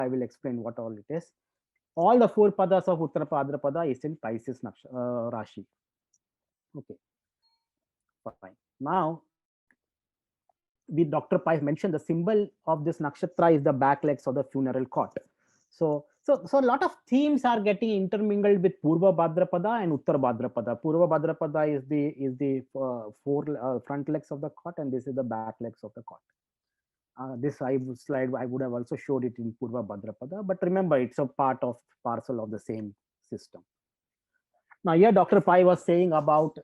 I will explain what all it is. All the four padas of Uttara Bhadrapada is in Pisces Rashi. Okay, fine. Now, Dr. Pai mentioned the symbol of this nakshatra is the back legs of the funeral cot. So a lot of themes are getting intermingled with Purva Bhadrapada and Uttara Bhadrapada. Purva Bhadrapada is the four front legs of the cot, and this is the back legs of the cot. This slide I would have also showed it in Purva Bhadrapada, but remember it's a parcel of the same system. Now here Dr. Pai was saying about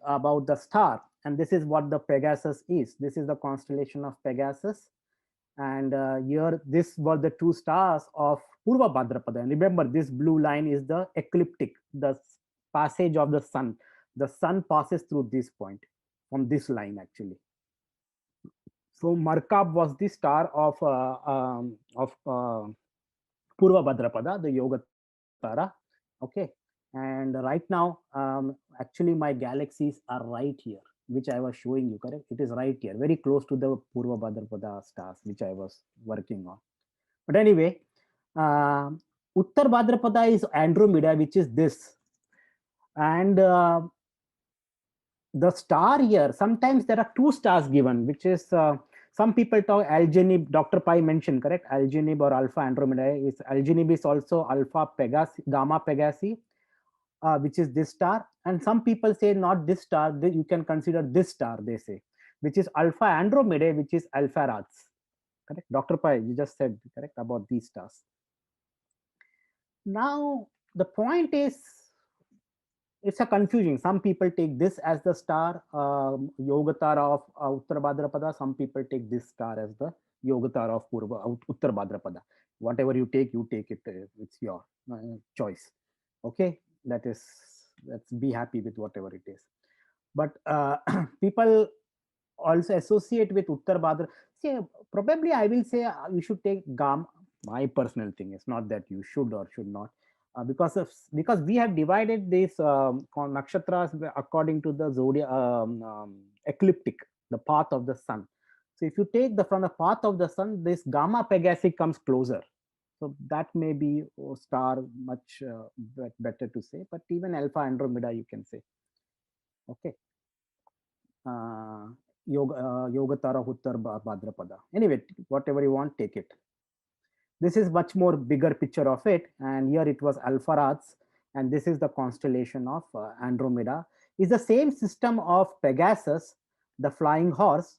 the star, and this is what the Pegasus is. This is the constellation of Pegasus, and here this were the two stars of Purva Bhadrapada. And remember, this blue line is the ecliptic, the passage of the sun. The sun passes through this point from this line actually. So Markab was the star of Purva Bhadrapada, the Yoga Tara. Okay, and right now, actually my galaxies are right here, which I was showing you. Correct? It is right here, very close to the Purva Bhadrapada stars, which I was working on. But anyway, Uttar Bhadrapada is Andromeda, which is this, and the star here, sometimes there are two stars given, which is some people talk Algenib. Dr. Pai mentioned, correct? Algenib or Alpha Andromeda. Algenib is also Alpha Pegasi, Gamma Pegasi, which is this star. And some people say not this star, you can consider this star, they say, which is Alpha Andromeda, which is Alpha Rats. Correct? Dr. Pai, you just said, correct, about these stars. Now, the point is, it's a confusion. Some people take this as the star, Yogatara of Uttara Bhadrapada. Some people take this star as the Yogatara of Uttara Bhadrapada. Whatever you take it. It's your choice. Okay, let's be happy with whatever it is. But people also associate with Uttar Bhadra. See, probably I will say you should take Gam. My personal thing is not that you should or should not. Because we have divided these nakshatras according to the zodiac ecliptic, the path of the sun. So if you take from the path of the sun, this Gamma Pegasi comes closer. So that may be a star much better to say, but even Alpha Andromeda you can say. Okay. Yogatara Uttar Bhadrapada. Anyway, whatever you want, take it. This is much more bigger picture of it, and here it was Alpha Rats, and this is the constellation of Andromeda. Is the same system of Pegasus, the flying horse,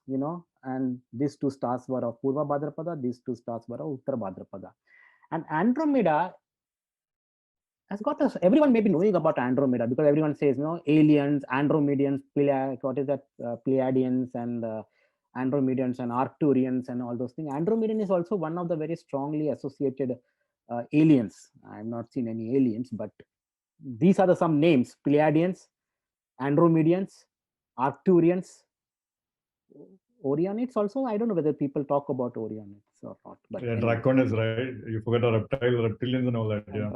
and these two stars were of Purva Bhadrapada, these two stars were of Uttara Bhadrapada. And Andromeda has got us, everyone may be knowing about Andromeda because everyone says, aliens, Andromedians, what is that, Pleiadians and Andromedians and Arcturians and all those things. Andromedan is also one of the very strongly associated aliens. I have not seen any aliens, but these are some names: Pleiadians, Andromedians, Arcturians, Orionids also. I don't know whether people talk about Orionids or not. But yeah, anyway. Draconids, right? You forgot the reptilians and all that. Yeah,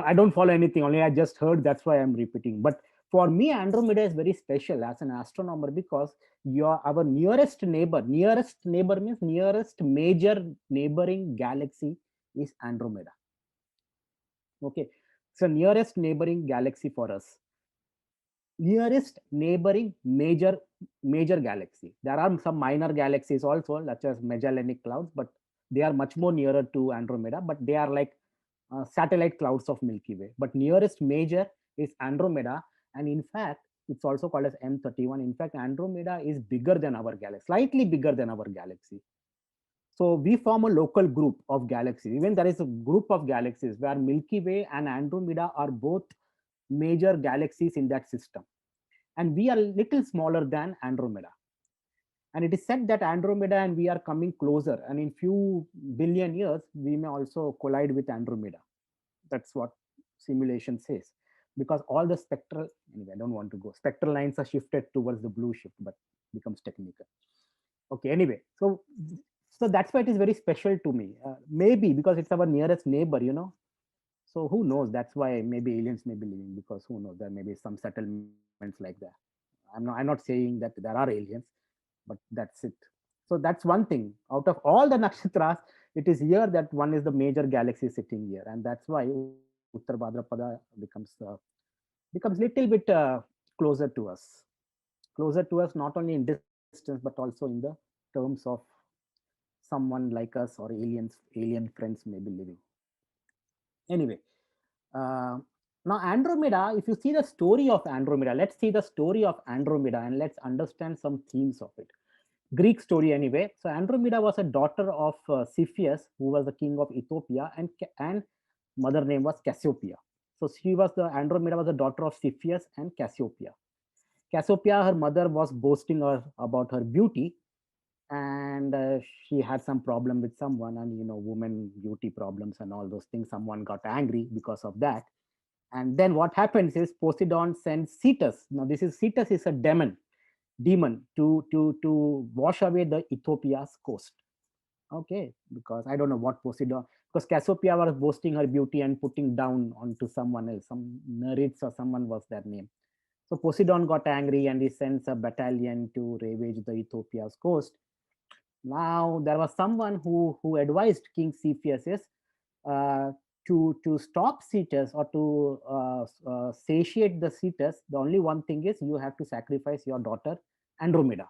I don't follow anything. Only I just heard. That's why I'm repeating. But for me, Andromeda is very special as an astronomer because our nearest neighbor. Nearest neighbor means nearest major neighboring galaxy is Andromeda. Okay, so nearest neighboring galaxy for us. Nearest neighboring major galaxy. There are some minor galaxies also, such as Magellanic Clouds, but they are much more nearer to Andromeda. But they are like satellite clouds of Milky Way. But nearest major is Andromeda, and in fact, it's also called as M31. In fact, Andromeda is bigger than our galaxy, slightly bigger than our galaxy. So we form a local group of galaxies. Even there is a group of galaxies where Milky Way and Andromeda are both major galaxies in that system. And we are a little smaller than Andromeda. And it is said that Andromeda and we are coming closer. And in few billion years, we may also collide with Andromeda. That's what simulation says. Because all the spectral, anyway, I don't want to go. Spectral lines are shifted towards the blue shift, but becomes technical. Okay, anyway. So that's why it is very special to me. Maybe because it's our nearest neighbor, So who knows? That's why maybe aliens may be living, because who knows? There may be some settlements like that. I'm not saying that there are aliens, but that's it. So that's one thing. Out of all the nakshatras, it is here that one is the major galaxy sitting here, and that's why Uttara Bhadrapada becomes little bit closer to us, not only in distance but also in the terms of someone like us or alien friends may be living. Anyway, uh, now Andromeda, if you see the story of Andromeda, let's see the story of Andromeda and let's understand some themes of it. Greek story anyway. So Andromeda was a daughter of Cepheus, who was the king of Ethiopia, and mother name was Cassiopeia. So Andromeda was the daughter of Cepheus and Cassiopeia. Cassiopeia, her mother, was boasting her about her beauty, and she had some problem with someone, and women beauty problems and all those things. Someone got angry because of that, and then what happens is Poseidon sends Cetus. Now this is Cetus is a demon to wash away the Ethiopia's coast. Okay, because I don't know what Poseidon, because Cassiopeia was boasting her beauty and putting down onto someone else, some Nereids or someone was their name. So Poseidon got angry and he sends a battalion to ravage the Ethiopia's coast. Now there was someone who advised King Cepheus uh, to stop Cetus or to satiate the Cetus. The only one thing is you have to sacrifice your daughter Andromeda.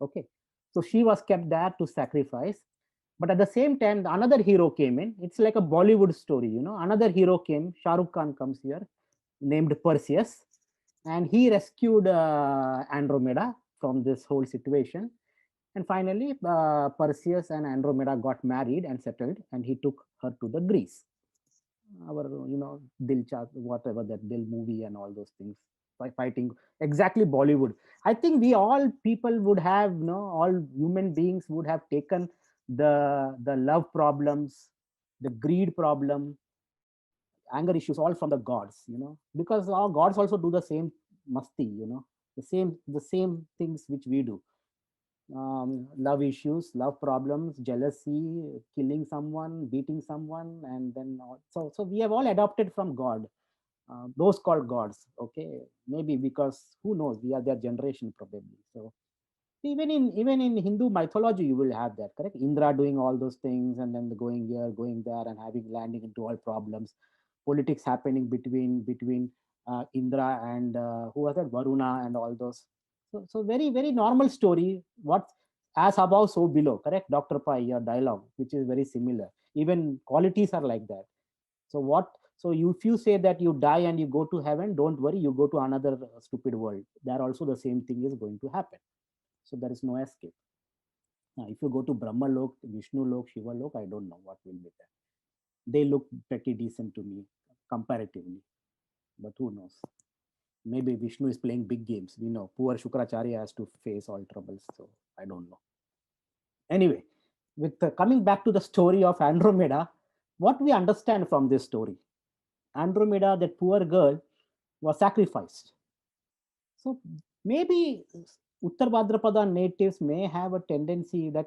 Okay, so she was kept there to sacrifice, but at the same time another hero came in. It's like a Bollywood story, another hero came. Shah Rukh Khan comes here, named Perseus, and he rescued Andromeda from this whole situation. And finally Perseus and Andromeda got married and settled, and he took her to the Greece. Our Dil Cha, whatever, that Dil movie and all those things, by fighting, exactly Bollywood. I think we all people would have, all human beings would have taken the love problems, the greed problem, anger issues, all from the gods, because our gods also do the same masti, the same things which we do. Love issues, love problems, jealousy, killing someone, beating someone, and then so we have all adopted from God. Those called gods. Okay, maybe because who knows, we are their generation probably. So even in Hindu mythology, you will have that, correct? Indra doing all those things, and then going here, going there, and having landing into all problems. Politics happening between Indra and who was that, Varuna, and all those. So very very normal story. What as above, so below, correct? Dr. Pai, your dialogue, which is very similar. Even qualities are like that. So what? So if you say that you die and you go to heaven, don't worry, you go to another stupid world. There also the same thing is going to happen. So there is no escape. Now, if you go to Brahma Lok, Vishnu Lok, Shiva Lok, I don't know what will be there. They look pretty decent to me comparatively, but who knows? Maybe Vishnu is playing big games. We know poor Shukracharya has to face all troubles. So I don't know. Anyway, with coming back to the story of Andromeda, what we understand from this story, Andromeda, that poor girl, was sacrificed. So maybe Uttar Bhadrapada natives may have a tendency that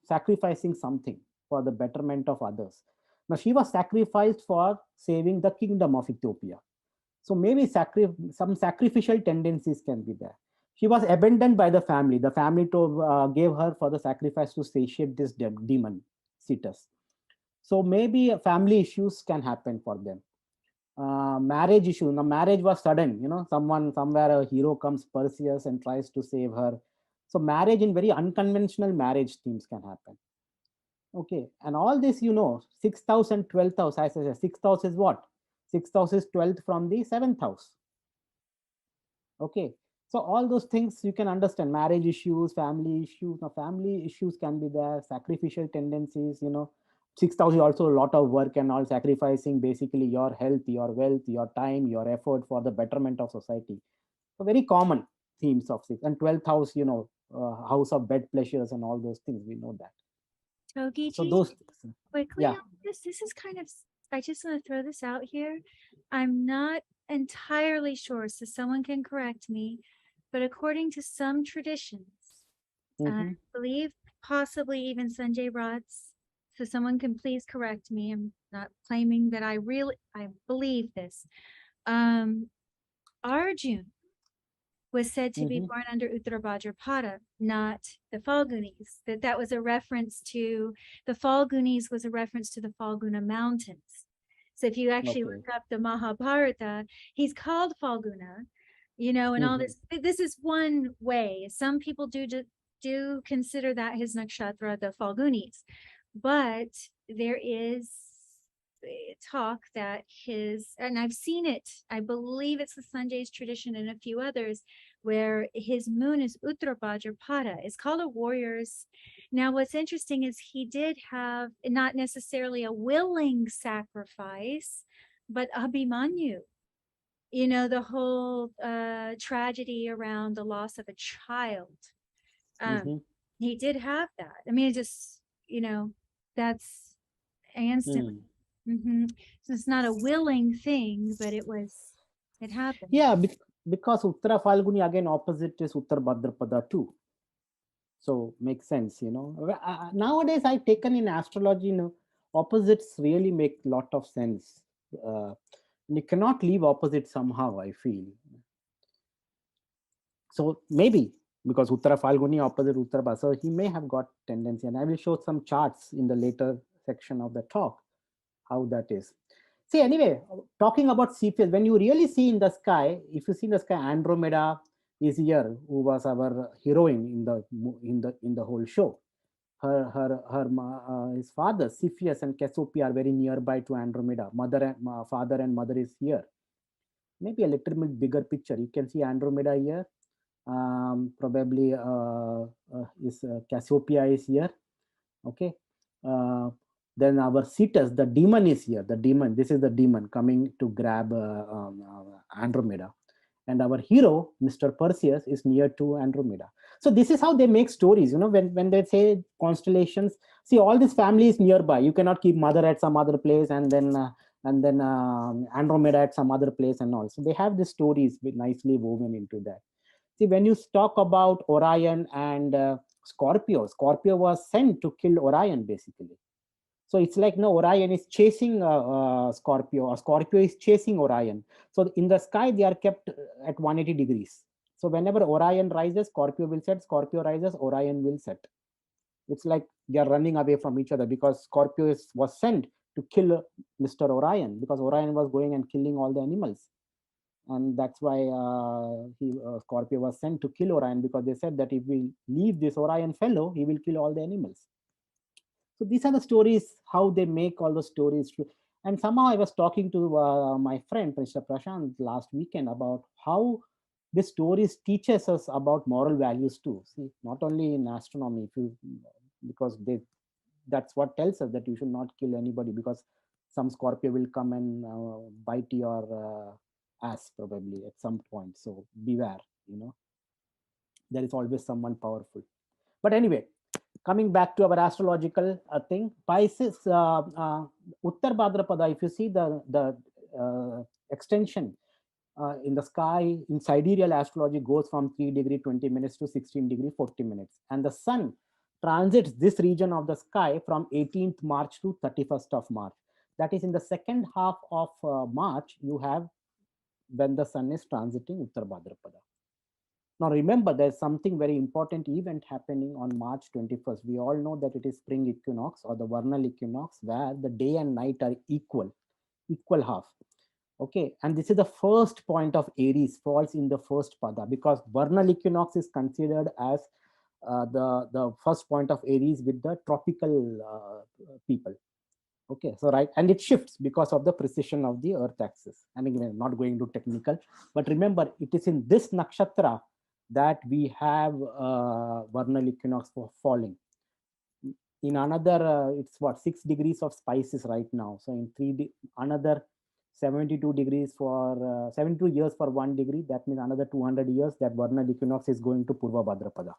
sacrificing something for the betterment of others. Now she was sacrificed for saving the kingdom of Ethiopia. So maybe some sacrificial tendencies can be there. She was abandoned by the family. The family gave her for the sacrifice to satiate this demon, Cetus. So maybe family issues can happen for them. Marriage issue. Now marriage was sudden, somewhere a hero comes, Perseus, and tries to save her. So marriage in very unconventional marriage themes can happen. Okay, and all this, 6th house and 12th house. I say 6th house is what? 6th house is 12th from the 7th house. Okay, so all those things you can understand. Marriage issues, family issues. Now family issues can be there. Sacrificial tendencies. 6th house is also a lot of work and all, sacrificing basically your health, your wealth, your time, your effort for the betterment of society. So very common themes of 6th and 12th house. House of bed pleasures and all those things. We know that. So Togiji, those things. quickly Yeah. on this is kind of, I just want to throw this out here. I'm not entirely sure, so someone can correct me, but according to some traditions, I Mm-hmm. believe possibly even Sanjay Rots, so someone can please correct me. I'm not claiming that I believe this. Um, Arjun was said to be Mhm. born under Uttara Bhadrapada, not the Falgunis. That was a reference to the Falgunis was a reference to the Falguna mountains. So if you actually Okay. look up the Mahabharata, he's called Falguna, you know, and all Mhm. this. This is one way. Some people do consider that his nakshatra, the Falgunis, but there is talk that his, and I've seen it, I believe it's the Sanjay's tradition and a few others, where his moon is Uttara Bhadrapada. It's called a warrior's. Now, what's interesting is he did have not necessarily a willing sacrifice, but Abhimanyu. You know, the whole tragedy around the loss of a child. Mhm. He did have that. I mean, it just, you know, that's instantly. Mm. So it's not a willing thing, but it happened. Yeah, because Uttara Falguni again opposite is Uttar Bhadrapada too. So makes sense, you know. Nowadays, I've taken in astrology, you know, opposites really make lot of sense. You cannot leave opposite somehow, I feel. So maybe because Uttara Falguni opposite Uttara Bhadrapada, so he may have got tendency. And I will show some charts in the later section of the talk, how that is. See, anyway, talking about Cepheus, when you really see in the sky, if you see in the sky, Andromeda is here, who was our heroine in the whole show. His father Cepheus and Cassiopeia are very nearby to Andromeda. Father and mother is here. Maybe a little bit bigger picture. You can see Andromeda here. Probably is Cassiopeia is here. Okay. Uh, then our Cetus, the demon is here. The demon. This is the demon coming to grab Andromeda. And our hero, Mr. Perseus, is near to Andromeda. So this is how they make stories. You know, when they say constellations, see all this family is nearby. You cannot keep mother at some other place and then Andromeda at some other place and all. So they have the stories nicely woven into that. See, when you talk about Orion and Scorpio, Scorpio was sent to kill Orion basically. So it's like no, Orion is chasing Scorpio, or Scorpio is chasing Orion. So in the sky, they are kept at 180 degrees. So whenever Orion rises, Scorpio will set. Scorpio rises, Orion will set. It's like they are running away from each other because Scorpio was sent to kill Mr. Orion because Orion was going and killing all the animals. And that's why Scorpio was sent to kill Orion because they said that if we leave this Orion fellow, he will kill all the animals. So these are the stories, how they make all the stories true. And somehow I was talking to my friend, Mr. Prashant, last weekend about how the stories teaches us about moral values too. See, not only in astronomy, because that's what tells us that you should not kill anybody because some Scorpio will come and bite your ass probably at some point. So beware, you know, there is always someone powerful. But anyway, coming back to our astrological thing, Pisces, Uttar Bhadrapada, if you see the extension in the sky in sidereal astrology goes from 3 degree 20 minutes to 16 degree 40 minutes. And the sun transits this region of the sky from 18th March to 31st of March. That is in the second half of March, you have when the sun is transiting Uttar Bhadrapada. Now remember, there's something very important event happening on March 21st. We all know that it is spring equinox or the vernal equinox where the day and night are equal half. Okay, and this is the first point of Aries, falls in the first pada because vernal equinox is considered as the first point of Aries with the tropical people. Okay, so right, and it shifts because of the precession of the Earth axis. I mean, we're not going to technical, but remember, it is in this nakshatra that we have vernal equinox for falling. In another, it's what 6 degrees of Pisces right now. So in another 72 degrees for 72 years for 1 degree. That means another 200 years that vernal equinox is going to Purva Bhadrapada.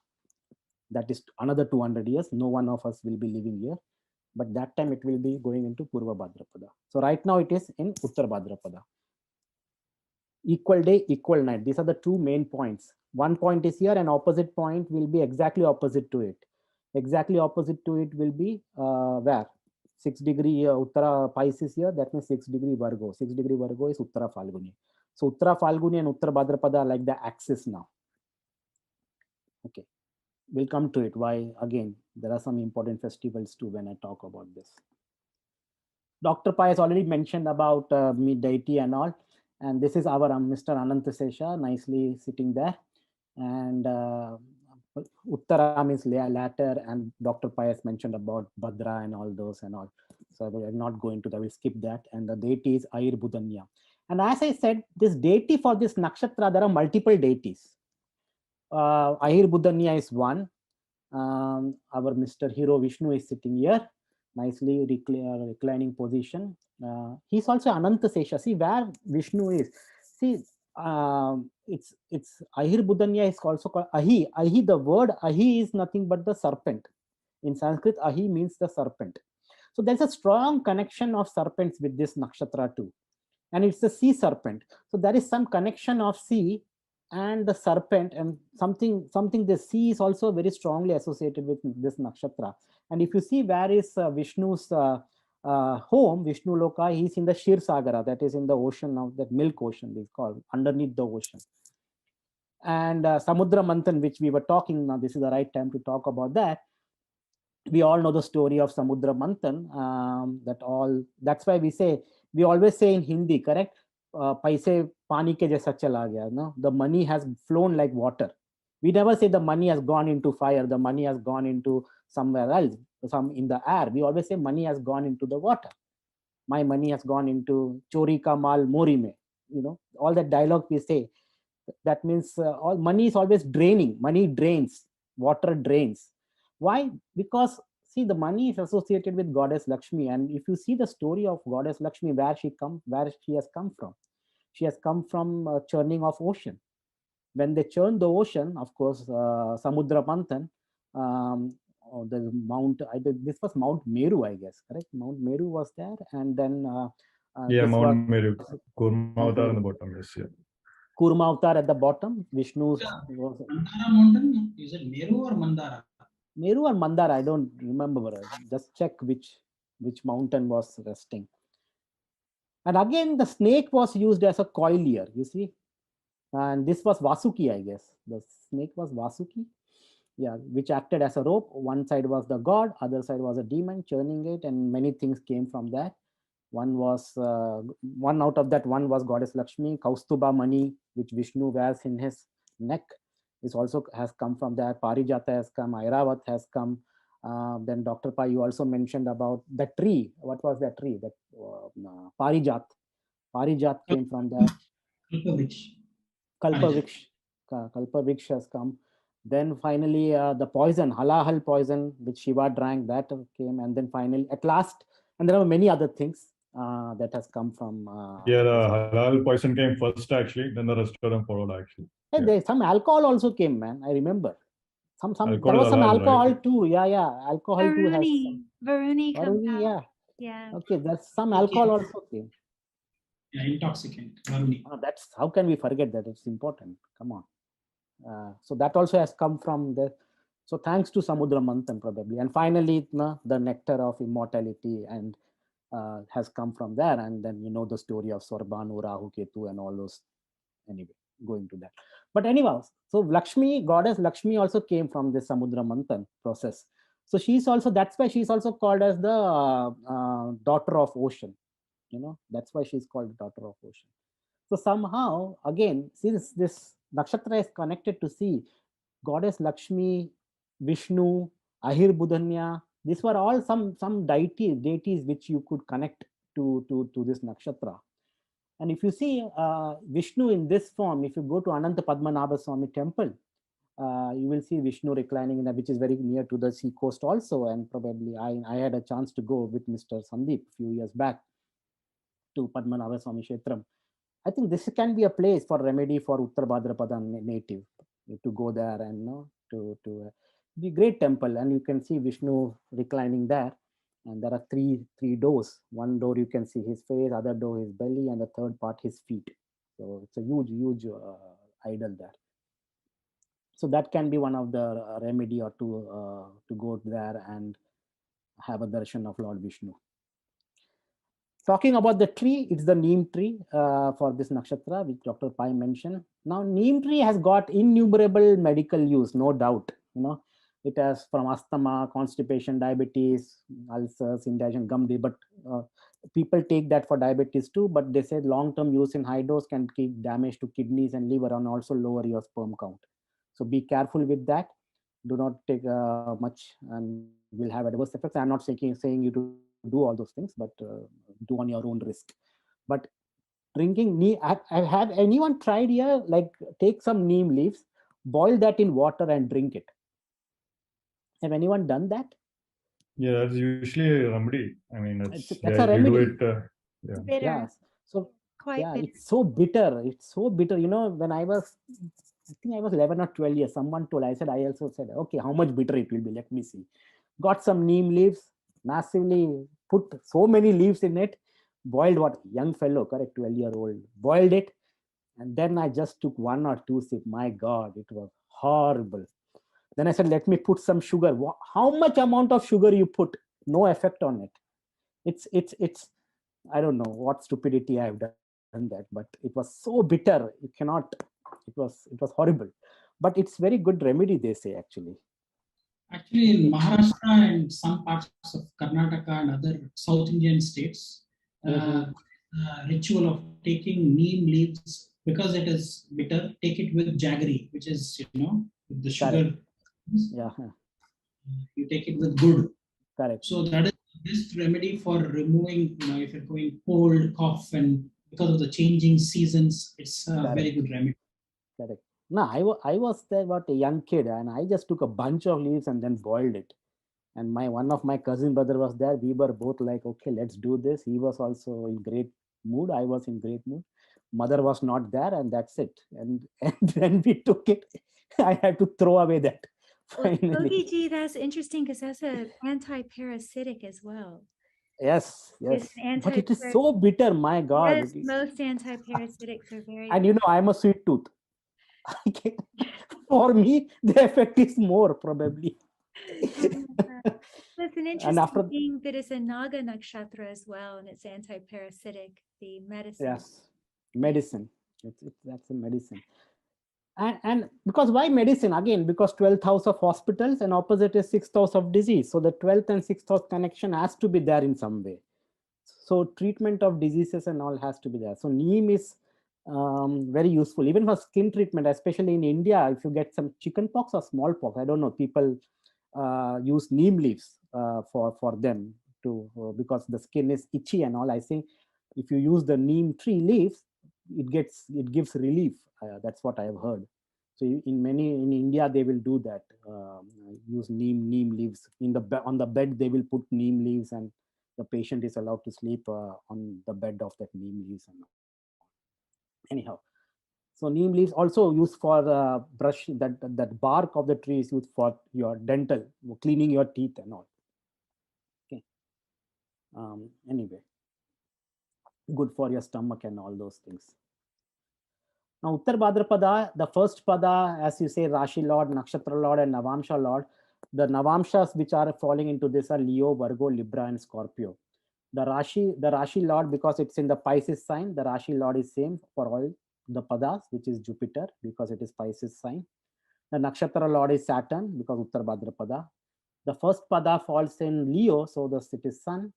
That is another 200 years. No one of us will be living here. But that time it will be going into Purva Bhadrapada. So right now it is in Uttar Bhadrapada. Equal day, equal night. These are the two main points. One point is here and opposite point will be exactly opposite to it. Exactly opposite to it will be where? 6 degree Uttara Pisces here, that means 6 degree Virgo. 6 degree Virgo is Uttara Falguni. So Uttara Falguni and Uttara Bhadrapada are like the axis now. Okay, we'll come to it. Why again? There are some important festivals too when I talk about this. Dr. Pai has already mentioned about me deity and all, and this is our Mr. Anantasesha nicely sitting there, and Uttara means latter, and Dr. Pai has mentioned about Bhadra and all those and all. So we are not going to that. We'll skip that. And the deity is Ayir Budanya. And as I said, this deity for this nakshatra, there are multiple deities. Ahir Budanya is one. Our Mr. Hero Vishnu is sitting here, nicely reclining position. He's also Ananta Sesha. See where Vishnu is. See, it's Ahir Budanya is also called Ahi. Ahi, the word Ahi is nothing but the serpent. In Sanskrit, Ahi means the serpent. So there's a strong connection of serpents with this nakshatra too. And it's a sea serpent. So there is some connection of sea and the serpent, and something the sea is also very strongly associated with this nakshatra. And if you see where is Vishnu's home, Vishnu Loka, he's in the Shir Sagara, that is in the ocean of that milk ocean is called, underneath the ocean. And Samudra Manthan, which we were talking, now this is the right time to talk about that. We all know the story of Samudra Manthan. That's why we always say in Hindi, correct? Paise pani ke jaisa chala gaya. No, the money has flown like water. We never say the money has gone into fire, the money has gone into somewhere else, some in the air. We always say money has gone into the water. My money has gone into chori ka mal mori mein. All that dialogue we say. That means all money is always draining. Money drains, water drains. Why? Because see, the money is associated with goddess Lakshmi, and if you see the story of goddess Lakshmi, where she has come from churning of ocean. When they churn the ocean, of course, Samudra Manthan, the mount. This was Mount Meru, I guess. Correct. Mount Meru was there, and then Yeah, this Mount was Meru, Kurma Avatar on the bottom. Yes, yeah. Kurma Avatar at the bottom. Vishnu's was Mandara mountain, is it Meru or Mandara? Meru or Mandara, I don't remember. Just check which mountain was resting. And again, the snake was used as a coilier, you see. And this was Vasuki, I guess. The snake was Vasuki, yeah, which acted as a rope. One side was the god, other side was a demon churning it, and many things came from that. One out of that one was goddess Lakshmi. Kaustuba Mani, which Vishnu wears in his neck, is also has come from there. Parijata has come, Airavat has come. Then Dr. Pai, you also mentioned about the tree. What was that tree? That Parijat. Parijat came from there. Kalpavriksha. Kalpavriksha has come. Then finally, the poison, halahal poison, which Shiva drank, that came. And then finally, at last, and there are many other things that has come from. Yeah, the halal poison came first actually, then the rest of them followed actually. Hey, Yeah. there, some alcohol also came, man. I remember. There Alcohol was is some halal, alcohol right? too. Yeah, yeah. Alcohol too has some. Varuni comes Varuni, out. yeah. Yeah. Okay, there's some alcohol also came. Yeah, intoxicant. Varuni. That's how can we forget that? It's important. Come on. So that also has come from there. So thanks to Samudra Manthan probably. And finally, the nectar of immortality and has come from there. And then you know the story of Swarbhanu, Rahu, Ketu and all those. Anyway, going to that. But anyways, so Lakshmi, goddess Lakshmi also came from this Samudra Manthan process. So she's also, that's why she's also called as the daughter of ocean. That's why she's called daughter of ocean. So somehow, again, since this nakshatra is connected to sea, goddess Lakshmi, Vishnu, Ahir Budanya, these were all some deities which you could connect to this nakshatra. And if you see Vishnu in this form, if you go to Ananta Padmanabha Swami temple, you will see Vishnu reclining in that, which is very near to the sea coast also. And probably I had a chance to go with Mr. Sandeep a few years back to Padmanabha Swami Kshetram. I think this can be a place for remedy for Uttara Bhadrapada native to go there and to be great temple. And you can see Vishnu reclining there. And there are three doors. One door you can see his face, other door his belly, and the third part his feet. So it's a huge idol there. So that can be one of the remedy or to go there and have a darshan of Lord Vishnu. Talking about the tree, it's the neem tree for this nakshatra, which Dr. Pai mentioned. Now, neem tree has got innumerable medical use, no doubt. It has from asthma, constipation, diabetes, ulcers, indigestion, gum disease. But people take that for diabetes too. But they say long-term use in high dose can give damage to kidneys and liver and also lower your sperm count. So be careful with that. Do not take much and will have adverse effects. I'm not saying you to do all those things, but do on your own risk. But drinking neem, have anyone tried here, like take some neem leaves, boil that in water and drink it? Have anyone done that? Yeah, that's usually a remedy. I mean, That's a if you do remedy. it, yeah. Bitter, Yes. So quite bitter. it's so bitter. It's so bitter. When I think I was 11 or 12 years, someone told, I said, I also said, okay, how much bitter it will be? Let me see. Got some neem leaves, massively put so many leaves in it, boiled what? Young fellow, correct, 12-year-old, boiled it. And then I just took 1 or 2 sips. My God, it was horrible. Then I said, let me put some sugar. How much amount of sugar you put? No effect on it. It's I don't know what stupidity I have done that, but it was so bitter. You cannot, it was horrible. But it's very good remedy, they say, actually. Actually, in Maharashtra and some parts of Karnataka and other South Indian states, ritual of taking neem leaves because it is bitter. Take it with jaggery, which is with the sugar. Correct. Yeah, You take it with good. correct. So that is the best remedy for removing, if you're going cold, cough, and because of the changing seasons, it's a very good remedy. Correct. No, I was there about a young kid, and I just took a bunch of leaves and then boiled it. And one of my cousin brother was there. We were both like, okay, let's do this. He was also in great mood. I was in great mood. Mother was not there, and that's it. And and when we took it, I had to throw away that Well, finally. Yogi, that's interesting because that's an anti-parasitic as well. Yes, It's yes. an But it is anti-parasitic. so bitter, my God. Yes, most anti-parasitics are very And bitter. I'm a sweet tooth. For me, the effect is more probably. That's an And interesting after, thing that it's a Naga nakshatra as well, and it's anti-parasitic, the medicine. yes, medicine. That's a medicine. And because why medicine? Again, because 12th house of hospitals and opposite is 6th house of disease. So the 12th and 6th house connection has to be there in some way. So treatment of diseases and all has to be there. So neem is very useful, even for skin treatment, especially in India. If you get some chicken pox or smallpox, I don't know, people use neem leaves for them to because the skin is itchy and all. I think if you use the neem tree leaves, it gives relief. That's what I have heard. So in India they will do that. Use neem leaves on the bed. They will put neem leaves, and the patient is allowed to sleep on the bed of that neem leaves. Anyhow, so neem leaves also used for brush. That bark of the tree is used for your dental, cleaning your teeth and all. Okay. Anyway, good for your stomach and all those things. Now, Uttara Bhadrapada, the first pada, as you say, Rashi Lord, Nakshatra Lord, and Navamsha Lord. The Navamshas which are falling into this are Leo, Virgo, Libra, and Scorpio. The Rashi Lord, because it's in the Pisces sign, the Rashi Lord is same for all the padas, which is Jupiter, because it is Pisces sign. The Nakshatra Lord is Saturn, because Uttara Bhadrapada. The first pada falls in Leo, so it is Sun.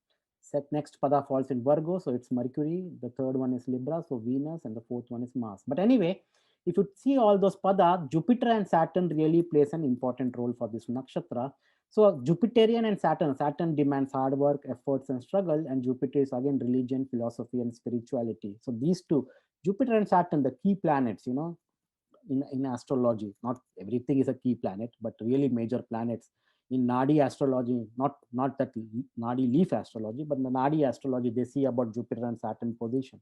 Next pada falls in Virgo, so it's Mercury. The third one is Libra, so Venus, and the fourth one is Mars. But anyway, if you see all those pada, Jupiter and Saturn really plays an important role for this nakshatra. So Jupiterian and Saturn demands hard work, efforts, and struggle, and Jupiter is again religion, philosophy, and spirituality. So these two, Jupiter and Saturn, the key planets, in astrology. Not everything is a key planet, but really major planets in Nadi astrology, not that Nadi leaf astrology, but the Nadi astrology, they see about Jupiter and Saturn position.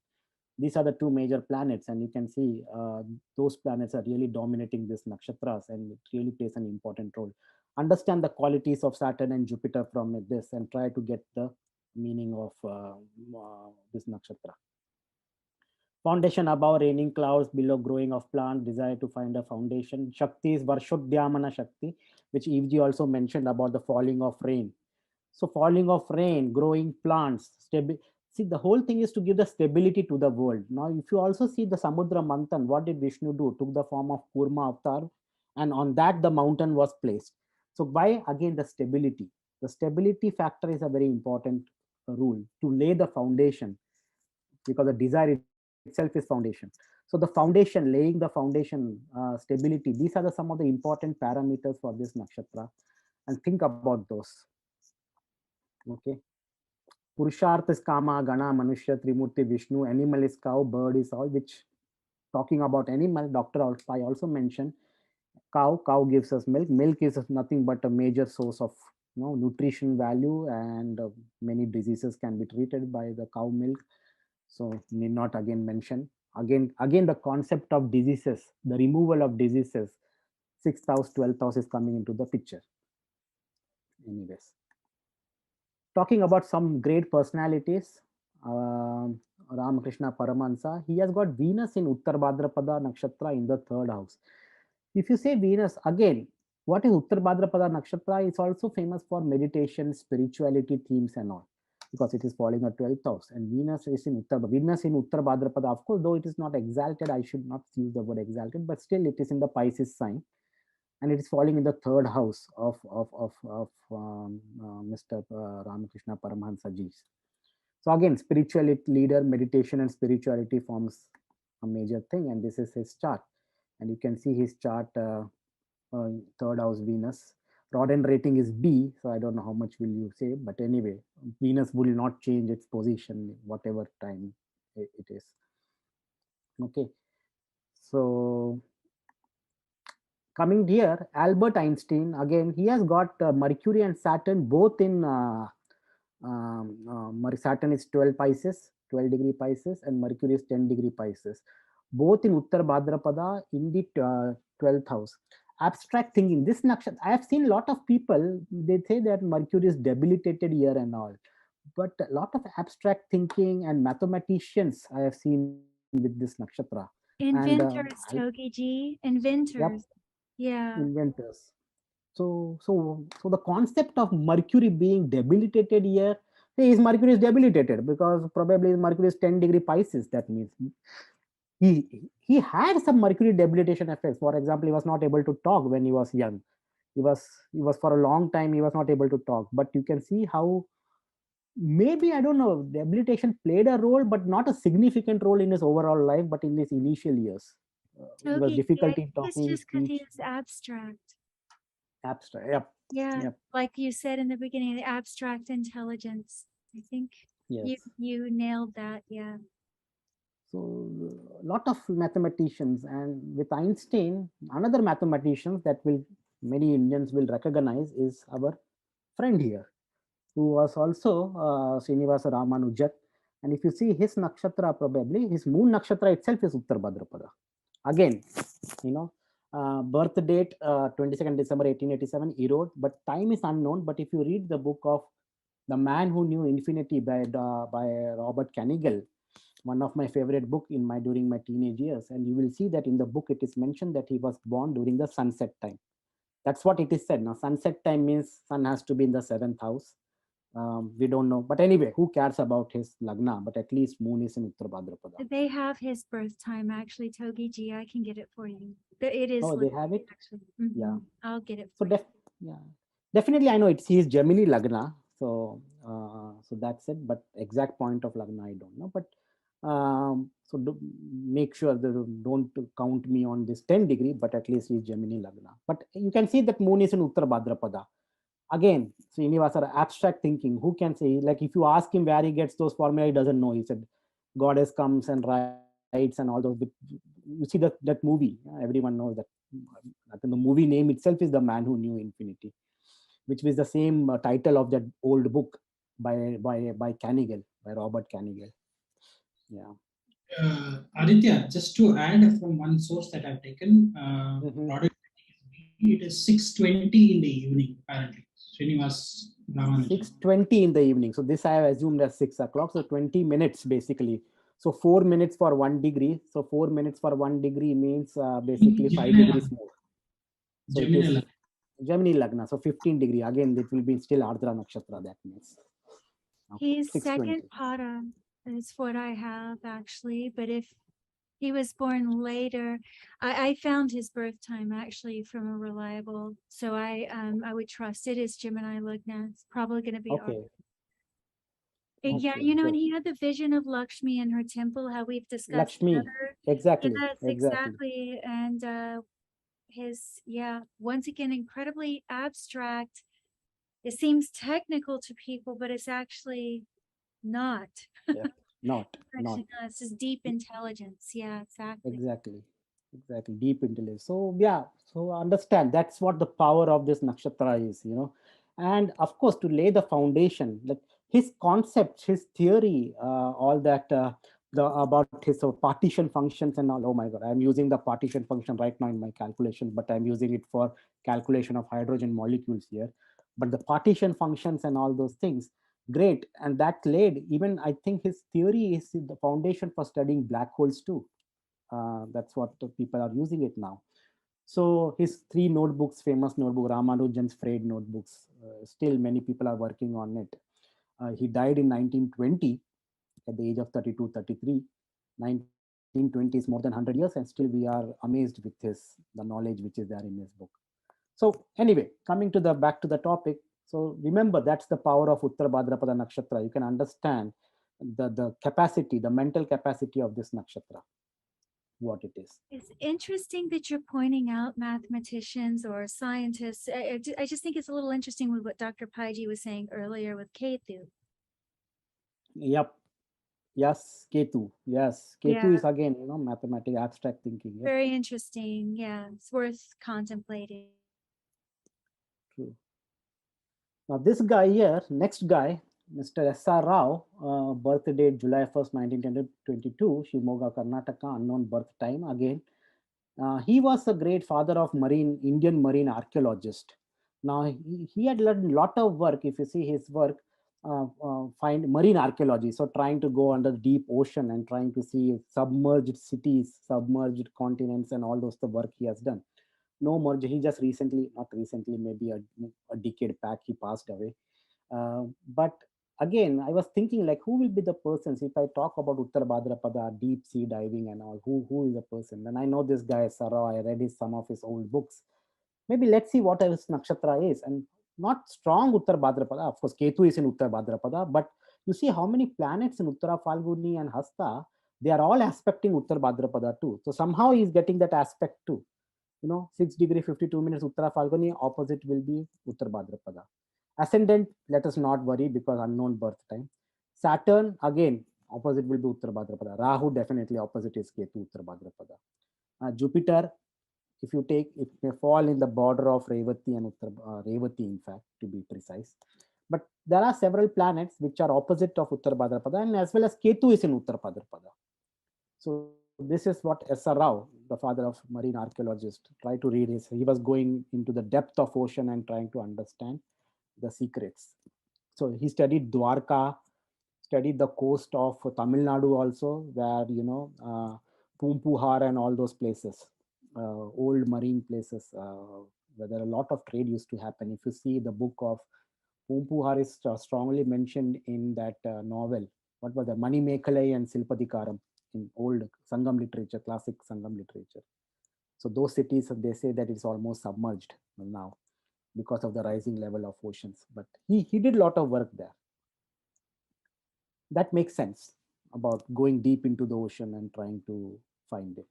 These are the two major planets, and you can see those planets are really dominating this nakshatras, and it really plays an important role. Understand the qualities of Saturn and Jupiter from this, and try to get the meaning of this nakshatra. Foundation above, raining clouds, below growing of plant, desire to find a foundation. Shakti is Varshodhyamana Shakti, which Evji also mentioned about the falling of rain. So falling of rain, growing plants, See, the whole thing is to give the stability to the world. Now, if you also see the Samudra Manthan, what did Vishnu do? Took the form of Kurma avatar, and on that the mountain was placed. So why? Again, the stability. The stability factor is a very important rule to lay the foundation, because the desire itself is foundation. So the foundation, laying the foundation, stability, these are some of the important parameters for this nakshatra, and think about those. Okay. Purusharth is Kama, Gana, Manushya, Trimurti, Vishnu, animal is cow, bird is all, which talking about animal, Dr. Pai also mentioned cow gives us milk. Milk is nothing but a major source of nutrition value, and many diseases can be treated by the cow milk. So need not again mention. Again the concept of diseases, the removal of diseases, 6th house, 12th house is coming into the picture. Anyways, talking about some great personalities, Ramakrishna Paramahansa, he has got Venus in Uttara Bhadrapada nakshatra in the 3rd house. If you say Venus, again, what is Uttara Bhadrapada nakshatra? It's also famous for meditation, spirituality themes and all, because it is falling at 12th house, and Venus is in Uttara Bhadrapada. Of course, though it is not exalted, I should not use the word exalted, but still it is in the Pisces sign, and it is falling in the 3rd house of Mr. Ramakrishna Paramahansa ji. So again, spirituality leader, meditation and spirituality forms a major thing, and this is his chart, and you can see his chart, 3rd house Venus. Rodent rating is B, so I don't know how much will you say, but anyway, Venus will not change its position whatever time it is. Okay, so coming here, Albert Einstein, again, he has got Mercury and Saturn both in Saturn is 12 Pisces, 12 degree Pisces, and Mercury is 10 degree Pisces, both in Uttara Bhadrapada in the 12th house. Abstract thinking, this nakshatra, I have seen a lot of people, they say that Mercury is debilitated here and all, but a lot of abstract thinking and mathematicians I have seen with this nakshatra. Inventors, Togiji, inventors. Yep, Yeah. inventors. So the concept of Mercury being debilitated here, his Mercury is debilitated because probably Mercury is 10 degree Pisces. That means he had some Mercury debilitation effects. For example, he was not able to talk when he was young. He was for a long time he was not able to talk. But you can see how maybe, I don't know, debilitation played a role, but not a significant role in his overall life, but in his initial years. It was difficulty in It's talking, just because he speech. was abstract. Abstract, yep. Yeah, Yep. like you said in the beginning, the abstract intelligence. I think Yes. you nailed that. Yeah. So a lot of mathematicians, and with Einstein, another mathematician that will many Indians will recognize is our friend here, who was also Srinivasa Ramanujan. And if you see his nakshatra, probably his moon nakshatra itself is Uttara Bhadrapada. Again, birth date 22nd December 1887, Erode, but time is unknown. But if you read the book of The Man Who Knew Infinity by Robert Canigal, one of my favorite book during my teenage years, and you will see that in the book it is mentioned that he was born during the sunset time. That's what it is said. Now sunset time means sun has to be in the 7th house. We don't know, but anyway, who cares about his lagna? But at least moon is in Uttara Bhadrapada. They have his birth time actually, Togiji. I can get it for you. It is. Oh, they have it. Actually. Yeah, I'll get it. so For yeah, definitely I know it's his Gemini lagna. So that's it. But exact point of lagna I don't know. But so make sure that don't count me on this 10 degree, but at least he's Gemini lagna. But you can see that moon is in Uttara Bhadrapada. Again, Srinivasa, abstract thinking. Who can say? Like if you ask him where he gets those formula, he doesn't know. He said, "Goddess comes and writes and all those." You see that movie. Everyone knows that. The movie name itself is The Man Who Knew Infinity, which was the same title of that old book by Canigal, by Robert Canigal. Yeah. Aditya, just to add from one source that I've taken, it is 6:20 in the evening, apparently. Srinivas Ramanujan. 6:20 in the evening. So this I have assumed as 6 o'clock. So 20 minutes basically. So 4 minutes for 1 degree. So 4 minutes for 1 degree means basically 5 degrees more. So Gemini it is Lagna. Gemini Lagna. So 15 degree. Again, it will be still Ardra Nakshatra. That means. He's second pada. That's what I have actually, but if he was born later, I found his birth time actually from a reliable, so I would trust it is Gemini Lugna. It's probably going to be Okay. yeah, Okay, you know, good. and he had the vision of Lakshmi in her temple, how we've discussed Lakshmi, together. exactly, Yes, exactly. exactly. And once again, incredibly abstract. It seems technical to people, but it's actually not. Yeah, not. Actually, no, it's just deep intelligence. Yeah, exactly. Exactly, exactly. Deep intelligence. So yeah, so understand that's what the power of this nakshatra is, and of course to lay the foundation, like his concepts, his theory, all that the about his partition functions and all. Oh my God, I'm using the partition function right now in my calculation, but I'm using it for calculation of hydrogen molecules here. But the partition functions and all those things, great, and that laid even I think his theory is the foundation for studying black holes too. That's what the people are using it now. So his three notebooks, famous notebook, Ramanujan's Freud notebooks, still many people are working on it. He died in 1920 at the age of 32, 33. 1920 is more than 100 years, and still we are amazed with the knowledge which is there in his book. So anyway, coming to the back to the topic. So remember, that's the power of Uttara Bhadrapada Nakshatra. You can understand the capacity, the mental capacity of this nakshatra, what it is. It's interesting that you're pointing out mathematicians or scientists. I just think it's a little interesting with what Dr. Paiji was saying earlier with Ketu. Yep. Yes, Ketu. Yes, Ketu Yeah. is again, mathematical abstract thinking. Yep. Very interesting. Yeah, it's worth contemplating. True. Now this guy here, next guy, Mr. S.R. Rao, birth date July 1st, 1922, Shimoga, Karnataka, unknown birth time again. He was a great father of Indian marine archaeologist. Now he had done a lot of work. If you see his work, find marine archaeology. So trying to go under the deep ocean and trying to see submerged cities, submerged continents, and all those the work he has done. No merger. He just recently, not recently, maybe a decade back, he passed away. But again, I was thinking like, who will be the persons if I talk about Uttara Bhadrapada, deep sea diving and all, who is the person? And I know this guy, Sarah, I read some of his old books. Maybe let's see what his nakshatra is. And not strong Uttara Bhadrapada. Of course, Ketu is in Uttara Bhadrapada, but you see how many planets in Uttara Falguni and Hasta, they are all aspecting Uttara Bhadrapada too. So somehow he's getting that aspect too. 6 degree 52 minutes Uttara Falguni, opposite will be Uttara Bhadrapada. Ascendant, let us not worry because unknown birth time. Saturn, again, opposite will be Uttara Bhadrapada. Rahu, definitely opposite is Ketu, Uttara Bhadrapada. Jupiter, if you take, it may fall in the border of Revati and Revati, in fact, to be precise. But there are several planets which are opposite of Uttara Bhadrapada, and as well as Ketu is in Uttara Bhadrapada. So this is what S.R. Rao, the father of marine archaeologist, tried to read he was going into the depth of ocean and trying to understand the secrets. So he studied Dwarka, studied the coast of Tamil Nadu also, where, Pumpuhar and all those places, old marine places, where there a lot of trade used to happen. If you see the book of Pumpuhar is strongly mentioned in that novel. What was the Mani Mekalai and Silpadikaram in old Sangam literature, classic Sangam literature. So those cities, they say that it's almost submerged now because of the rising level of oceans. But he did a lot of work there. That makes sense about going deep into the ocean and trying to find it.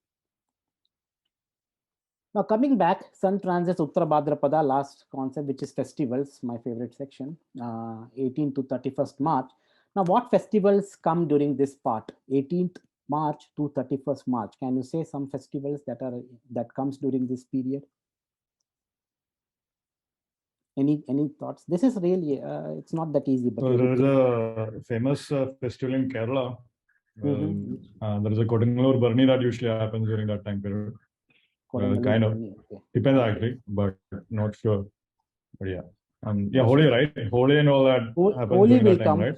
Now coming back, Sun transits Uttara Bhadrapada, last concept, which is festivals, my favorite section, 18th to 31st March. Now what festivals come during this part, 18th March to 31st March? Can you say some festivals that comes during this period? Any thoughts? This is really, it's not that easy. But there is a famous festival in Kerala. There is a Kodangallur Burni that usually happens during that time period. Kind of. Okay. Depends actually, but not sure. But yeah. Holi, right? Holi and all that happens Holi during will that time, come. right?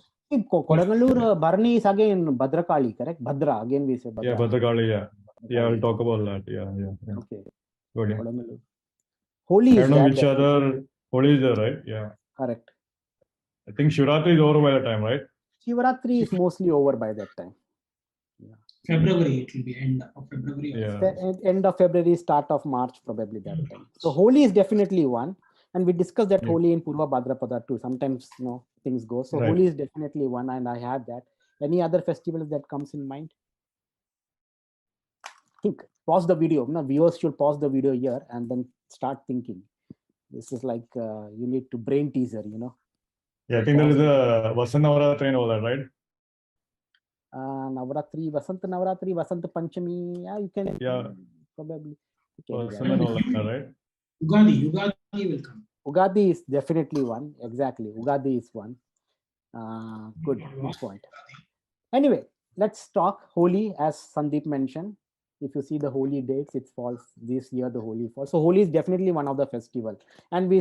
Kodangallur Barni is again Bhadrakali, correct? Bhadra, again we say Bhadra. Yeah, Bhadrakali, yeah. Yeah, I'll talk about that. Yeah. Okay. Good, yeah. Kodangallur. Holi is I don't know that which other Holi is there, right? Yeah. Correct. I think Shivratri is over by the time, right? Shivaratri is mostly over by that time. February, it will be end of February. End of February, start of March, probably that time. So Holi is definitely one. And we discussed that Holi in Purva Bhadrapada too. Sometimes, things go. So Holi is definitely one, and I had that. Any other festivals that comes in mind? Think. Pause the video. Viewers should pause the video here and then start thinking. This is like you need to brain teaser, Yeah, I think there is a Vasant Navaratri and all that, right? Navaratri, Vasant Panchami. Yeah, you can probably. Vasant and all that, right? Ugadi will come. Ugadi is definitely one. Exactly. Ugadi is one. Good point. Anyway, let's talk Holi, as Sandeep mentioned. If you see the Holi dates, it falls this year, the Holi falls. So Holi is definitely one of the festival. And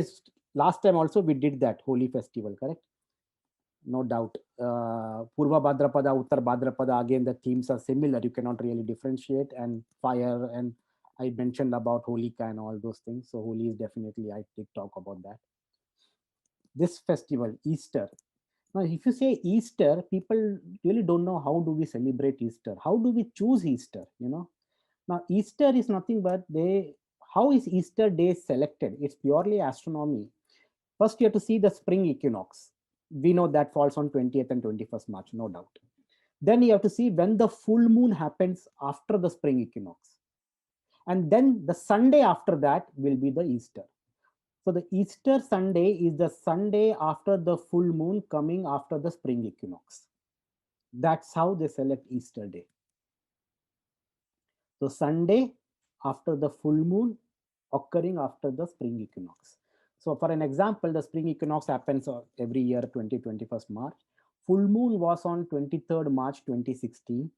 last time also we did that Holi festival, correct? No doubt. Purva Bhadrapada, Uttara Bhadrapada, again, the themes are similar. You cannot really differentiate. And fire, and I mentioned about Holika and all those things. So Holi is definitely, I did talk about that. This festival, Easter. Now, if you say Easter, people really don't know how do we celebrate Easter. How do we choose Easter, Now, Easter is nothing but how is Easter day selected? It's purely astronomy. First, you have to see the spring equinox. We know that falls on 20th and 21st March, no doubt. Then you have to see when the full moon happens after the spring equinox. And then the Sunday after that will be the Easter. So the Easter Sunday is the Sunday after the full moon coming after the spring equinox. That's how they select Easter day. So Sunday after the full moon occurring after the spring equinox. So for an example, the spring equinox happens every year, 21st March. Full moon was on 23rd March 2016.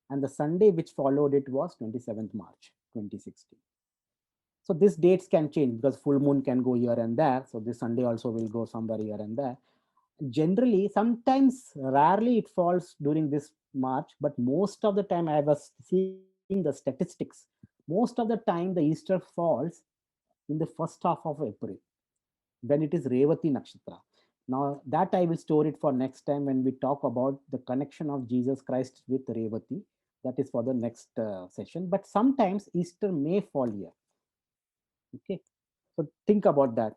And the Sunday which followed it was 27th March 2016. So these dates can change because full moon can go here and there. So this Sunday also will go somewhere here and there. Generally, sometimes, rarely it falls during this March, but most of the time I was seeing the statistics. Most of the time the Easter falls in the first half of April, when it is Revati Nakshatra. Now that I will store it for next time when we talk about the connection of Jesus Christ with Revati. That is for the next session. But sometimes Easter may fall here. Okay, so think about that.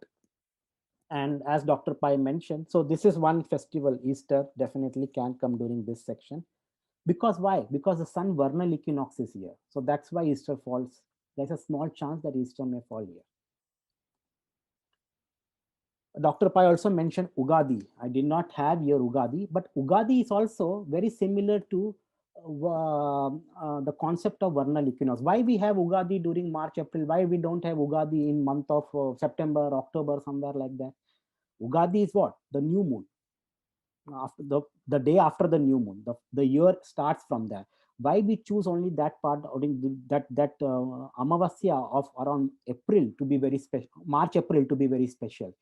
And as Dr. Pai mentioned, so this is one festival, Easter definitely can come during this section. Because why? Because the sun vernal equinox is here. So that's why Easter falls. There's a small chance that Easter may fall here. Dr. Pai also mentioned Ugadi. I did not have here Ugadi, but Ugadi is also very similar to the concept of vernal equinox. Why we have Ugadi during March, April? Why we don't have Ugadi in month of September, October, somewhere like that? Ugadi is what? The new moon. After the day after the new moon, the year starts from there. Why we choose only that part, that Amavasya of around April to be very special, March, April to be very special.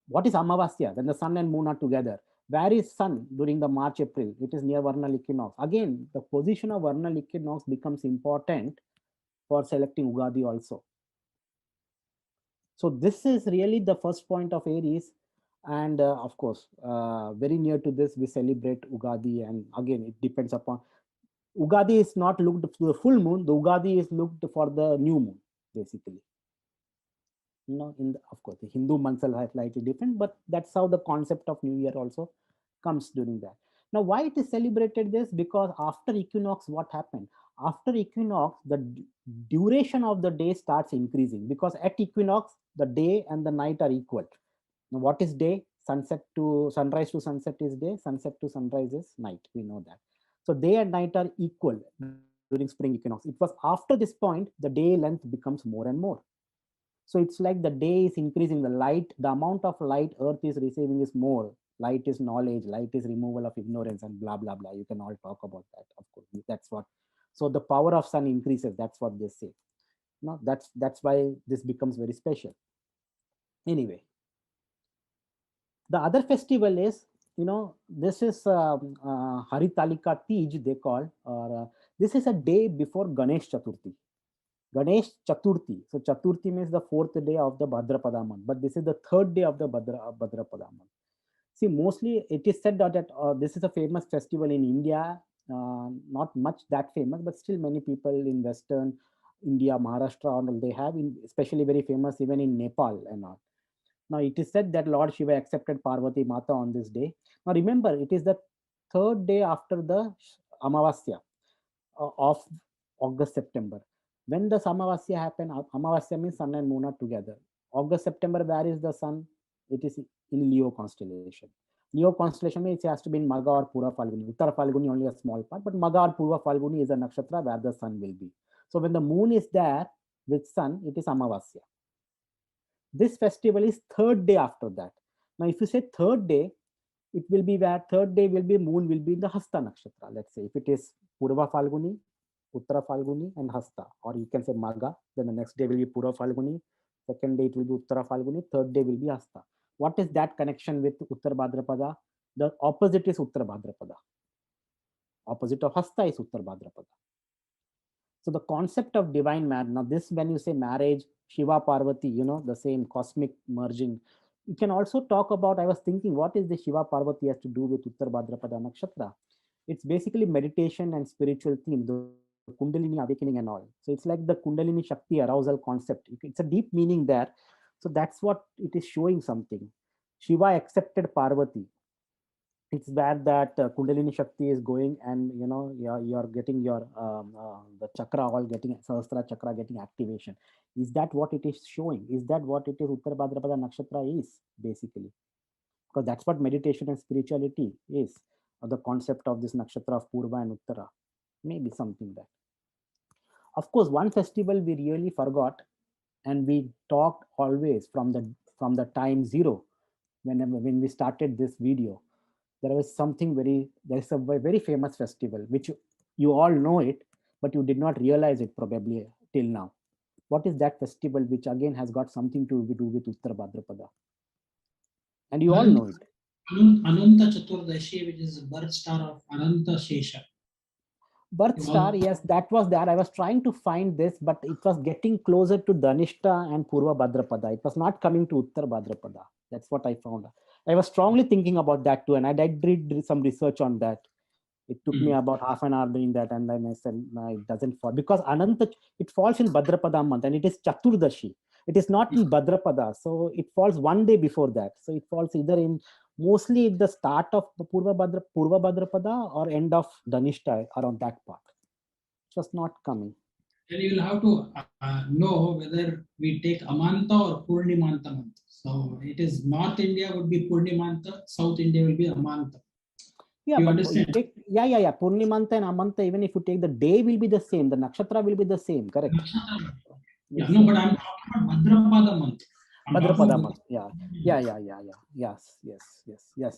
What is Amavasya? When the sun and moon are together. Where is sun during the March, April? It is near vernal equinox. Again, the position of vernal equinox becomes important for selecting Ugadi also. So this is really the first point of Aries. And of course, very near to this, we celebrate Ugadi. And again, it depends upon, Ugadi is not looked to the full moon. The Ugadi is looked for the new moon, basically. Of course, the Hindu months are slightly different, but that's how the concept of New Year also comes during that. Now, why it is celebrated this? Because after equinox, what happened? After equinox, the duration of the day starts increasing, because at equinox, the day and the night are equal. Now, what is day? Sunrise to sunset is day, sunset to sunrise is night. We know that. So day and night are equal during spring equinox. It was after this point, the day length becomes more and more. So it's like the day is increasing, the light, the amount of light Earth is receiving is more. Light is knowledge, light is removal of ignorance, and blah, blah, blah. You can all talk about that, of course. That's what. So the power of sun increases. That's what they say. No, that's why this becomes very special. Anyway, the other festival is, this is Haritalika Tej, they call, or this is a day before Ganesh Chaturthi. Ganesh Chaturthi. So Chaturthi means the fourth day of the Bhadrapada month, but this is the third day of the Bhadrapada month. See, mostly it is said that this is a famous festival in India, not much that famous, but still many people in Western India, Maharashtra, and all, they have, especially very famous even in Nepal and all. Now, it is said that Lord Shiva accepted Parvati Mata on this day. Now, remember, it is the third day after the Amavasya of August, September. When does Amavasya happen? Amavasya means sun and moon are together. August, September, where is the sun? It is in Leo constellation. Leo constellation means it has to be in Magha or Pura Falguni. Uttara Falguni only a small part, but Magha or Pura Falguni is a nakshatra where the sun will be. So when the moon is there with sun, it is Amavasya. This festival is third day after that. Now, if you say third day, it will be where third day will be, moon will be in the Hasta nakshatra. Let's say if it is Purva Falguni, Uttara Falguni and Hasta, or you can say Magha, then the next day will be Purva Falguni, second day it will be Uttara Falguni, third day will be Hasta. What is that connection with Uttara Bhadrapada? The opposite is Uttara Bhadrapada. Opposite of Hasta is Uttara Bhadrapada. So the concept of divine marriage, now this, when you say marriage, Shiva Parvati, you know, the same cosmic merging. You can also talk about, I was thinking, what is the Shiva Parvati has to do with Uttara Bhadrapada Nakshatra? It's basically meditation and spiritual theme, the Kundalini awakening and all. So it's like the Kundalini Shakti arousal concept. It's a deep meaning there. So that's what it is showing something. Shiva accepted Parvati. It's where that Kundalini Shakti is going, and you know, you're getting your the chakra all getting, Sahasrara chakra getting activation. Is that what it is showing? Is that what it is Uttara Bhadrapada Nakshatra is basically? Because that's what meditation and spirituality is, or the concept of this nakshatra of Purva and Uttara. Maybe something that. Of course, one festival we really forgot, and we talked always from the time zero, when we started this video. There was something there is a very famous festival, which you all know it, but you did not realize it probably till now. What is that festival, which again has got something to do with Uttara Bhadrapada? And you all know it. Ananta Chaturdashi, which is the birth star of Ananta Shesha. Birth star, yes, that was there. I was trying to find this, but it was getting closer to Dhanishta and Purva Bhadrapada. It was not coming to Uttara Bhadrapada. That's what I found. I was strongly thinking about that too, and I did read some research on that. It took me about half an hour doing that, and then I said, no, it doesn't fall, because Ananta, it falls in Bhadrapada month, and it is Chaturdashi. It is not in Bhadrapada, so it falls one day before that. So it falls either in mostly the start of Purva Bhadrapada or end of Dhanishta, around that part. It was not coming. Then you will have to know whether we take Amanta or Purnimanta month. So it is North India would be Purnimanta, South India will be Amanta. Yeah, you but understand? you take, yeah. Purnimanta and Amanta, even if you take, the day will be the same, the nakshatra will be the same, correct? Yeah, no, but I'm talking about Bhadrapada month. Bhadrapada month, yeah. Yes.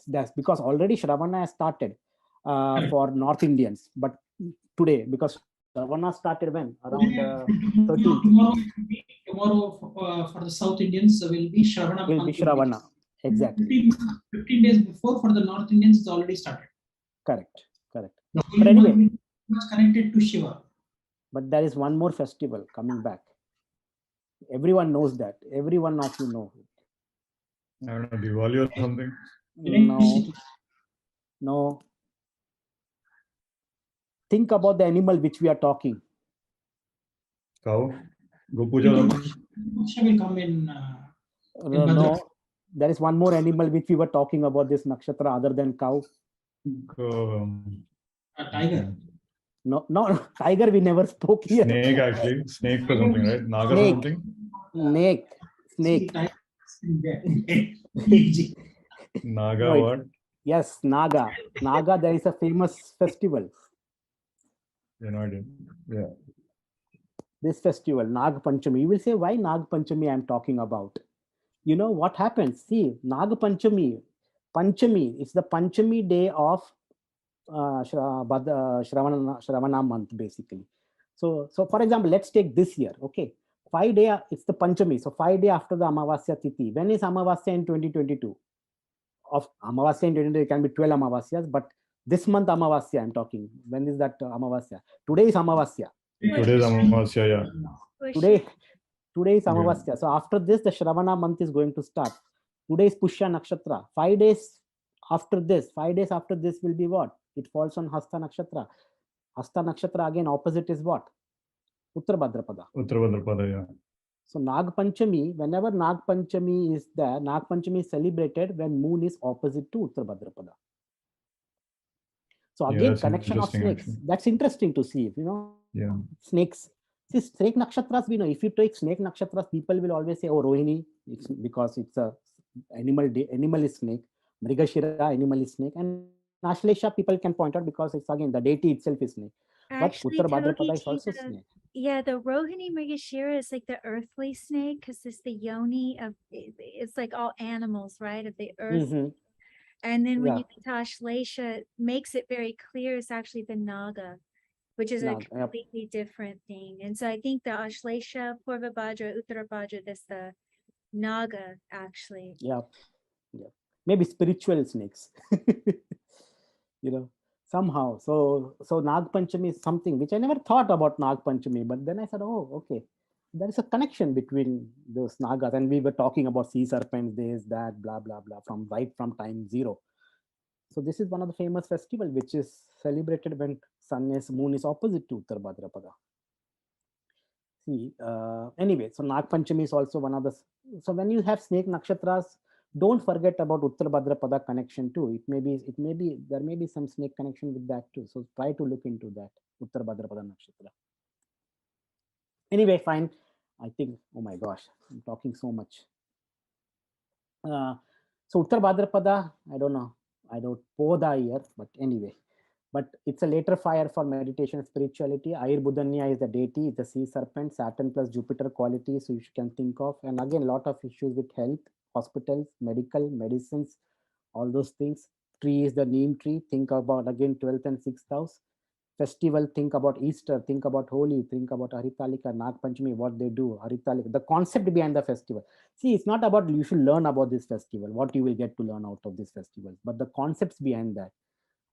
That's because already Shravana has started for North Indians, but today, because Shravana started when? Around 13th. Tomorrow for the South Indians will be Shravana. Will be Shravana, exactly. 15 days before for the North Indians it's already started. Correct. But But anyway, it's connected to Shiva. But there is one more festival coming back. Everyone knows that. Every one of you know. I don't know, Diwali or something. No. Think about the animal which we are talking. Cow. Go puja. Will come in. No, there is one more animal which we were talking about this nakshatra other than cow. Tiger. No, tiger we never spoke here. Snake, actually. Snake or something, right? Naga or something? Snake. Naga, No, what? Yes, Naga. Naga, there is a famous festival. No idea. Yeah. This festival, Nag Panchami. You will say, why Nag Panchami I am talking about? You know what happens? See, Nag Panchami, it's the Panchami day of Shravana month, basically. So for example, let's take this year, okay? 5 days, it's the Panchami. So 5 days after the Amavasya Tithi. When is Amavasya in 2022? Of Amavasya in 2022, it can be 12 Amavasyas, but this month Amavasya I'm talking. When is that Amavasya? Today is Amavasya. Today is Amavasya, yeah. Today is Amavasya. So after this, the Shravana month is going to start. Today is Pushya Nakshatra. 5 days after this, 5 days after this will be what? It falls on Hasta Nakshatra. Hasta Nakshatra again, opposite is what? Uttara Bhadrapada. Uttara Bhadrapada, yeah. So Nag Panchami, whenever Nag Panchami is there, Nag Panchami is celebrated when moon is opposite to Uttara Bhadrapada. So Yeah, again, that's connection of interesting, snakes. actually. That's interesting to see, you know. Yeah. Snakes. See, snake nakshatras, we know, if you take snake nakshatras, people will always say, oh, Rohini, it's because it's a animal is snake. Mrigashira, animal is snake. And Ashlesha, people can point out because it's again, the deity itself is snake. Actually, But Uttara Bhadrapada is Togiji, also snake. yeah, the Rohini Mrigashira is like the earthly snake because it's the yoni of, it's like all animals, right, of the earth. Mhm. And then when Yeah. you get to Ashlesha, it makes it very clear it's actually the Naga, which is a Naga, yep. completely different thing. And so I think the Ashlesha, Purva Bhadra, Uttara Bhadra, that's the Naga, actually. Yeah. Maybe spiritual snakes. You know, somehow. So Nag Panchami is something which I never thought about Nag Panchami, but then I said, oh, okay. There is a connection between those Nagas, and we were talking about sea serpents, this, that, blah, blah, blah, from time zero. So this is one of the famous festival which is celebrated when moon is opposite to Uttara Bhadrapada. See, anyway, so Nag Panchami is also one of the. So when you have snake nakshatras, don't forget about Uttara Bhadrapada connection too. It may be there may be some snake connection with that too. So try to look into that Uttara Bhadrapada nakshatra. Anyway, fine. I think, oh my gosh, I'm talking so much. So Uttara Bhadrapada, I don't know. I don't Poda here, but anyway. But it's a later fire for meditation and spirituality. Ayur Budanya is the deity, it's the sea serpent, Saturn plus Jupiter qualities, so you can think of. And again, a lot of issues with health, hospitals, medicines, all those things. Tree is the neem tree. Think about again 12th and 6th house. Festival, think about Easter, think about Holi, think about Haritalika, Nag Panchami, what they do, Haritalika, the concept behind the festival. See, it's not about you should learn about this festival, what you will get to learn out of this festival, but the concepts behind that.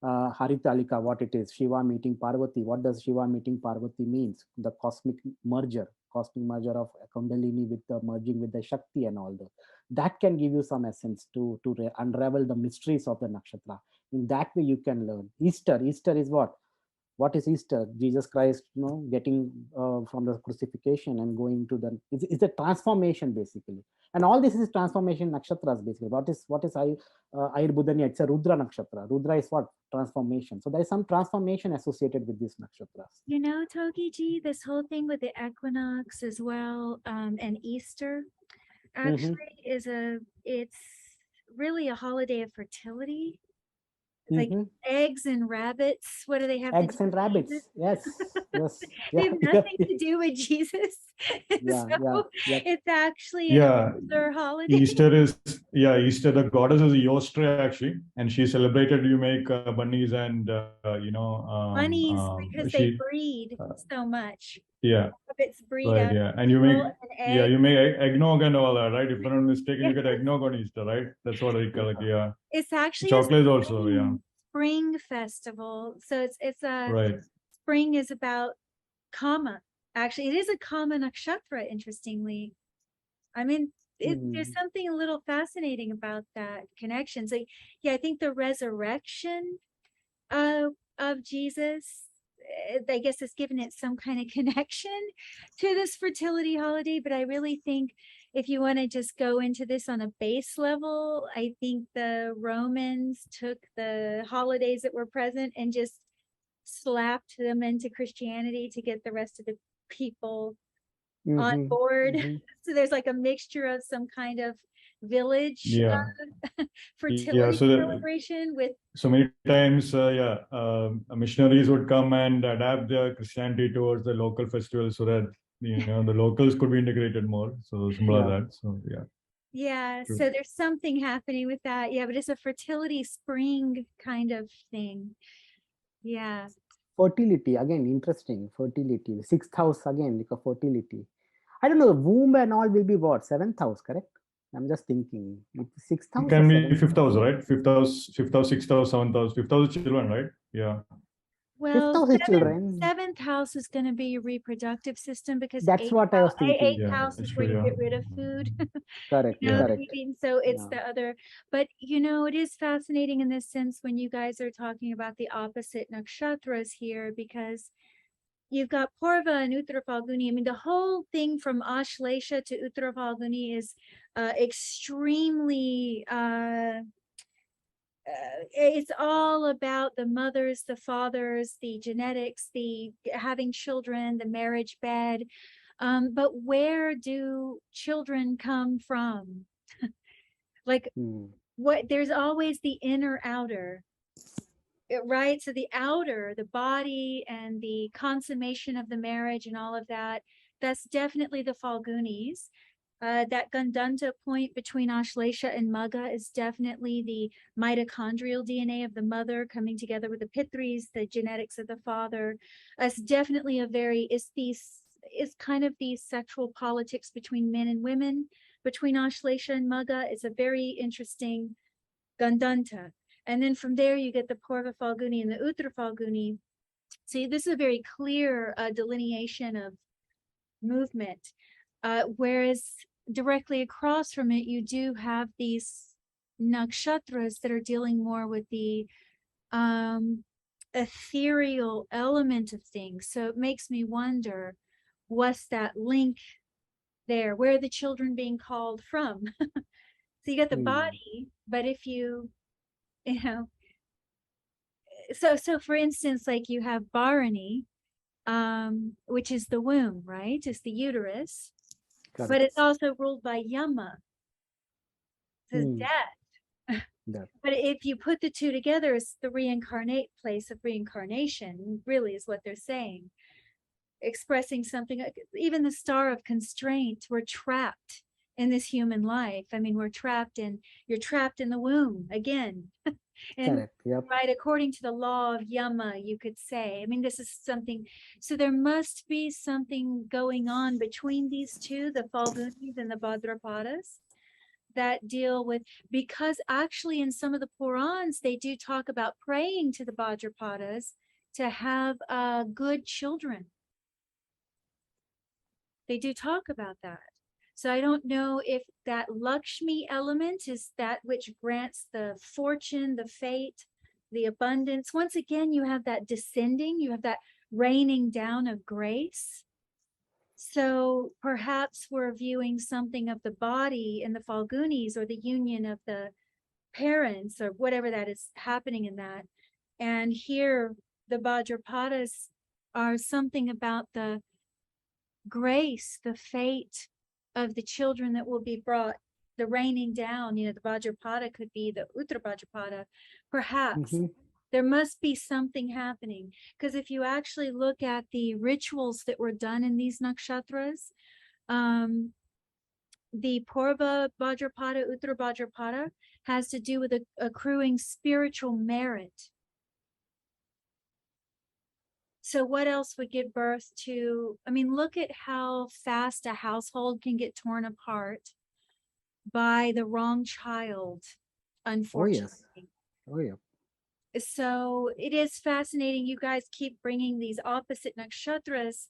Haritalika, what it is, Shiva meeting Parvati, what does Shiva meeting Parvati means? The cosmic merger of Kundalini with the merging with the Shakti and all that can give you some essence to unravel the mysteries of the nakshatra. In that way, you can learn. Easter is what? What is Easter? Jesus Christ, getting from the crucifixion and going to the, it's a transformation basically. And all this is transformation nakshatras basically. What is Ayur Budanya? It's a Rudra nakshatra. Rudra is what? Transformation. So there is some transformation associated with these nakshatras. You know, Togiji, this whole thing with the equinox as well, and Easter actually it's really a holiday of fertility. Like eggs and rabbits. What do they have? Eggs and rabbits. Yes. Yes. They have nothing to do with Jesus. It's actually their holiday. Easter is Easter. The goddess is Eostre actually, and she celebrated. You make bunnies and bunnies because they breed so much. Yeah. Rabbits breed right. Yeah, and you make eggnog and all that, right? If I'm not mistaken, you get eggnog on Easter, right? That's what I recollect. Yeah. It's actually chocolate also. Yeah. Spring festival. So it's a right. Spring is about Kama. Actually, it is a Kama nakshatra. Interestingly, I mean, there's something a little fascinating about that connection. So yeah, I think the resurrection of Jesus, I guess, has given it some kind of connection to this fertility holiday. But I really think if you want to just go into this on a base level, I think the Romans took the holidays that were present and just slapped them into Christianity to get the rest of the people on board. So there's like a mixture of some kind of village fertility celebration with. So many times, missionaries would come and adapt their Christianity towards the local festivals so that the locals could be integrated more. So similar that. So yeah. True. So there's something happening with that. Yeah, but it's a fertility spring kind of thing. Yeah. Fertility again, interesting. Fertility, 6th house again, like a fertility. I don't know. The womb and all will be what? 7th house, correct? I'm just thinking. 6th house. It can be 5th house, right? 5th house, 6th house, 7th house. 5th house is children, right? Yeah. Well, house is children. seventh house is going to be your reproductive system because That's what I was thinking. eighth Yeah, house that's is where true, you yeah. get rid of food. Correct, You know what I correct. mean? So it's Yeah. the other, but you know, it is fascinating in this sense when you guys are talking about the opposite nakshatras here, because you've got Purva and Uttara Falguni. I mean, the whole thing from Ashlesha to Uttara Falguni is extremely it's all about the mothers, the fathers, the genetics, the having children, the marriage bed. But where do children come from? Like what, there's always the inner outer, right? So the outer, the body and the consummation of the marriage and all of that, that's definitely the Falgunis. That Gandanta point between Ashlesha and Magga is definitely the mitochondrial DNA of the mother coming together with the Pitris, the genetics of the father. It's definitely a very, it's kind of the sexual politics between men and women, between Ashlesha and Magga. It's a very interesting Gandanta. And then from there, you get the Purva Falguni and the Uttara Falguni. See, this is a very clear delineation of movement. Whereas directly across from it, you do have these nakshatras that are dealing more with the ethereal element of things. So it makes me wonder, what's that link there? Where are the children being called from? So you got the body, but if you know, so for instance, like you have Bharani, which is the womb, right? It's the uterus, Correct. but it's also ruled by Yama, it's death. Death. But if you put the two together, it's the reincarnate place of reincarnation, really is what they're saying, expressing something. Even the star of constraint, we're trapped in this human life. I mean, you're trapped in the womb again. And Correct. Yep. right, according to the law of Yama, you could say, I mean, this is something, so there must be something going on between these two, the Falgunis and the Bhadrapadas, that deal with, because actually in some of the Purans, they do talk about praying to the Bhadrapadas to have good children. They do talk about that. So I don't know if that Lakshmi element is that which grants the fortune, the fate, the abundance. Once again, you have that descending, you have that raining down of grace. So perhaps we're viewing something of the body in the Falgunis, or the union of the parents, or whatever that is happening in that. And here the Bhadrapadas are something about the grace, the fate of the children that will be brought, the raining down. You know, the Bhadrapada could be the Uttara Bhadrapada. Perhaps there must be something happening, because if you actually look at the rituals that were done in these nakshatras, the Purva Bhadrapada, Uttara Bhadrapada has to do with accruing spiritual merit. So what else would give birth to, I mean, look at how fast a household can get torn apart by the wrong child, unfortunately. Oh, yeah. So it is fascinating. You guys keep bringing these opposite nakshatras.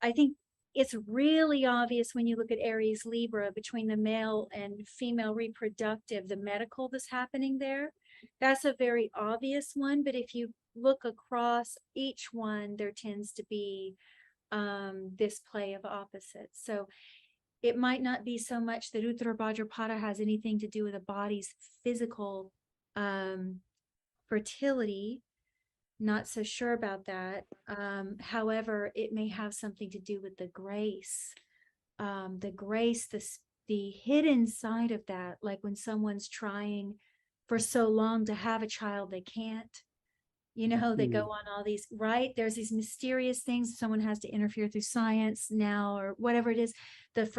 I think it's really obvious when you look at Aries Libra, between the male and female reproductive, the medical that's happening there. That's a very obvious one. But if you look across each one, there tends to be this play of opposites. So it might not be so much that Uttara Bhadrapada has anything to do with the body's physical fertility. Not so sure about that. However, it may have something to do with the grace, the hidden side of that. Like when someone's trying for so long to have a child, they can't. You know, they go on all these, right? There's these mysterious things. Someone has to interfere through science now, or whatever it is. I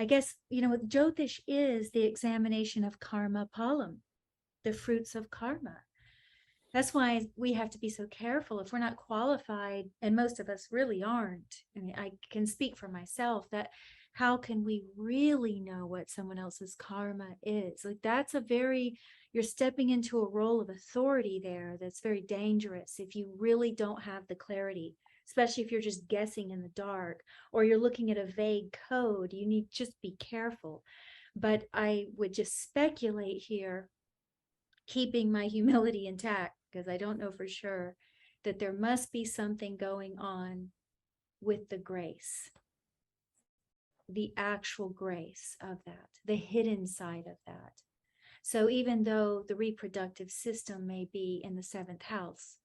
guess, you know, Jyotish is the examination of karma palam, the fruits of karma. That's why we have to be so careful if we're not qualified, and most of us really aren't. I mean, I can speak for myself, that how can we really know what someone else's karma is? Like, that's a very, you're stepping into a role of authority there that's very dangerous if you really don't have the clarity, especially if you're just guessing in the dark or you're looking at a vague code. You need to just be careful. But I would just speculate here, keeping my humility intact, because I don't know for sure, that there must be something going on with the grace, the actual grace of that, the hidden side of that. So even though the reproductive system may be in the 7th house,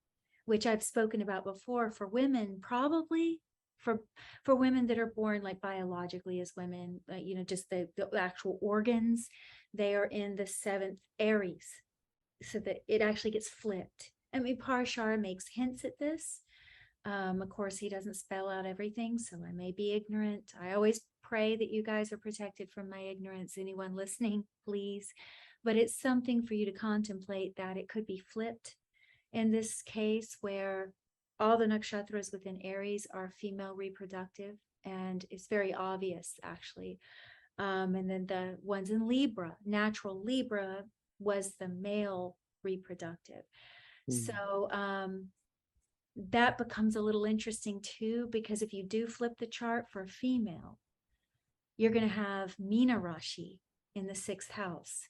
which I've spoken about before, for women, probably for women that are born like biologically as women, you know, just the actual organs, they are in the 7th Aries, so that it actually gets flipped. I mean, Parashara makes hints at this. Of course, he doesn't spell out everything, so I may be ignorant. I always pray that you guys are protected from my ignorance. Anyone listening, please. But it's something for you to contemplate, that it could be flipped in this case, where all the nakshatras within Aries are female reproductive, and it's very obvious actually. And then the ones in Libra, natural Libra, was the male reproductive. So that becomes a little interesting too, because if you do flip the chart for a female, you're going to have Meena Rashi in the 6th house.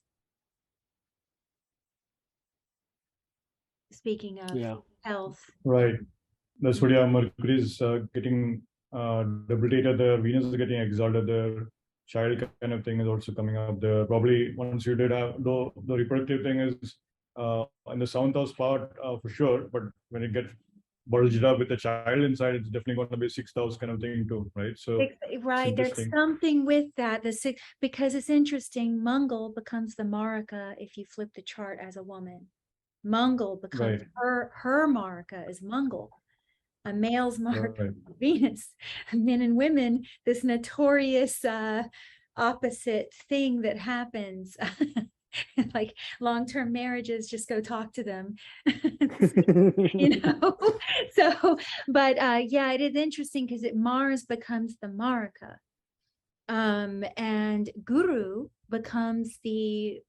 Speaking of health. Right. That's what, Mercury is getting debilitated there. Venus is getting exalted there. Child kind of thing is also coming up there. Probably once you did have, though the reproductive thing is in the 7th house part for sure, but when it gets bulged up with a child inside, it's definitely going to be 6th house kind of thing too, right? So right, there's something with that. Because it's interesting, Mangal becomes the Marika if you flip the chart as a woman. Mangal becomes her Marika is Mangal, a male's Marika, Venus. Men and women, this notorious opposite thing that happens. Like long-term marriages, just go talk to them. You know. So but yeah, it is interesting because Mars becomes the Marika, and Guru becomes the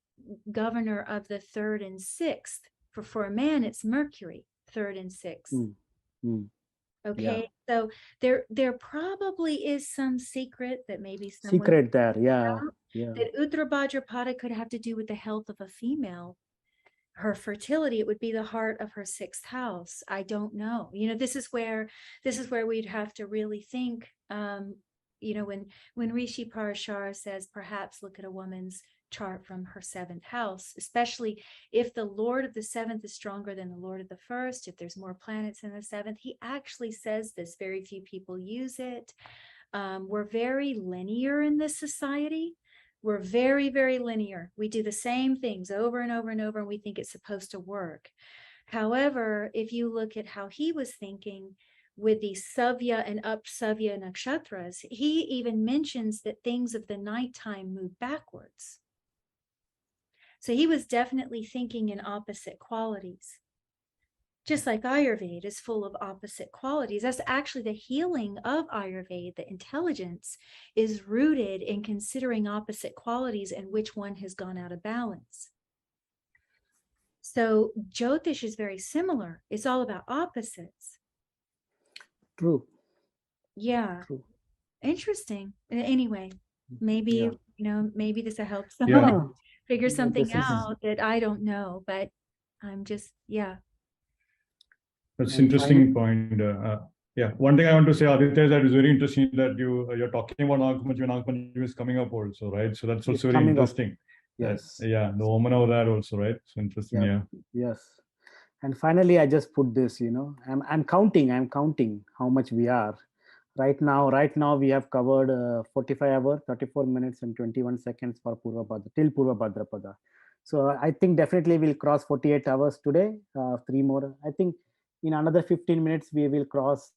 governor of the 3rd and 6th. For a man, it's Mercury, 3rd and 6th. Okay, so there probably is some secret that maybe someone secret there, that Uttara Bhadrapada could have to do with the health of a female, her fertility. It would be the heart of her 6th house. I don't know. You know, this is where we'd have to really think. You know, when Rishi Parashara says perhaps look at a woman's chart from her 7th house, especially if the Lord of the 7th is stronger than the Lord of the 1st, if there's more planets in the 7th, he actually says this. Very few people use it. We're very linear in this society. We're very, very linear. We do the same things over and over and over, and we think it's supposed to work. However, if you look at how he was thinking with the Savya and Upsavya nakshatras, he even mentions that things of the nighttime move backwards. So he was definitely thinking in opposite qualities. Just like Ayurveda is full of opposite qualities. That's actually the healing of Ayurveda. The intelligence is rooted in considering opposite qualities and which one has gone out of balance. So Jyotish is very similar. It's all about opposites. True. Yeah. True. Interesting. Anyway, maybe, you know, maybe this will help someone figure something out that I don't know, but I'm just, That's an interesting point. One thing I want to say, Aditya, is that it's very interesting that you're talking about Nagpanchami is coming up also, right? So that's also very interesting. Yes. The woman over there also, right? So interesting. Yes. And finally, I just put this, you know, I'm counting how much we are. Right now we have covered 45 hours, 34 minutes and 21 seconds for Purva Bhadrapada. So I think definitely we'll cross 48 hours today, 3 more. I think in another 15 minutes, we will cross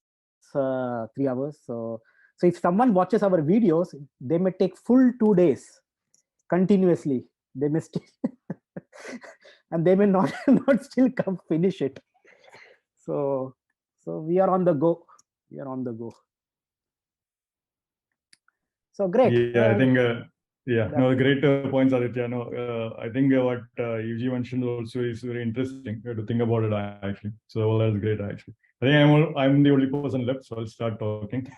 3 hours. So if someone watches our videos, they may take full 2 days continuously. They may still, and they may not still come finish it. So we are on the go. So great. I think Yeah, no, great points, Aditya. No, I think what Yuji mentioned also is very interesting. You have to think about it actually. So well, that's great actually. I think I'm the only person left, so I'll start talking.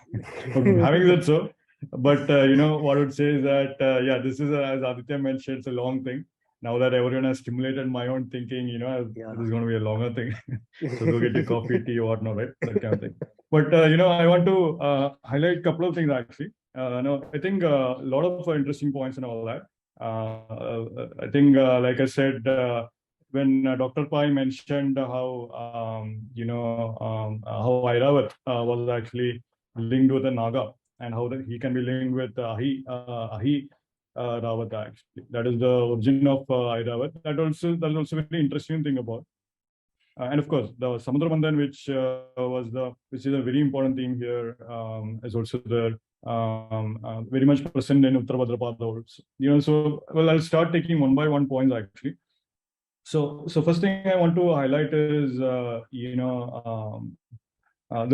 Okay, having said so, but what I would say is that yeah, this is as Aditya mentioned, it's a long thing. Now that everyone has stimulated my own thinking, Yeah. this is going to be a longer thing. So go get your coffee, tea, or whatnot, right? That kind of thing. But I want to highlight a couple of things actually. No, I think a lot of interesting points and all that. I think, like I said, when Dr. Pai mentioned how Airavat was actually linked with a Naga and how that he can be linked with Ahi Rawat actually. That is the origin of Airavat. That's also very interesting thing about. And of course, the Samudra Bandhan, which is a very important theme here, is also there, very much present in Uttara Bhadrapada also. So well, I'll start taking one by one points actually. So first thing I want to highlight is, there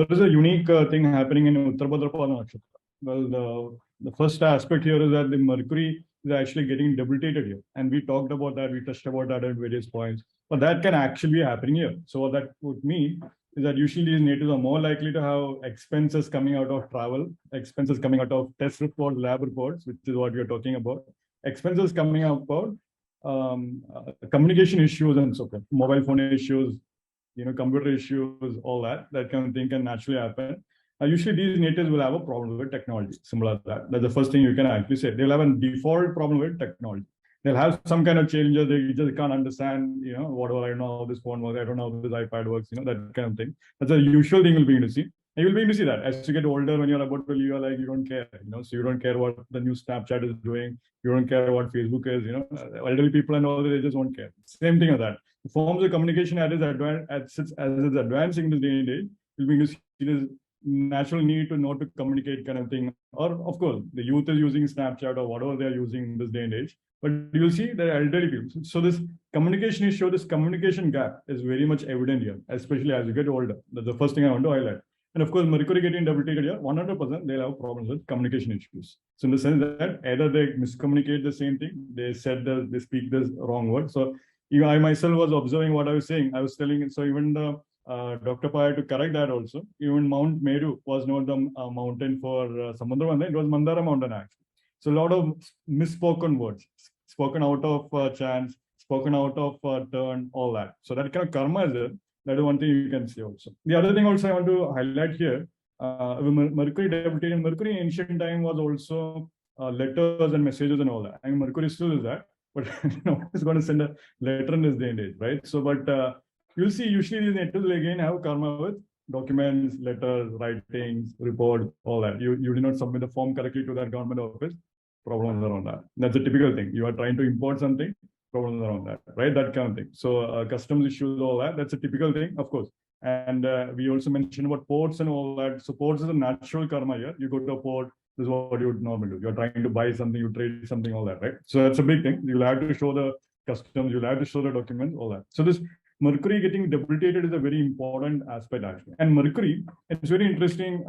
is a unique thing happening in Uttara Bhadrapada Nakshatra. Well, the first aspect here is that the Mercury is actually getting debilitated here. And we talked about that, we touched about that at various points. But that can actually be happening here. So what that would mean is that usually these natives are more likely to have expenses coming out of travel, expenses coming out of test reports, lab reports, which is what we are talking about, expenses coming out about communication issues and so forth, mobile phone issues, computer issues, all that kind of thing can naturally happen. Usually these natives will have a problem with technology, similar to that. That's the first thing you can actually say. They'll have a default problem with technology. They'll have some kind of changes. They just can't understand, whatever, I don't know how this phone works, I don't know how this iPad works, that kind of thing. That's a usual thing you'll begin to see. And you'll begin to see that as you get older, when you're about to leave, you're like, you don't care, so you don't care what the new Snapchat is doing. You don't care what Facebook is, elderly people and all that, they just won't care. Same thing as that. The forms of communication as it's advancing in this day and age, you'll begin to see this natural need to know to communicate kind of thing. Or of course, the youth is using Snapchat or whatever they're using in this day and age. But you'll see the elderly people. So this communication issue, this communication gap is very much evident here, especially as you get older. That's the first thing I want to highlight. And of course, Mercury getting debilitated here, 100% they'll have problems with communication issues. So in the sense that either they miscommunicate the same thing, they speak this wrong word. So I myself was observing what I was saying. I was telling it. So even the Dr. Pai to correct that also. Even Mount Meru was not the mountain for Samudra Bandhan, it was Mandara mountain actually. So a lot of misspoken words, spoken out of chance, spoken out of turn, all that. So that kind of karma is there. That is one thing you can see also. The other thing also I want to highlight here, Mercury debilitated. Mercury in ancient time was also letters and messages and all that. I mean, Mercury still is that, but no one is going to send a letter in this day and age, right? So, but you'll see usually these natives will again have karma with documents, letters, writings, reports, all that. You did not submit the form correctly to that government office, problems around that. That's a typical thing. You are trying to import something, problems around that, right? That kind of thing. So customs issues, all that, that's a typical thing, of course. And we also mentioned about ports and all that. So ports is a natural karma here. You go to a port, this is what you would normally do. You're trying to buy something, you trade something, all that, right? So that's a big thing. You'll have to show the customs, you'll have to show the documents, all that. So this Mercury getting debilitated is a very important aspect actually. And Mercury, it's very interesting.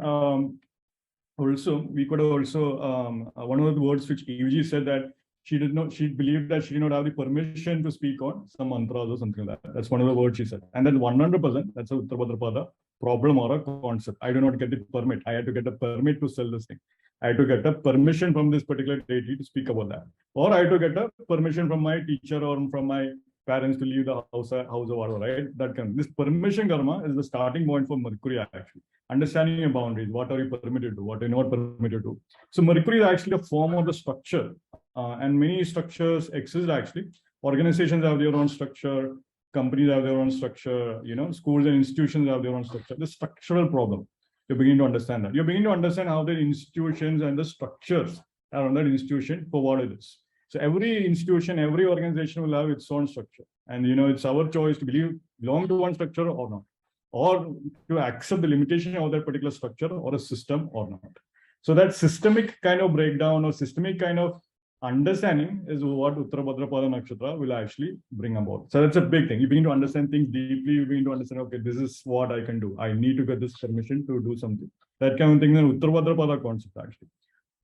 Also, we could also, one of the words which Yuji said that she believed that she did not have the permission to speak on some mantras or something like that. That's one of the words she said. And then 100%, that's a Uttara Bhadrapada problem or a concept. I do not get the permit. I had to get a permit to sell this thing. I had to get a permission from this particular deity to speak about that. Or I had to get a permission from my teacher or from my parents to leave the house or whatever, right? That kind of, this permission karma is the starting point for Mercury actually. Understanding your boundaries, what are you permitted to do, what are you not permitted to do. So Mercury is actually a form of the structure, and many structures exist actually. Organizations have their own structure, companies have their own structure, schools and institutions have their own structure. The structural problem, you begin to understand that. You begin to understand how the institutions and the structures around that institution for what it is. So every institution, every organization will have its own structure. And it's our choice to belong to one structure or not, or to accept the limitation of that particular structure or a system or not. So that systemic kind of breakdown or systemic kind of understanding is what Uttara Bhadrapada Nakshatra will actually bring about. So that's a big thing. You begin to understand things deeply. You begin to understand, okay, this is what I can do. I need to get this permission to do something. That kind of thing is an Uttara Bhadrapada concept actually.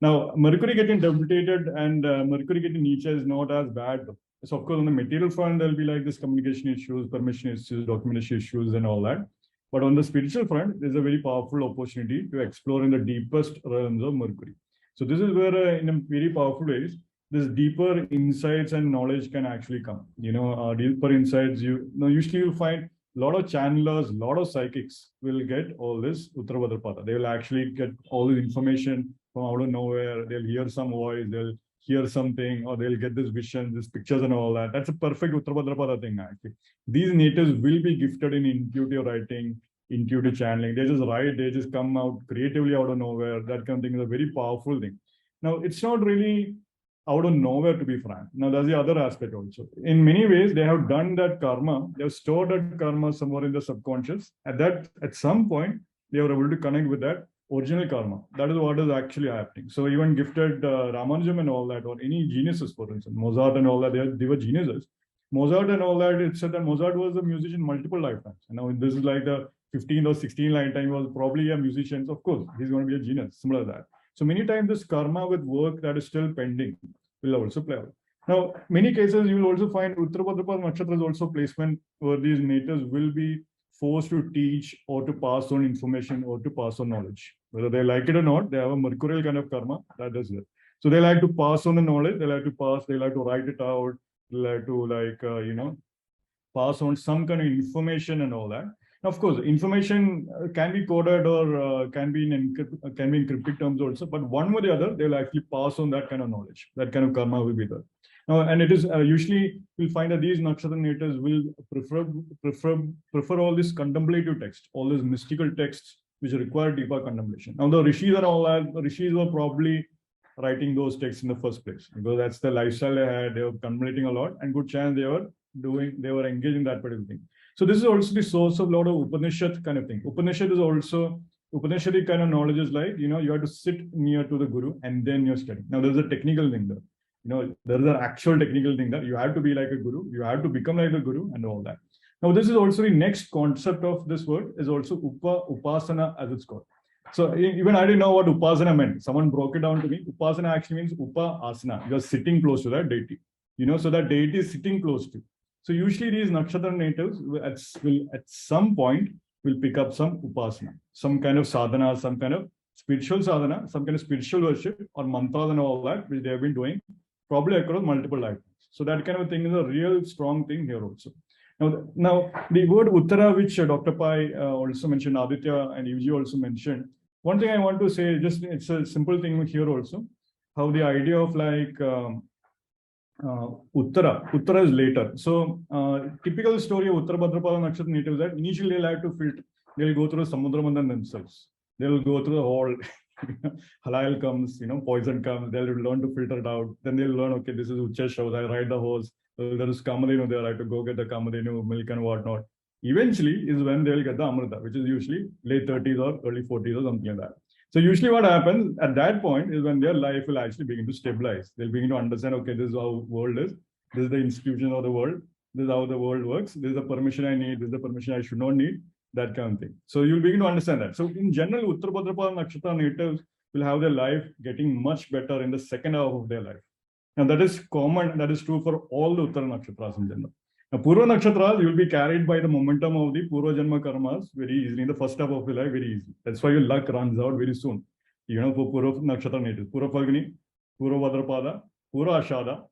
Now, Mercury getting debilitated and Mercury getting Nietzsche is not as bad. So, of course, on the material front, there'll be like this communication issues, permission issues, documentation issues, and all that. But on the spiritual front, there's a very powerful opportunity to explore in the deepest realms of Mercury. So, this is where, in a very powerful ways, this deeper insights and knowledge can actually come. Deeper insights, usually you find a lot of channelers, a lot of psychics will get all this Uttara Bhadrapada. They will actually get all this information from out of nowhere. They'll hear some voice, they'll hear something, or they'll get this vision, these pictures and all that. That's a perfect Uttara Bhadrapada thing, actually. These natives will be gifted in intuitive writing, intuitive channeling. They just write, they just come out creatively out of nowhere. That kind of thing is a very powerful thing. Now, it's not really out of nowhere, to be frank. Now, that's the other aspect also. In many ways, they have done that karma. They have stored that karma somewhere in the subconscious. At some point, they were able to connect with that original karma. That is what is actually happening. So even gifted Ramanujam and all that, or any geniuses, for instance, Mozart and all that, they were geniuses. Mozart and all that, it said that Mozart was a musician multiple lifetimes. And now this is like the 15th or 16th lifetime, he was probably a musician. So of course, he's going to be a genius, similar to that. So many times this karma with work that is still pending will also play out. Now, many cases you will also find Uttara Bhadrapada Nakshatra is also placement where these natives will be forced to teach or to pass on information or to pass on knowledge. Whether they like it or not, they have a mercurial kind of karma that is there. So they like to pass on the knowledge, they like to write it out, they like to pass on some kind of information and all that. Now, of course, information can be coded or can be in cryptic terms also, but one way or the other, they'll actually pass on that kind of knowledge. That kind of karma will be there. Now, and it is usually you'll find that these nakshatra natives will prefer all this contemplative text, all these mystical texts which require deeper contemplation. Now, the rishis and all that, the rishis were probably writing those texts in the first place because that's the lifestyle they had. They were contemplating a lot, and good chance they were engaged in that particular thing. So this is also the source of a lot of Upanishad kind of thing. Upanishad is also Upanishadic kind of knowledge is like, you have to sit near to the guru and then you're studying. Now there's a technical thing there. There is an actual technical thing that you have to be like a guru, you have to become like a guru and all that. Now this is also the next concept of this word is also upasana as it's called. So even I didn't know what upasana meant. Someone broke it down to me. Upasana actually means upa asana. You're sitting close to that deity. So that deity is sitting close to you. So usually these nakshatra natives will at some point will pick up some upasana, some kind of sadhana, some kind of spiritual sadhana, some kind of spiritual worship or mantras and all that, which they have been doing probably across multiple lifetimes. So that kind of thing is a real strong thing here also. Now the word Uttara, which Dr. Pai also mentioned, Aditya and Yuji also mentioned. One thing I want to say, just it's a simple thing here also, how the idea of like Uttara is later. So typical story of Uttara Bhadrapada Nakshatra natives that initially they'll have to filter, they'll go through the Samudra Mandhan themselves. They'll go through the whole halal comes, poison comes, they'll learn to filter it out. Then they'll learn, okay, this is Uchesh house, I ride the horse, there is Kamadhenu there, I have to go get the Kamadhenu milk and whatnot. Eventually is when they'll get the Amrita, which is usually late 30s or early 40s or something like that. So usually what happens at that point is when their life will actually begin to stabilize. They'll begin to understand, okay, this is how the world is. This is the institution of the world. This is how the world works. This is the permission I need. This is the permission I should not need. That kind of thing. So you'll begin to understand that. So in general, Uttara Bhadrapada Nakshatra natives will have their life getting much better in the second half of their life. And that is common. That is true for all the Uttara Nakshatras in general. Now, Purva Nakshatras, you will be carried by the momentum of the Purva Janma Karmas very easily, in the first half of your life, very easily. That's why your luck runs out very soon. For Purva Nakshatra natives, Purva Falguni, Purva Bhadrapada, Purva Ashada,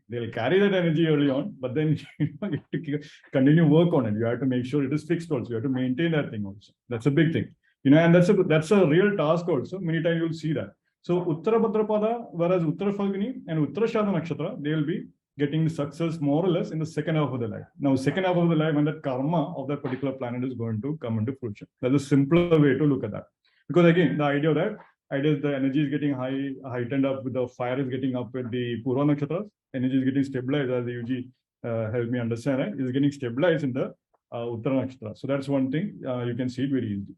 they'll carry that energy early on, but then you have to continue work on it. You have to make sure it is fixed also. You have to maintain that thing also. That's a big thing. And that's a real task also. Many times you'll see that. So Uttara Bhadrapada, whereas Uttara Falguni and Uttara Shada Nakshatra, they will be getting the success more or less in the second half of the life. Now, second half of the life, when that karma of that particular planet is going to come into fruition. That's a simpler way to look at that. Because again, the idea is the energy is getting heightened up with the fire is getting up with the Purva Nakshatras. Energy is getting stabilized, as the UG helped me understand, right? It's getting stabilized in the Uttara Nakshatra. So that's one thing. You can see it very easily.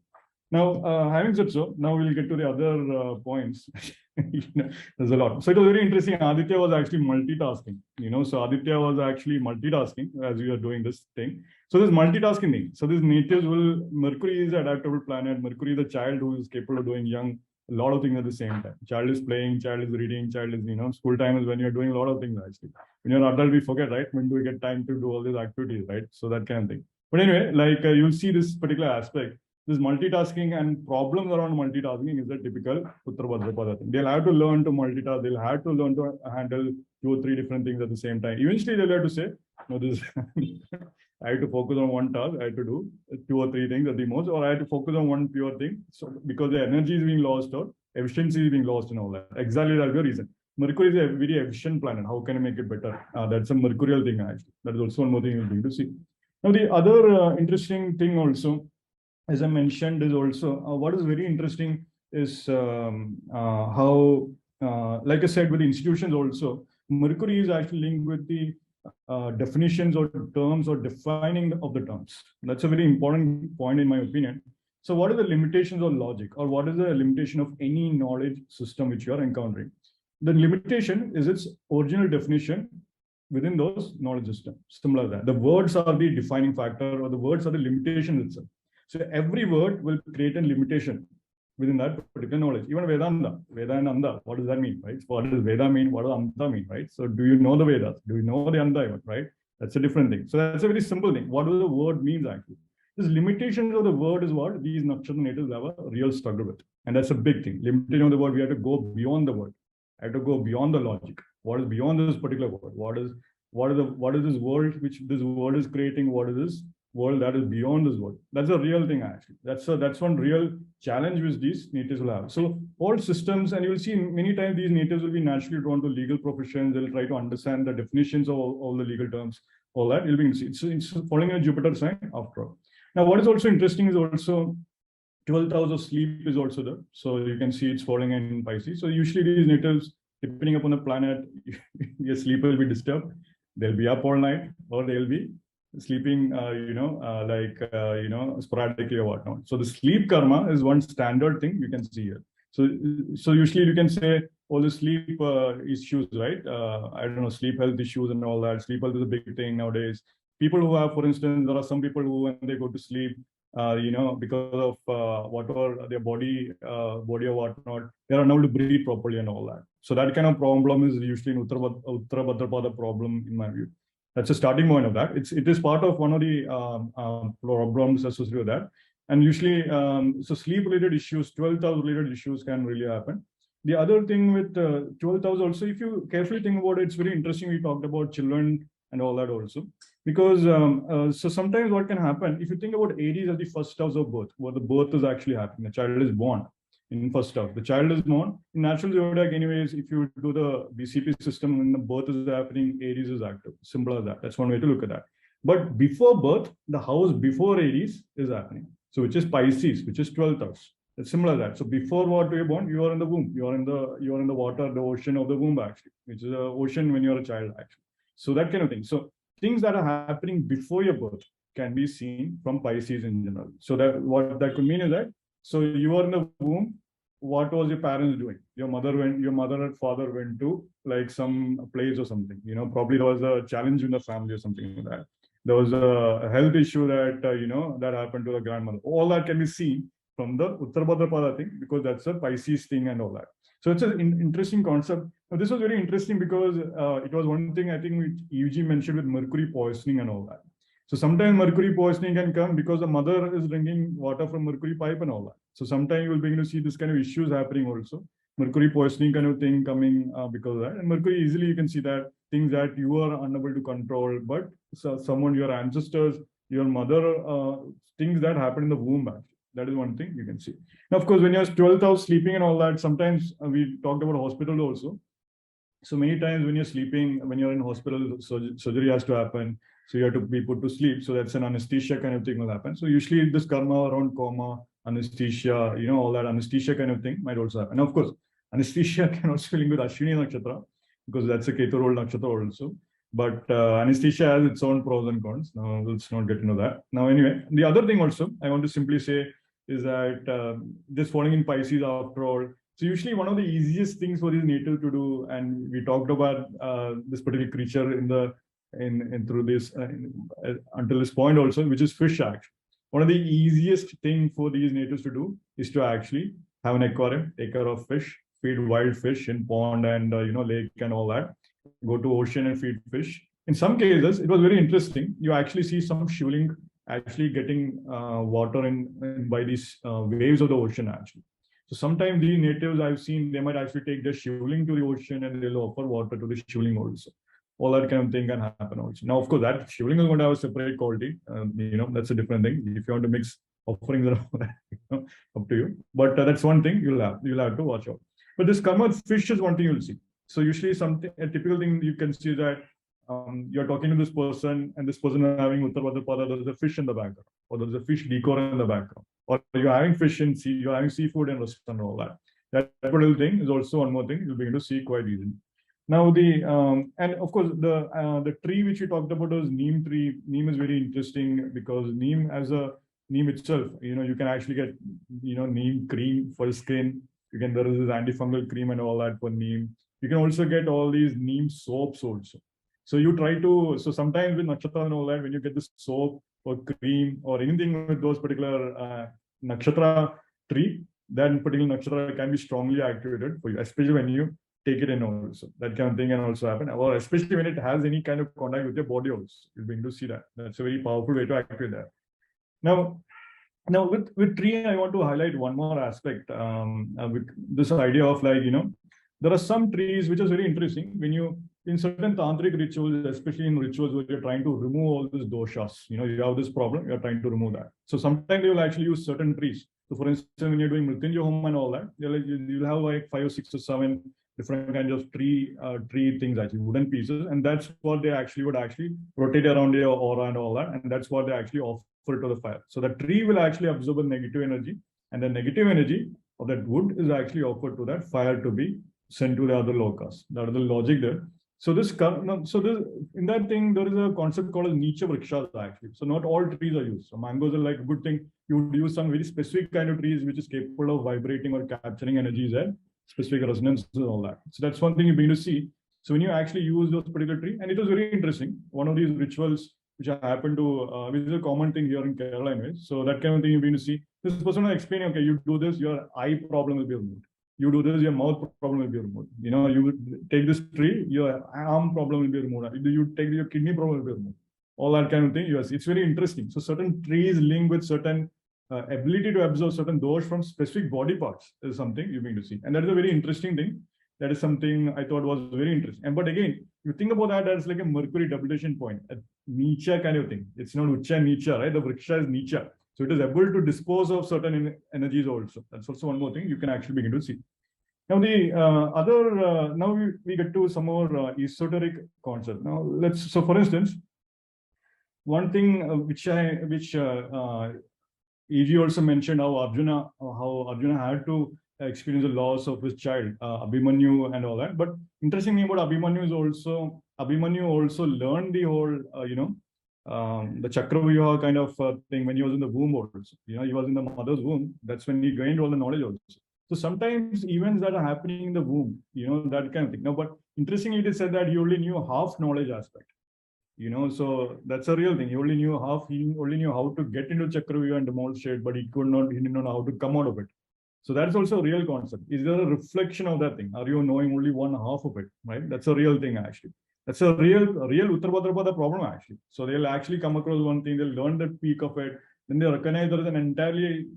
Now, having said so, now we'll get to the other points. There's a lot. So it was very interesting. Aditya was actually multitasking. So Aditya was actually multitasking as we are doing this thing. So this multitasking thing. So these natives Mercury is an adaptable planet. Mercury is the child who is capable of doing a a lot of things at the same time. Child is playing, child is reading, child is, school time is when you're doing a lot of things actually. When you're an adult, we forget, right? When do we get time to do all these activities, right? So that kind of thing. But anyway, like you'll see this particular aspect, this multitasking and problems around multitasking is a typical Uttara Bhadrapada thing. They'll have to learn to multitask. They'll have to learn to handle 2 or 3 different things at the same time. Eventually, they'll have to say, no, this I have to focus on one task. I have to do 2 or 3 things at the most, or I have to focus on one pure thing. So because the energy is being lost or efficiency is being lost and all that. Exactly that's the reason. Mercury is a very efficient planet. How can I make it better? That's a mercurial thing actually. That is also one more thing you're going to see. Now the other interesting thing also, as I mentioned, is also what is very interesting is how, like I said, with the institutions also, Mercury is actually linked with the definitions or terms or defining of the terms. That's a very important point in my opinion. So what are the limitations of logic, or what is the limitation of any knowledge system which you are encountering? The limitation is its original definition within those knowledge systems. Similar to that. The words are the defining factor, or the words are the limitation itself. So every word will create a limitation within that particular knowledge. Even Vedanta, Veda and Anda, what does that mean, right? What does Veda mean? What does Anta mean, right? So do you know the Vedas? Do you know the Anda even, right? That's a different thing. So that's a very simple thing. What does the word means actually? This limitation of the word is what these nakshatra natives have a real struggle with. And that's a big thing. Limitation of the word, we have to go beyond the word. I have to go beyond the logic. What is beyond this particular word? What is this world which this word is creating? What is this world that is beyond this world? That's a real thing actually. That's one real challenge which these natives will have. So all systems, and you will see many times these natives will be naturally drawn to legal professions. They'll try to understand the definitions of all the legal terms, all that. You'll be it's following a Jupiter sign after all. Now, what is also interesting is also 12th house of sleep is also there. So you can see it's falling in Pisces. So usually these natives, depending upon the planet, your sleep will be disturbed. They'll be up all night, or they'll be sleeping, sporadically or whatnot. So the sleep karma is one standard thing you can see here. So usually you can say all the sleep issues, right? I don't know, sleep health issues and all that. Sleep health is a big thing nowadays. People who have, for instance, there are some people who, when they go to sleep, because of whatever their body or whatnot, they are unable to breathe properly and all that. So that kind of problem is usually an Uttara Bhadrapada problem in my view. That's a starting point of that. It is part of one of the problems associated with that. And usually, so sleep-related issues, 12th house-related issues can really happen. The other thing with 12th house also, if you carefully think about it, it's very interesting. We talked about children and all that also. Because so sometimes what can happen, if you think about Aries as the first house of birth, where the birth is actually happening, the child is born in first house. The child is born in natural zodiac anyways. If you do the BCP system, when the birth is happening, Aries is active. Simple as that. That's one way to look at that. But before birth, the house before Aries is happening. So which is Pisces, which is 12th house. It's similar to that. So before what you're born, you are in the womb. You are in the water, the ocean of the womb actually, which is the ocean when you're a child actually. So that kind of thing. So things that are happening before your birth can be seen from Pisces in general. So that what that could mean is that, so you are in the womb, what was your parents doing? Your mother and father went to like some place or something, probably there was a challenge in the family or something like that. There was a health issue that, that happened to the grandmother. All that can be seen from the Uttara Bhadrapada thing, because that's a Pisces thing and all that. So it's an interesting concept. Now, this was very interesting because it was one thing I think which EUG mentioned with mercury poisoning and all that. So sometimes mercury poisoning can come because the mother is drinking water from mercury pipe and all that. So sometimes you will begin to see this kind of issues happening also. Mercury poisoning kind of thing coming because of that. And mercury, easily you can see that things that you are unable to control, but someone, your ancestors, your mother, things that happen in the womb actually. That is one thing you can see. Now, of course, when you're 12th house sleeping and all that, sometimes we talked about hospital also. So many times when you're sleeping, when you're in hospital, surgery has to happen. So you have to be put to sleep. So that's an anesthesia kind of thing will happen. So usually this karma around coma, anesthesia, all that anesthesia kind of thing might also happen. And of course, anesthesia can also link with Ashwini Nakshatra, because that's a Ketu role Nakshatra also. But anesthesia has its own pros and cons. Now, let's not get into that. Now, anyway, the other thing also I want to simply say is that this falling in Pisces after all. So usually one of the easiest things for these natives to do, and we talked about this particular creature through this until this point also, which is fish action. One of the easiest thing for these natives to do is to actually have an aquarium, take care of fish, feed wild fish in pond and lake and all that. Go to ocean and feed fish. In some cases, it was very interesting. You actually see some shivling actually getting water in by these waves of the ocean actually. So sometimes the natives I've seen, they might actually take their shivling to the ocean and they'll offer water to the shivling also. All that kind of thing can happen also. Now, of course, that shivling is going to have a separate quality. That's a different thing. If you want to mix offerings around, up to you. But that's one thing you'll have to watch out. But this karma fish is one thing you'll see. So usually a typical thing you can see that you're talking to this person and this person is having Uttara Bhadrapada, there's a fish in the background, or there's a fish decor in the background, or you're having fish in sea, you're having seafood in restaurant and all that. That little thing is also one more thing you'll begin to see quite easily. Now and of course the tree which we talked about was neem tree. Neem is very interesting because neem itself, you can actually get neem cream for skin. There is this antifungal cream and all that for neem. You can also get all these neem soaps also. So sometimes with nakshatra and all that, when you get this soap or cream or anything with those particular nakshatra tree, then particular nakshatra can be strongly activated for you, especially when you take it in also. That kind of thing can also happen, or especially when it has any kind of contact with your body also. You're going to see that. That's a very powerful way to activate that. Now with tree, I want to highlight one more aspect with this idea of there are some trees which is very interesting when in certain tantric rituals, especially in rituals where you're trying to remove all these doshas, you have this problem, you're trying to remove that. So sometimes they will actually use certain trees. So for instance, when you're doing Mrityunjaya Homa and all that, you'll have like 5 or 6 or 7 different kinds of tree things, actually wooden pieces, and that's what they would rotate around your aura and all that, and that's what they actually offer to the fire. So the tree will actually absorb a negative energy, and the negative energy of that wood is actually offered to that fire to be sent to the other lokas. That is the logic there. So in that thing, there is a concept called as niche vrikshas actually. So not all trees are used. So mangoes are like a good thing. You would use some very specific kind of trees which is capable of vibrating or capturing energies and specific resonances and all that. So that's one thing you're going to see. So when you actually use those particular tree, and it was very interesting. One of these rituals which happened to, which is a common thing here in Kerala anyways. So that kind of thing you're going to see. This person will explain, okay, you do this, your eye problem will be removed. You do this, your mouth problem will be removed. You take this tree, your arm problem will be removed. You take your kidney problem will be removed. All that kind of thing. Yes, it's very interesting. So certain trees linked with certain ability to absorb certain dosh from specific body parts is something you're going to see. And that is a very interesting thing. That is something I thought was very interesting. And but again, you think about that as like a Mercury debilitation point, a Nietzsche kind of thing. It's not Ucha Nietzsche, right? The Vriksha is Nietzsche. So it is able to dispose of certain energies also. That's also one more thing you can actually begin to see. Now now we get to some more esoteric concept. Now so for instance, one thing which E.G. also mentioned how Arjuna had to experience the loss of his child, Abhimanyu and all that. But interesting thing about Abhimanyu is Abhimanyu also learned the whole, the Chakravyuha kind of thing when he was in the womb also. He was in the mother's womb. That's when he gained all the knowledge also. So sometimes events that are happening in the womb, that kind of thing. Now, but interestingly, it is said that he only knew half knowledge aspect. So that's a real thing. He only knew how to get into Chakravyuha and demonstrate, but he didn't know how to come out of it. So that's also a real concept. Is there a reflection of that thing? Are you knowing only one half of it, right? That's a real thing actually. That's a real Uttara Bhadrapada problem actually. So they'll actually come across one thing, they'll learn the peak of it, then they recognize there is an entirely,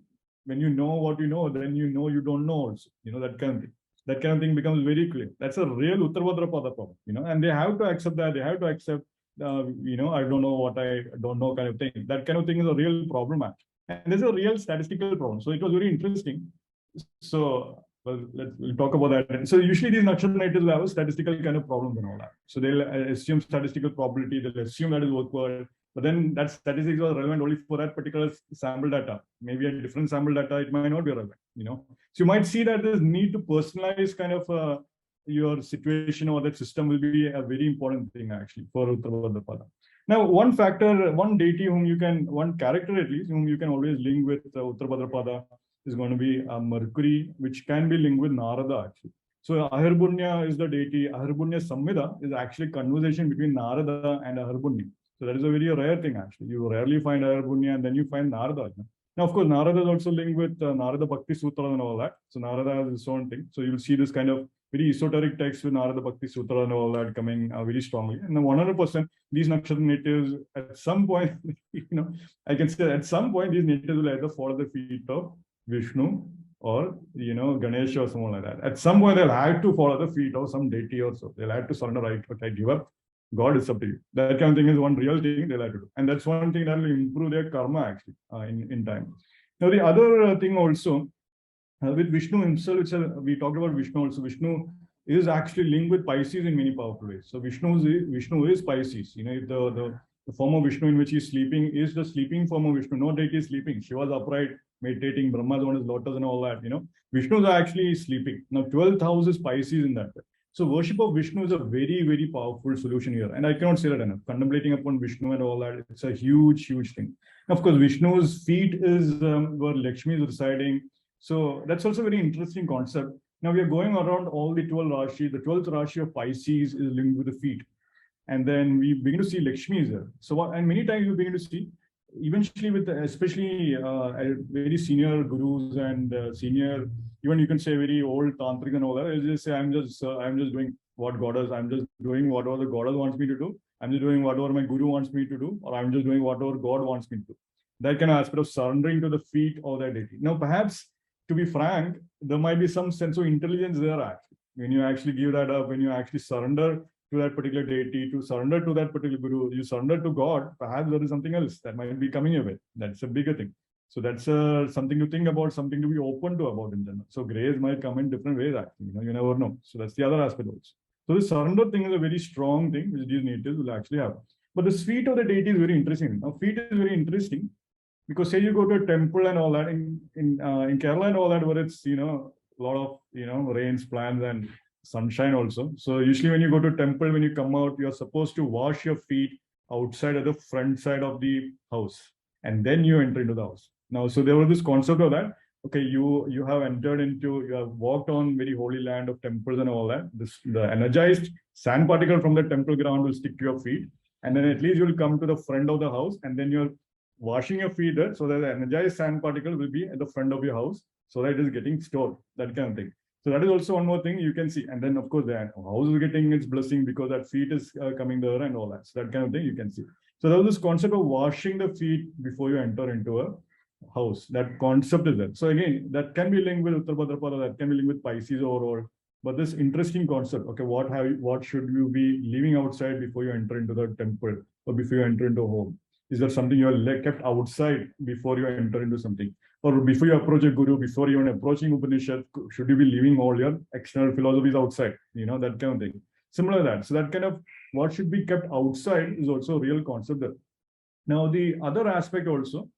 when you know what you know, then you know you don't know also. That kind of thing. That kind of thing becomes very clear. That's a real Uttara Bhadrapada problem, and they have to accept that. They have to accept I don't know what I don't know kind of thing. That kind of thing is a real problem actually. And there's a real statistical problem. So it was very interesting. So we'll talk about that. So usually these nakshatra natives will have a statistical kind of problem and all that. So they'll assume statistical probability, they'll assume that is worthwhile, but then that statistics was relevant only for that particular sample data. Maybe a different sample data, it might not be relevant, So you might see that there's need to personalize kind of your situation or that system will be a very important thing actually for Uttara Bhadrapada. Now, one deity one character at least, whom you can always link with Uttara Bhadrapada is going to be Mercury, which can be linked with Narada actually. So Ahirbunya is the deity. Ahirbunya Samvida is actually conversation between Narada and Ahirbunya. So that is a very rare thing actually. You rarely find Ahirbunya and then you find Narada. Now, of course, Narada is also linked with Narada Bhakti Sutra and all that. So Narada has his own thing. So you'll see this kind of very esoteric text with Narada Bhakti Sutra and all that coming very strongly. And then 100%, these nakshatra natives at some point, I can say at some point these natives will either follow the feet of Vishnu or Ganesha or someone like that. At some point they'll have to follow the feet of some deity or so. They'll have to surrender, right? Okay, give up. God is up to you. That kind of thing is one real thing they'll have to do. And that's one thing that will improve their karma actually in time. Now the other thing also, with Vishnu himself, we talked about Vishnu also. Vishnu is actually linked with Pisces in many powerful ways. So Vishnu is Pisces. If the form of Vishnu in which he's sleeping is the sleeping form of Vishnu. No deity is sleeping. Shiva is upright, meditating. Brahma is on his lotus and all that. Vishnu is actually sleeping. Now 12th house is Pisces in that way. So worship of Vishnu is a very, very powerful solution here. And I cannot say that enough. Contemplating upon Vishnu and all that, it's a huge, huge thing. Of course, Vishnu's feet is where Lakshmi is residing. So that's also a very interesting concept. Now we are going around all the 12 Rashi. The 12th Rashi of Pisces is linked with the feet. And then we begin to see Lakshmi is there. So, and many times we begin to see, eventually with especially very senior gurus and senior, even you can say very old tantrics and all that, they just say, I'm just doing what goddess, I'm just doing whatever the goddess wants me to do. I'm just doing whatever my guru wants me to do, or I'm just doing whatever God wants me to do. That kind of aspect of surrendering to the feet of that deity. Now, perhaps, to be frank, there might be some sense of intelligence there actually. When you actually give that up, when you actually surrender to that particular deity, to surrender to that particular guru, you surrender to God, perhaps there is something else that might be coming your way. That's a bigger thing. So that's something to think about, something to be open to about in general. So grace might come in different ways actually, you never know. So that's the other aspect also. So the surrender thing is a very strong thing which these natives will actually have. But the feet of the deity is very interesting. Now feet is very interesting because say you go to a temple and all that in Kerala and all that, where it's a lot of rains, plants and sunshine also. So usually when you go to a temple, when you come out, you're supposed to wash your feet outside at the front side of the house, and then you enter into the house. Now, so there was this concept of that. Okay, you have entered into, you have walked on very holy land of temples and all that. The energized sand particle from the temple ground will stick to your feet, and then at least you'll come to the front of the house, and then you're washing your feet there, so that the energized sand particle will be at the front of your house, so that it is getting stored, that kind of thing. So that is also one more thing you can see. And then of course the house is getting its blessing because that feet is coming there and all that. So that kind of thing you can see. So there was this concept of washing the feet before you enter into a house. That concept is there. So again, that can be linked with Uttara Bhadrapada, that can be linked with Pisces overall. But this interesting concept, okay, what should you be leaving outside before you enter into the temple or before you enter into a home? Is there something you are kept outside before you enter into something? Or before you approach a guru, before you are approaching Upanishad, should you be leaving all your external philosophies outside? That kind of thing. Similar to that. So that kind of what should be kept outside is also a real concept there. Now, the other aspect also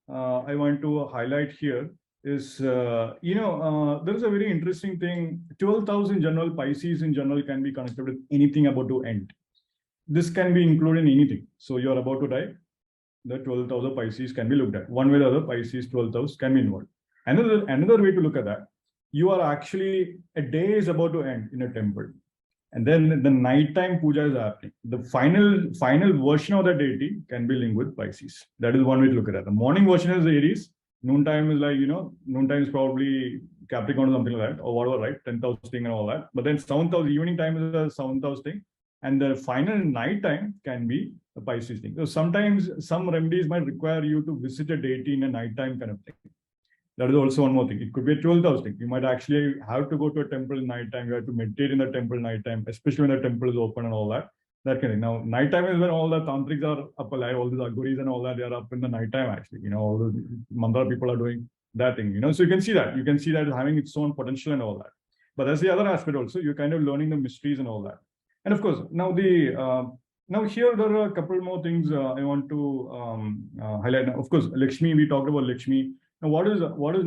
I want to highlight here is, there is a very interesting thing. 12th house in general, Pisces in general can be connected with anything about to end. This can be included in anything. So you're about to die. The 12th house of Pisces can be looked at. One way or the other, Pisces 12th house can be involved. Another way to look at that, you are actually, a day is about to end in a temple. And then the nighttime puja is happening. The final version of the deity can be linked with Pisces. That is one way to look at it. The morning version is Aries. Noontime is like, noontime is probably Capricorn or something like that, or whatever, right? 10th house thing and all that. But then 7th house, evening time is the 7th house thing. And the final nighttime can be a Pisces thing. So sometimes some remedies might require you to visit a deity in a nighttime kind of thing. That is also one more thing. It could be a 12th house thing. You might actually have to go to a temple in nighttime. You have to meditate in the temple nighttime, especially when the temple is open and all that. That kind of thing. Now, nighttime is when all the tantrics are up alive, all these aguris and all that, they are up in the nighttime actually. All the mantra people are doing that thing, So you can see that. You can see that it's having its own potential and all that. But that's the other aspect also. You're kind of learning the mysteries and all that. And of course, now here there are a couple more things I want to highlight. Now, of course, Lakshmi, we talked about Lakshmi. Now, what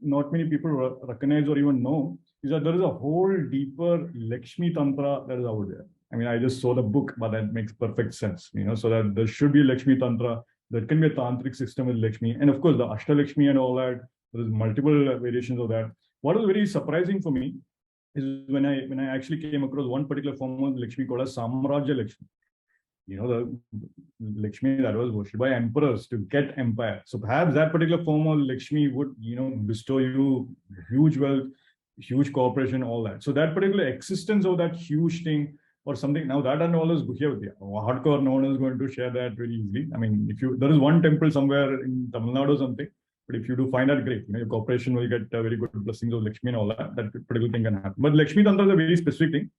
not many people recognize or even know is that there is a whole deeper Lakshmi Tantra that is out there. I mean, I just saw the book, but that makes perfect sense, so that there should be a Lakshmi Tantra. There can be a tantric system with Lakshmi. And of course, the Ashtalakshmi and all that, there's multiple variations of that. What was very surprising for me is when I actually came across one particular form of Lakshmi called as Samrajya Lakshmi. the Lakshmi that was worshipped by emperors to get empire. So perhaps that particular form of Lakshmi would, bestow you huge wealth, huge corporation, all that. So that particular existence of that huge thing or something, now that and all is here with you. Hardcore, no one is going to share that very easily. I mean, there is one temple somewhere in Tamil Nadu or something, but if you do find that, great. Your corporation will get very good blessings of Lakshmi and all that. That particular thing can happen. But Lakshmi Tantra is a very specific thing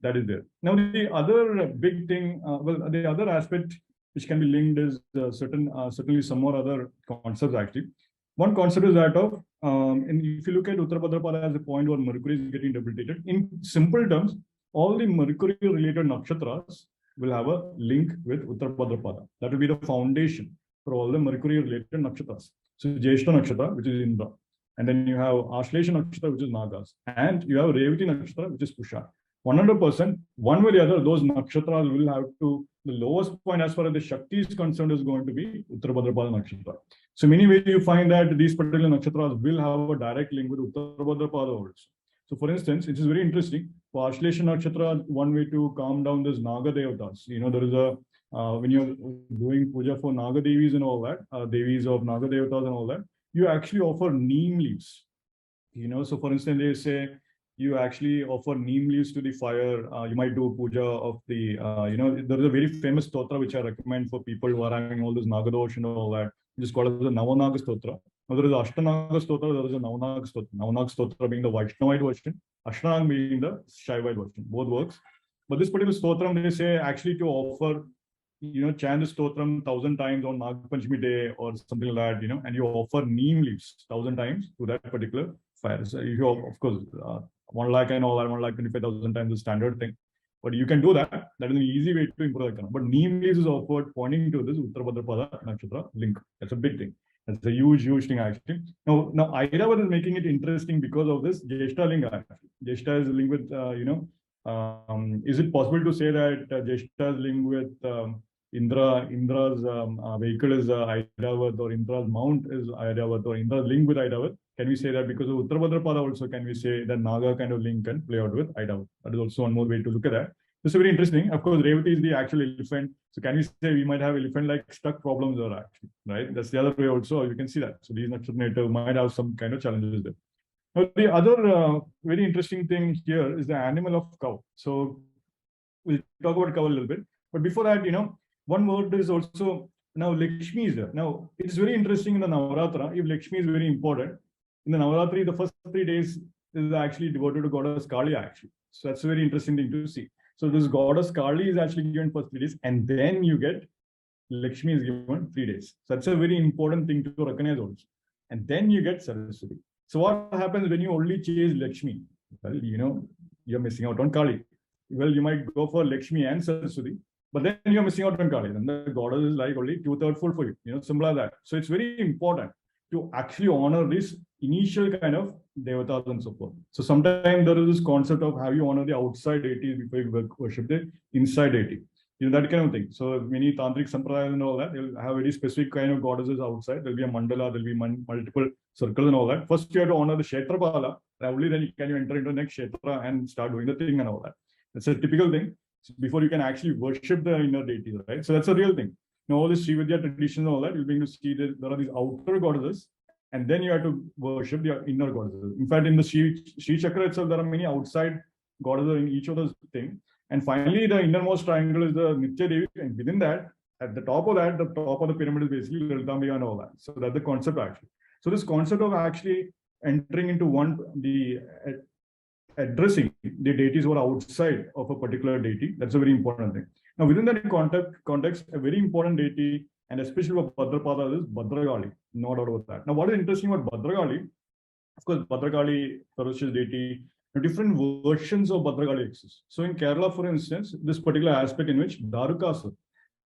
that is there. Now, the other big thing, the other aspect which can be linked is certainly some more other concepts actually. One concept is that of, and if you look at Uttara Bhadrapada as a point where Mercury is getting debilitated, in simple terms, all the Mercury-related nakshatras will have a link with Uttara Bhadrapada. That will be the foundation for all the Mercury-related nakshatras. So Jyeshta nakshatra, which is Indra, and then you have Ashlesha nakshatra, which is Nagas, and you have Revati nakshatra, which is Pusha. 100%, one way or the other, those nakshatras will have to, the lowest point as far as the Shakti is concerned is going to be Uttara Bhadrapada nakshatra. So many ways you find that these particular nakshatras will have a direct link with Uttara Bhadrapada also. So for instance, it is very interesting. For Ashlesha nakshatra, one way to calm down this Naga Devatas. There is a, when you're doing puja for Naga Devis and all that, Devis of Naga Devatas and all that, you actually offer neem leaves. So for instance, they say, you actually offer neem leaves to the fire. You might do puja of the, there is a very famous stotra which I recommend for people who are having all this Nagadosh and all that. It is called as the Navanaga stotra. Now there is Ashtanaga stotra, there is a Navanaga stotra. Navanaga stotra being the Vaishnavite version, Ashtananga being the Shaivite version. Both works. But this particular stotram, they say actually to offer, chant the stotram 1,000 times on Nag Panchami day or something like that, and you offer neem leaves 1,000 times to that particular fire. So you, of course, 1 lakh and all that, 1,25,000 times the standard thing. But you can do that. That is an easy way to improve that. But neem leaves is offered pointing to this Uttara Bhadrapada nakshatra link. That's a big thing. That's a huge thing actually. Now Airavat is making it interesting because of this Jyeshta linga. Jyeshta is linked with, is it possible to say that Jyeshta is linked with Indra's vehicle is Airavat, or Indra's mount is Airavat, or Indra's link with Airavat? Can we say that because of Uttara Bhadrapada also, can we say that Naga kind of link can play out with Airavat? That is also one more way to look at that. This is very interesting. Of course, Revati is the actual elephant. So can we say we might have elephant-like stuck problems there actually, right? That's the other way also, you can see that. So these nakshatra might have some kind of challenges there. Now, the other very interesting thing here is the animal of cow. So we'll talk about cow a little bit. But before that, one word is also, now Lakshmi is there. Now, it's very interesting in the Navratra, if Lakshmi is very important. In the Navaratri, the first 3 days is actually devoted to goddess Kali actually. So that's a very interesting thing to see. So this goddess Kali is actually given first 3 days, and then you get Lakshmi is given 3 days. So that's a very important thing to recognize also. And then you get Saraswati. So what happens when you only chase Lakshmi? Well, you're missing out on Kali. Well, you might go for Lakshmi and Saraswati, but then you're missing out on Kali. Then the goddess is like only 2/3 full for you, simple as that. So it's very important to actually honor this initial kind of devatas and so forth. So sometimes there is this concept of have you honor the outside deities before you worship the inside deity. That kind of thing. So many tantric sampradayas and all that, they'll have very specific kind of goddesses outside. There'll be a mandala, there'll be multiple circles and all that. First, you have to honor the Kshetrapala. Only then can you enter into the next Kshetra and start doing the thing and all that. That's a typical thing. So before you can actually worship the inner deities, right? So that's a real thing. Now, all this Srividya tradition and all that, you'll be able to see that there are these outer goddesses, and then you have to worship the inner goddesses. In fact, in the Sri Chakra itself, there are many outside goddesses in each of those things. And finally, the innermost triangle is the Nitya Devi, and within that, at the top of that, the top of the pyramid is basically Lalitambiga and all that. So that's the concept actually. So this concept of actually entering into addressing the deities who are outside of a particular deity, that's a very important thing. Now, within that context, a very important deity, and especially for Bhadrapada, is Bhadragali. No doubt about that. Now, what is interesting about Bhadragali? Of course, Bhadragali, ferocious deity, different versions of Bhadragali exist. So in Kerala, for instance, this particular aspect in which Darukasur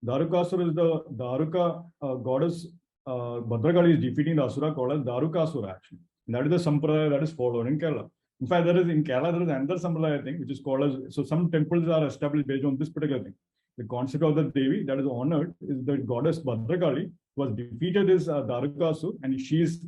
is the Daruka goddess. Bhadragali is defeating the Asura called as Darukasur actually. And that is the sampradaya that is followed in Kerala. In fact, in Kerala, there is another sampradaya thing which is called as, so some temples are established based on this particular thing. The concept of the Devi that is honored is the goddess Bhadragali was defeated as Darukasur, and she's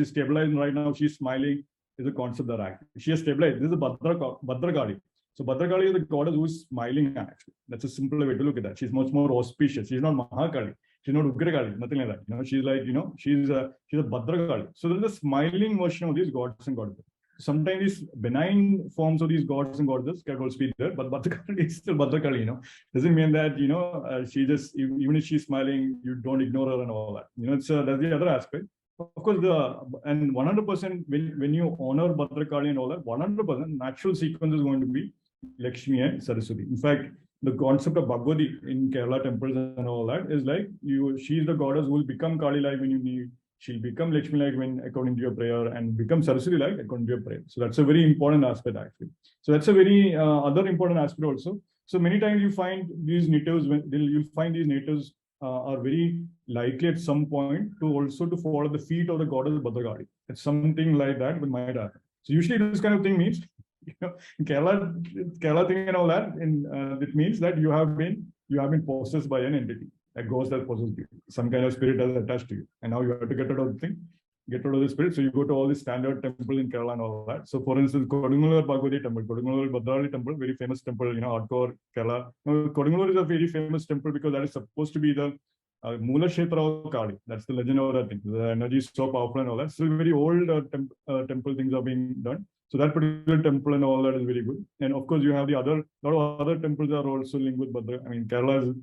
stabilized right now. She's smiling. Is a concept that actually she has stabilized. This is a Bhadragali. So Bhadrakali is the goddess who is smiling actually. That's a simpler way to look at that. She's much more auspicious. She's not Mahakali. She's not Ugrakali, nothing like that. She's like, she's a Bhadrakali. So there's a smiling version of these gods and goddesses. Sometimes these benign forms of these gods and goddesses can also be there, but Bhadrakali is still Bhadrakali, Doesn't mean that, she just, even if she's smiling, you don't ignore her and all that. That's the other aspect. Of course, and 100% when you honor Bhadrakali and all that, 100% natural sequence is going to be Lakshmi and Saraswati. In fact, the concept of Bhagavati in Kerala temples and all that is like she is the goddess who will become Kali like when you need. She'll become Lakshmi like when according to your prayer, and become Saraswati like according to your prayer. So that's a very important aspect actually. So that's a very other important aspect also. So many times you find these natives, you'll find these natives are very likely at some point to follow the feet of the goddess Bhadrakali. It's something like that with might happen. So usually this kind of thing means, in Kerala thing and all that, it means that you have been possessed by an entity, a ghost that possesses you, some kind of spirit has attached to you, and now you have to get rid of the thing, get rid of the spirit. So you go to all these standard temples in Kerala and all that. So for instance, Kodungalur Bhagavati temple, Kodungalur Bhadrapada temple, very famous temple, hardcore Kerala. Now, Kodungalur is a very famous temple because that is supposed to be the Mula Kshetra of Kali. That's the legend of that thing. The energy is so powerful and all that. Still very old temple things are being done. So that particular temple and all that is very good. And of course, you have lot of other temples are also linked with Bhadra. I mean, Kerala is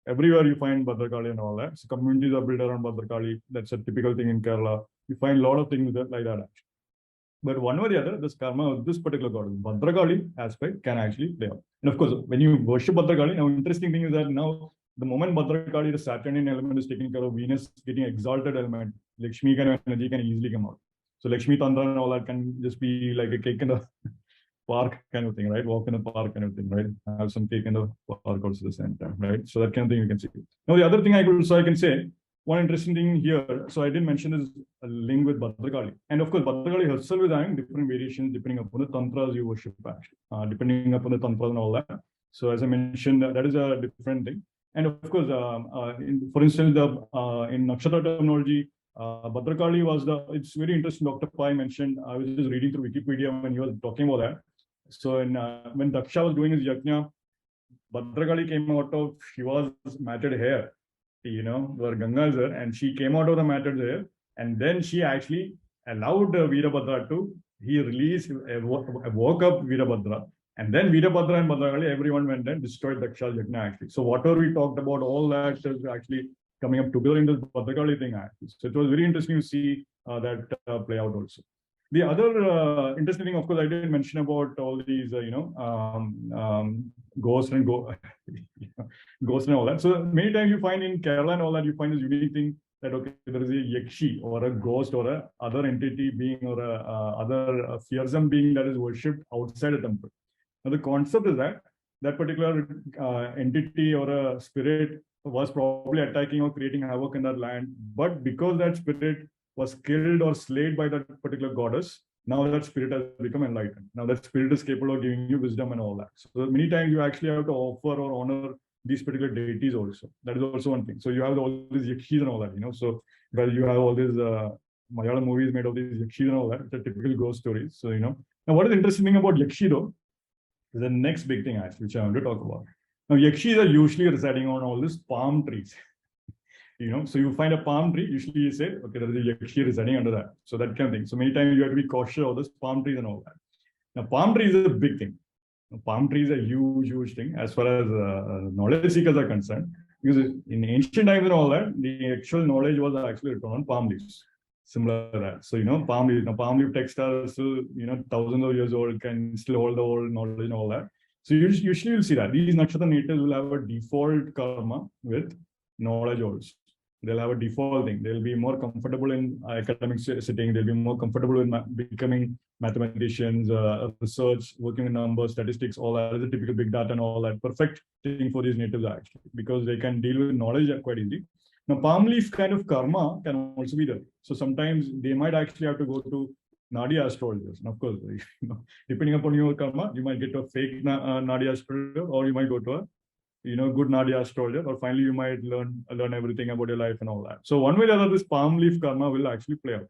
everywhere you find Bhadrakali and all that. So communities are built around Bhadrakali. That's a typical thing in Kerala. You find a lot of things like that actually. But one way or the other, this karma of this particular goddess, Bhadrakali aspect can actually play out. And of course, when you worship Bhadrakali, now interesting thing is that now the moment Bhadrakali, the Saturnian element is taken care of, Venus getting exalted element, Lakshmi kind of energy can easily come out. So Lakshmi Tantra and all that can just be like a cake in the park kind of thing, right? Walk in the park kind of thing, right? Have some cake in the park also at the same time, right? So that kind of thing you can see. Now the other thing I can say, one interesting thing here, so I didn't mention is a link with Bhadrakali. And of course, Bhadrakali herself is having different variations depending upon the tantras you worship actually, depending upon the tantras and all that. So as I mentioned, that is a different thing. And of course, for instance, in Nakshatra terminology, Bhadrakali was it's very interesting. Dr. Pai mentioned, I was just reading through Wikipedia when he was talking about that. So when Daksha was doing his yajna, Bhadrakali came out of Shiva's matted hair, where Ganga is there, and she came out of the matted hair, and then she actually allowed Veerabhadra he woke up Veerabhadra, and then Veerabhadra and Bhadrakali, everyone went and destroyed Daksha's yajna actually. So whatever we talked about, all that is actually coming up together in this Bhadrakali thing actually. So it was very interesting to see that play out also. The other interesting thing, of course, I didn't mention about all these, ghosts and ghosts and all that. So many times you find in Kerala and all that, you find this unique thing that, okay, there is a yakshi or a ghost or a other entity being or a other fearsome being that is worshipped outside a temple. Now the concept is that particular entity or a spirit was probably attacking or creating havoc in that land, but because that spirit was killed or slayed by that particular goddess, now that spirit has become enlightened. Now that spirit is capable of giving you wisdom and all that. So many times you actually have to offer or honor these particular deities also. That is also one thing. So you have all these yakshis and all that, So because you have all these Malayalam movies made of these yakshis and all that, the typical ghost stories. So Now what is interesting thing about yakshi though is the next big thing actually, which I want to talk about. Now yakshis are usually residing on all these palm trees. So you find a palm tree, usually you say, okay, there is a yakshi residing under that. So that kind of thing. So many times you have to be cautious of this palm trees and all that. Now, palm trees is a big thing. Now, palm trees are a huge thing as far as knowledge seekers are concerned. Because in ancient times and all that, the actual knowledge was actually written on palm leaves. Similar to that. So, palm leaf. Now, palm leaf text are still, thousands of years old, can still hold the old knowledge and all that. So usually you'll see that. These nakshatra natives will have a default karma with knowledge also. They'll have a default thing. They'll be more comfortable in academic setting. They'll be more comfortable in becoming mathematicians, research, working with numbers, statistics, all that is a typical big data and all that. Perfect thing for these natives actually, because they can deal with knowledge quite easily. Now, palm leaf kind of karma can also be there. So sometimes they might actually have to go to Nadi astrologers. And of course, depending upon your karma, you might get a fake Nadi astrologer, or you might go to a good Nadi astrologer, or finally you might learn everything about your life and all that. So one way or the other, this palm leaf karma will actually play out.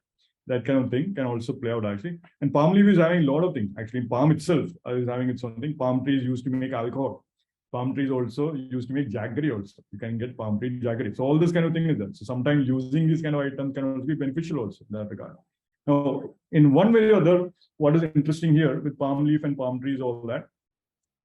that kind of thing can also play out actually. And palm leaf is having a lot of things. Actually, palm itself is having its own thing. Palm trees used to make alcohol. Palm trees also used to make jaggery also. You can get palm tree jaggery. So all this kind of thing is there. So sometimes using these kind of items can also be beneficial also in that regard. Now, in one way or other, what is interesting here with palm leaf and palm trees, all that.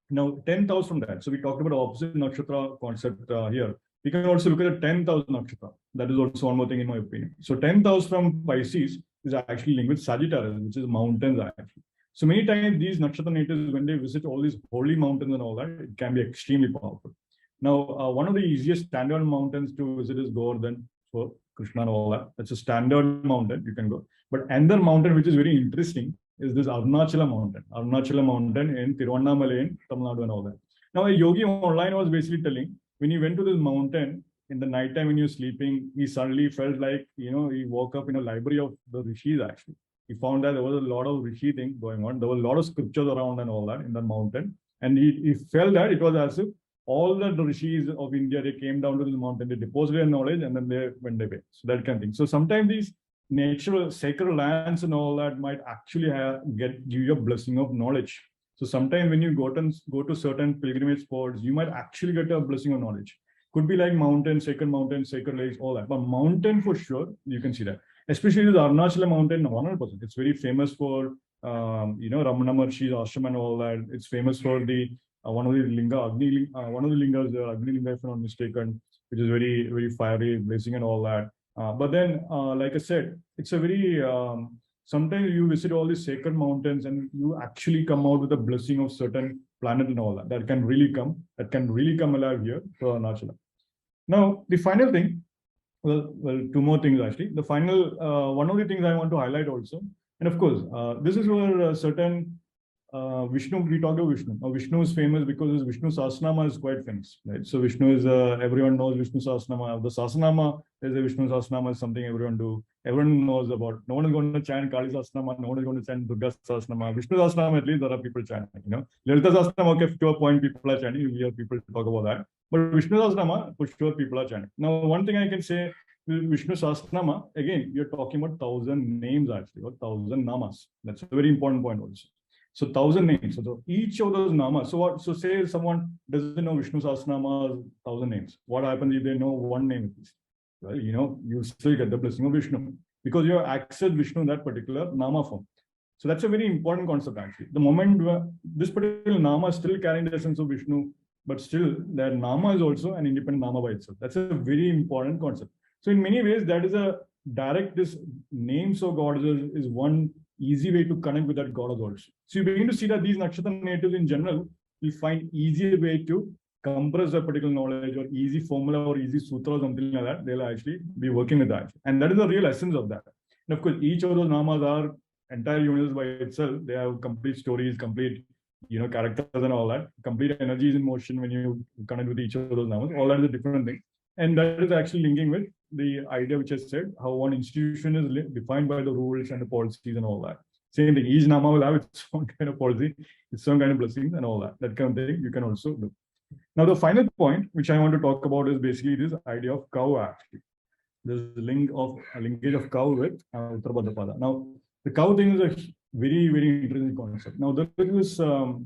Now, 10,000 from that. So we talked about opposite nakshatra concept here. We can also look at the 10,000 nakshatra. That is also one more thing in my opinion. So 10,000 from Pisces is actually linked with Sagittarius, which is mountains actually. So many times these nakshatra natives, when they visit all these holy mountains and all that, it can be extremely powerful. Now, one of the easiest standard mountains to visit is Govardhan for Krishna and all that. That's a standard mountain you can go. But another mountain which is very interesting is this Arunachala mountain in Tiruvannamalai in Tamil Nadu and all that. Now, a yogi online was basically telling, when he went to this mountain in the nighttime when he was sleeping, he suddenly felt like, he woke up in a library of the rishis actually. He found that there was a lot of rishi things going on. There was a lot of scriptures around and all that in the mountain. And he felt that it was as if all the rishis of India, they came down to this mountain, they deposited their knowledge and then they went away. So that kind of thing. So sometimes these natural sacred lands and all that might actually give you a blessing of knowledge. So sometimes when you go to certain pilgrimage spots, you might actually get a blessing of knowledge. Could be like mountains, sacred lakes, all that. But mountain for sure, you can see that. Especially the Arunachala mountain, 100%. It's very famous for, Ramana Maharshi's ashram and all that. It's famous for the one of the lingas there, Agni Linga, if I'm not mistaken, which is very, very fiery, blazing and all that. But then, like I said, it's a very, sometimes you visit all these sacred mountains and you actually come out with a blessing of certain planet and all that. That can really come alive here for Arunachala. Now, the final thing, well, two more things actually. The final, one of the things I want to highlight also, and of course, this is where certain Vishnu, we talk about Vishnu. Now, Vishnu is famous because his Vishnu Sahasranama is quite famous, right? So Vishnu is, everyone knows Vishnu Sahasranama. The Sahasranama, there's a Vishnu Sahasranama is something everyone do. Everyone knows about. No one is going to chant Kali Sahasranama. No one is going to chant Durga Sahasranama. Vishnu Sahasranama, at least there are people chanting, Lalita Sahasranama, okay, to a point people are chanting. You hear people talk about that. But Vishnu Sahasranama, for sure people are chanting. Now, one thing I can say, Vishnu Sahasranama, again, you're talking about 1,000 names actually, or 1,000 namas. That's a very important point also. So 1,000 names. So each of those namas. So say someone doesn't know Vishnu Sahasranama, 1,000 names. What happens if they know one name at least? Well, you still get the blessing of Vishnu because you have accessed Vishnu in that particular nama form. So that's a very important concept actually. The moment this particular nama is still carrying the essence of Vishnu, but still that nama is also an independent nama by itself. That's a very important concept. So in many ways, that is a direct, this names of gods is one easy way to connect with that goddess also. So you begin to see that these nakshatra natives in general will find easier way to compress a particular knowledge or easy formula or easy sutra or something like that. They'll actually be working with that. And that is the real essence of that. And of course, each of those namas are entire universe by itself. They have complete stories, complete, characters and all that. Complete energies in motion when you connect with each of those namas. All that is a different thing. And that is actually linking with the idea which I said, how one institution is defined by the rules and the policies and all that. Same thing, each nama will have its own kind of policy, its own kind of blessings and all that. That kind of thing you can also do. Now, the final point which I want to talk about is basically this idea of cow actually. There's a linkage of cow with Uttara Bhadrapada. Now, the cow thing is a very, very interesting concept. Now, there is one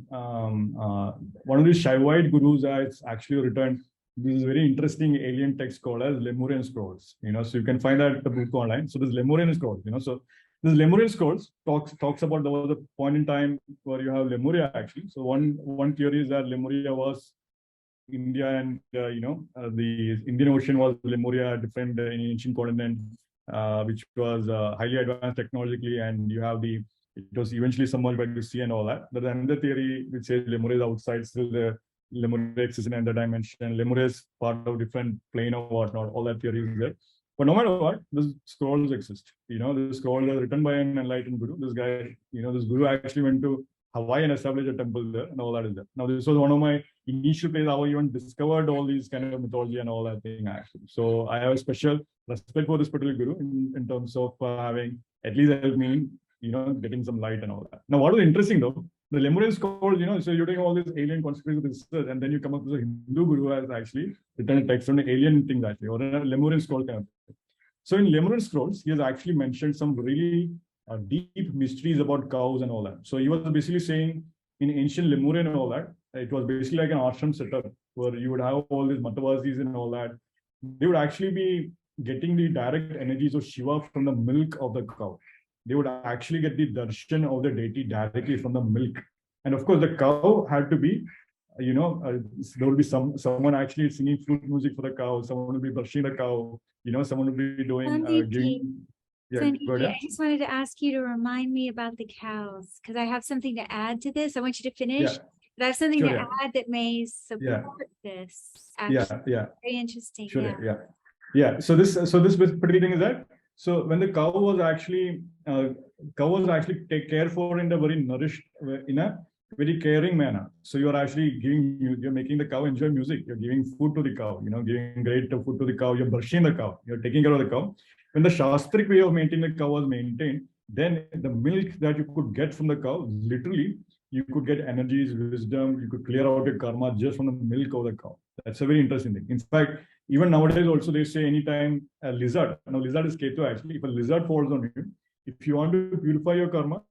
of these Shaivite gurus that's actually written this is very interesting alien text called as Lemurian scrolls. So you can find that the book online. So this Lemurian scrolls, so this Lemurian scrolls talks about there was a point in time where you have Lemuria actually. So one theory is that Lemuria was India and the Indian Ocean was Lemuria, different in ancient continent, which was highly advanced technologically, and you have it was eventually submerged by the sea and all that. There's another theory which says Lemuria is outside, still there. Lemuria exists in another dimension. Lemuria is part of different plane or whatnot. All that theory is there. But no matter what, these scrolls exist. The scrolls are written by an enlightened guru. This guy, this guru actually went to Hawaii and established a temple there, and all that is there. Now, this was one of my initial places how I even discovered all these kind of mythology and all that thing actually. So I have a special respect for this particular guru in terms of having at least helped me, getting some light and all that. Now, what was interesting though, the Lemurian scrolls, so you're doing all these alien conspiracy research, and then you come up with a Hindu guru who has actually written a text on alien things actually, or a Lemurian scroll kind of thing. So in Lemurian scrolls, he has actually mentioned some really deep mysteries about cows and all that. So he was basically saying in ancient Lemurian and all that, it was basically like an ashram setup where you would have all these matavasis and all that. They would actually be getting the direct energies of Shiva from the milk of the cow. They would actually get the darshan of the deity directly from the milk. And of course, the cow had to be, there would be someone actually singing flute music for the cow. Someone will be brushing the cow. Someone will be doing, giving. Yeah, Sandeep, I just wanted to ask you to remind me about the cows because I have something to add to this. I want you to finish. Yeah. But I have something Sure, to yeah. add that may support this. Actually. Yeah. Very interesting. Sure, yeah. So this particular thing is that, so when the cow was actually take care for in a very nourished, in a very caring manner. So you're actually you're making the cow enjoy music. You're giving food to the cow, giving great food to the cow. You're brushing the cow. You're taking care of the cow. When the Shastric way of maintaining the cow was maintained, then the milk that you could get from the cow, literally, you could get energies, wisdom, you could clear out your karma just from the milk of the cow. That's a very interesting thing. In fact, even nowadays also they say anytime a lizard, now lizard is Ketu actually, if a lizard falls on you, if you want to purify your karma,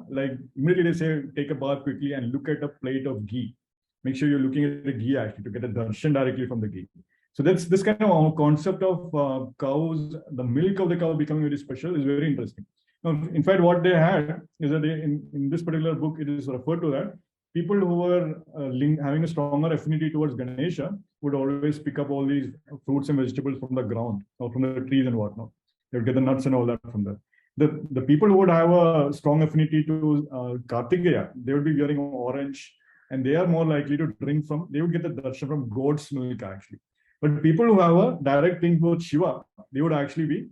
like immediately they say take a bath quickly and look at a plate of ghee. Make sure you're looking at the ghee actually to get a darshan directly from the ghee. So that's this kind of concept of cows, the milk of the cow becoming very special is very interesting. Now, in fact, what they had is that in this particular book, it is referred to that people who were having a stronger affinity towards Ganesha would always pick up all these fruits and vegetables from the ground or from the trees and whatnot. They would get the nuts and all that from there. The people who would have a strong affinity to Kartikeya, they would be wearing orange, and they are more likely to drink from, they would get the darshan from goat's milk actually. But people who have a direct thing with Shiva, they would actually be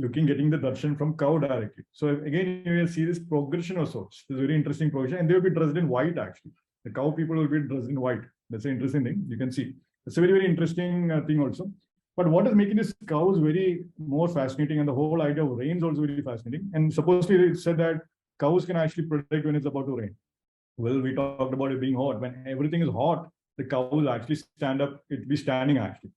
getting the darshan from cow directly. So again, you will see this progression of sorts. It's a very interesting progression, and they will be dressed in white actually. The cow people will be dressed in white. That's an interesting thing. You can see. It's a very, very interesting thing also. But what is making this cows very more fascinating, and the whole idea of rain is also very fascinating. And supposedly it said that cows can actually predict when it's about to rain. Well, we talked about it being hot. When everything is hot, the cow will actually stand up. It'll be standing actually.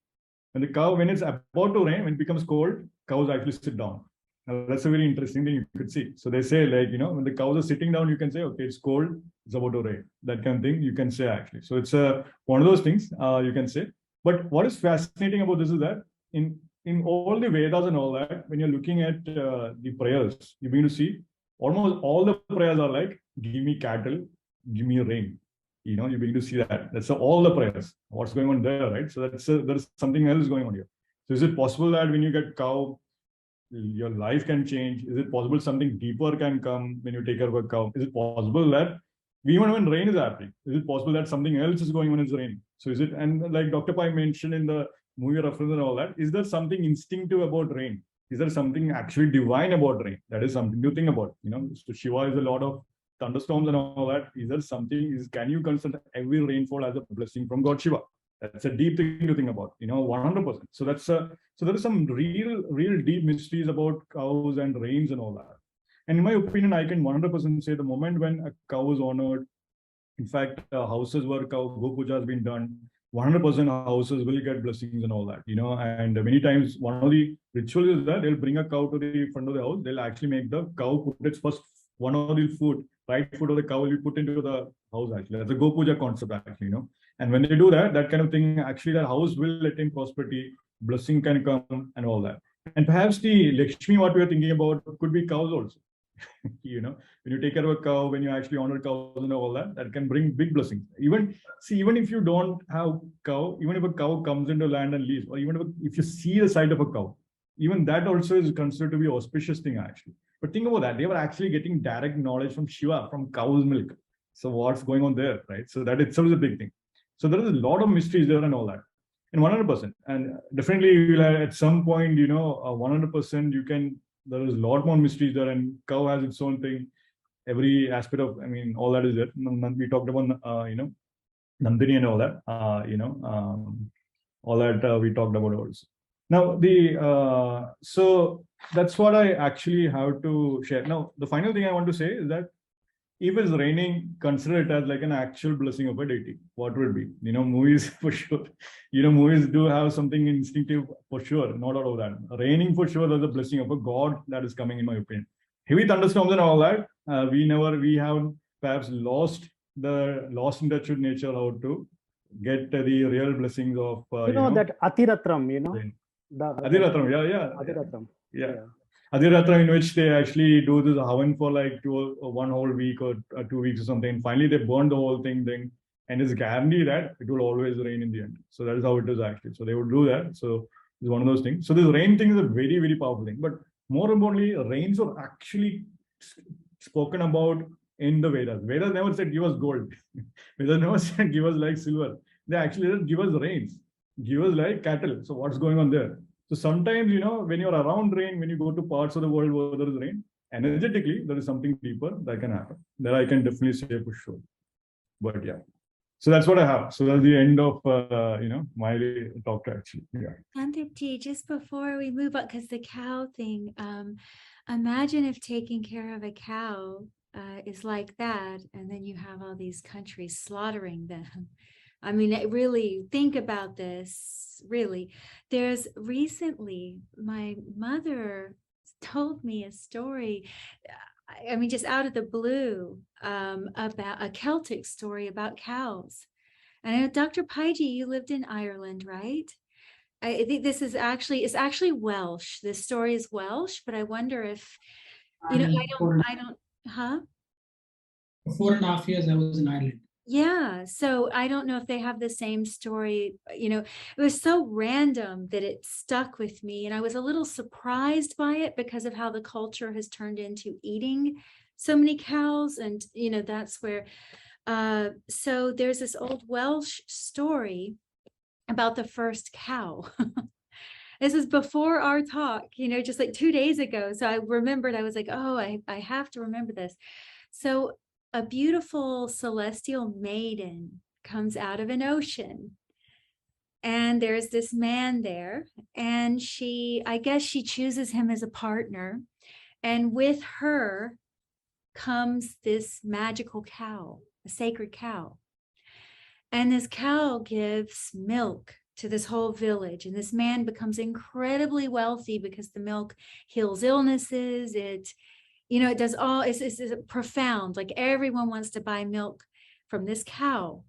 And the cow, when it's about to rain, when it becomes cold, cows actually sit down. Now, that's a very interesting thing you could see. So they say, like, when the cows are sitting down, you can say, okay, it's cold, it's about to rain. That kind of thing you can say actually. So it's one of those things you can say. But what is fascinating about this is that in all the Vedas and all that, when you're looking at the prayers, you're going to see almost all the prayers are like, give me cattle, give me rain. You're beginning to see that. That's all the prayers. What's going on there, right? So there's something else going on here. So is it possible that when you get cow, your life can change? Is it possible something deeper can come when you take care of a cow? Is it possible that even when rain is happening, is it possible that something else is going on in the rain? So is it, and like Dr. Pai mentioned in the movie reference and all that, is there something instinctive about rain? Is there something actually divine about rain? That is something to think about. So Shiva is a lot of thunderstorms and all that. Is there something, can you consider every rainfall as a blessing from God Shiva? That's a deep thing to think about, 100%. So there is some real deep mysteries about cows and rains and all that. And in my opinion, I can 100% say the moment when a cow is honored, in fact, houses where go puja has been done, 100% houses will get blessings and all that, and many times one of the rituals is that they'll bring a cow to the front of the house. They'll actually make the cow put its first one of the right foot of the cow will be put into the house actually. That's a go puja concept actually, And when they do that kind of thing, actually that house will attain prosperity, blessing can come and all that. And perhaps the Lakshmi, what we are thinking about, could be cows also. When you take care of a cow, when you actually honor cows and all that, that can bring big blessings. Even if you don't have cow, even if a cow comes into land and leaves, or even if you see the sight of a cow, even that also is considered to be an auspicious thing actually. But think about that. They were actually getting direct knowledge from Shiva, from cow's milk. So what's going on there, right? So that itself is a big thing. So there is a lot of mysteries there and all that. And 100%. And definitely at some point, 100% there is a lot more mysteries there, and cow has its own thing. Every aspect of, all that is there. We talked about, Nandini and all that, all that we talked about also. Now, so that's what I actually have to share. Now, the final thing I want to say is that if it's raining, consider it as like an actual blessing of a deity. What would it be? Movies for sure. Movies do have something instinctive for sure, not out of that. Raining for sure, there's a blessing of a god that is coming, in my opinion. Heavy thunderstorms and all that, we have perhaps lost in touch with nature, how to get the real blessings of that Athiratram, Adhiratram, Athiratram. Yeah. Adhiratram, in which they actually do this havan for like 1 whole week or 2 weeks or something. Finally, they burn the whole thing, and it's guaranteed that it will always rain in the end. So that is how it is actually. So they would do that. So it's one of those things. So this rain thing is a very, very powerful thing. But more importantly, rains are actually spoken about in the Vedas. Vedas never said give us gold. Vedas never said give us like silver. They actually said give us rains, give us like cattle. So what's going on there? So sometimes, when you're around rain, when you go to parts of the world where there is rain, energetically, there is something deeper that can happen. That I can definitely say for sure. But yeah. So that's what I have. So that's the end of, my talk actually. Yeah. Sandipji, just before we move on, because the cow thing, imagine if taking care of a cow is like that, and then you have all these countries slaughtering them. I mean, really think about this, really. There's recently, my mother told me a story, I mean, just out of the blue, about a Celtic story about cows. And I know, Dr. Paiji, you lived in Ireland, right? I think this is it's actually Welsh. This story is Welsh, but I wonder if, I don't, huh? For 4.5 years, I was in Ireland. Yeah, so I don't know if they have the same story. It was so random that it stuck with me, and I was a little surprised by it because of how the culture has turned into eating so many cows, and that's where so there's this old Welsh story about the first cow. This is before our talk, just like 2 days ago. So I remembered, I was like, oh, I have to remember this. So a beautiful celestial maiden comes out of an ocean, and there's this man there, and I guess she chooses him as a partner, and with her comes this magical cow, a sacred cow, and this cow gives milk to this whole village, and this man becomes incredibly wealthy because the milk heals illnesses. It does all, it's profound, like everyone wants to buy milk from this cow.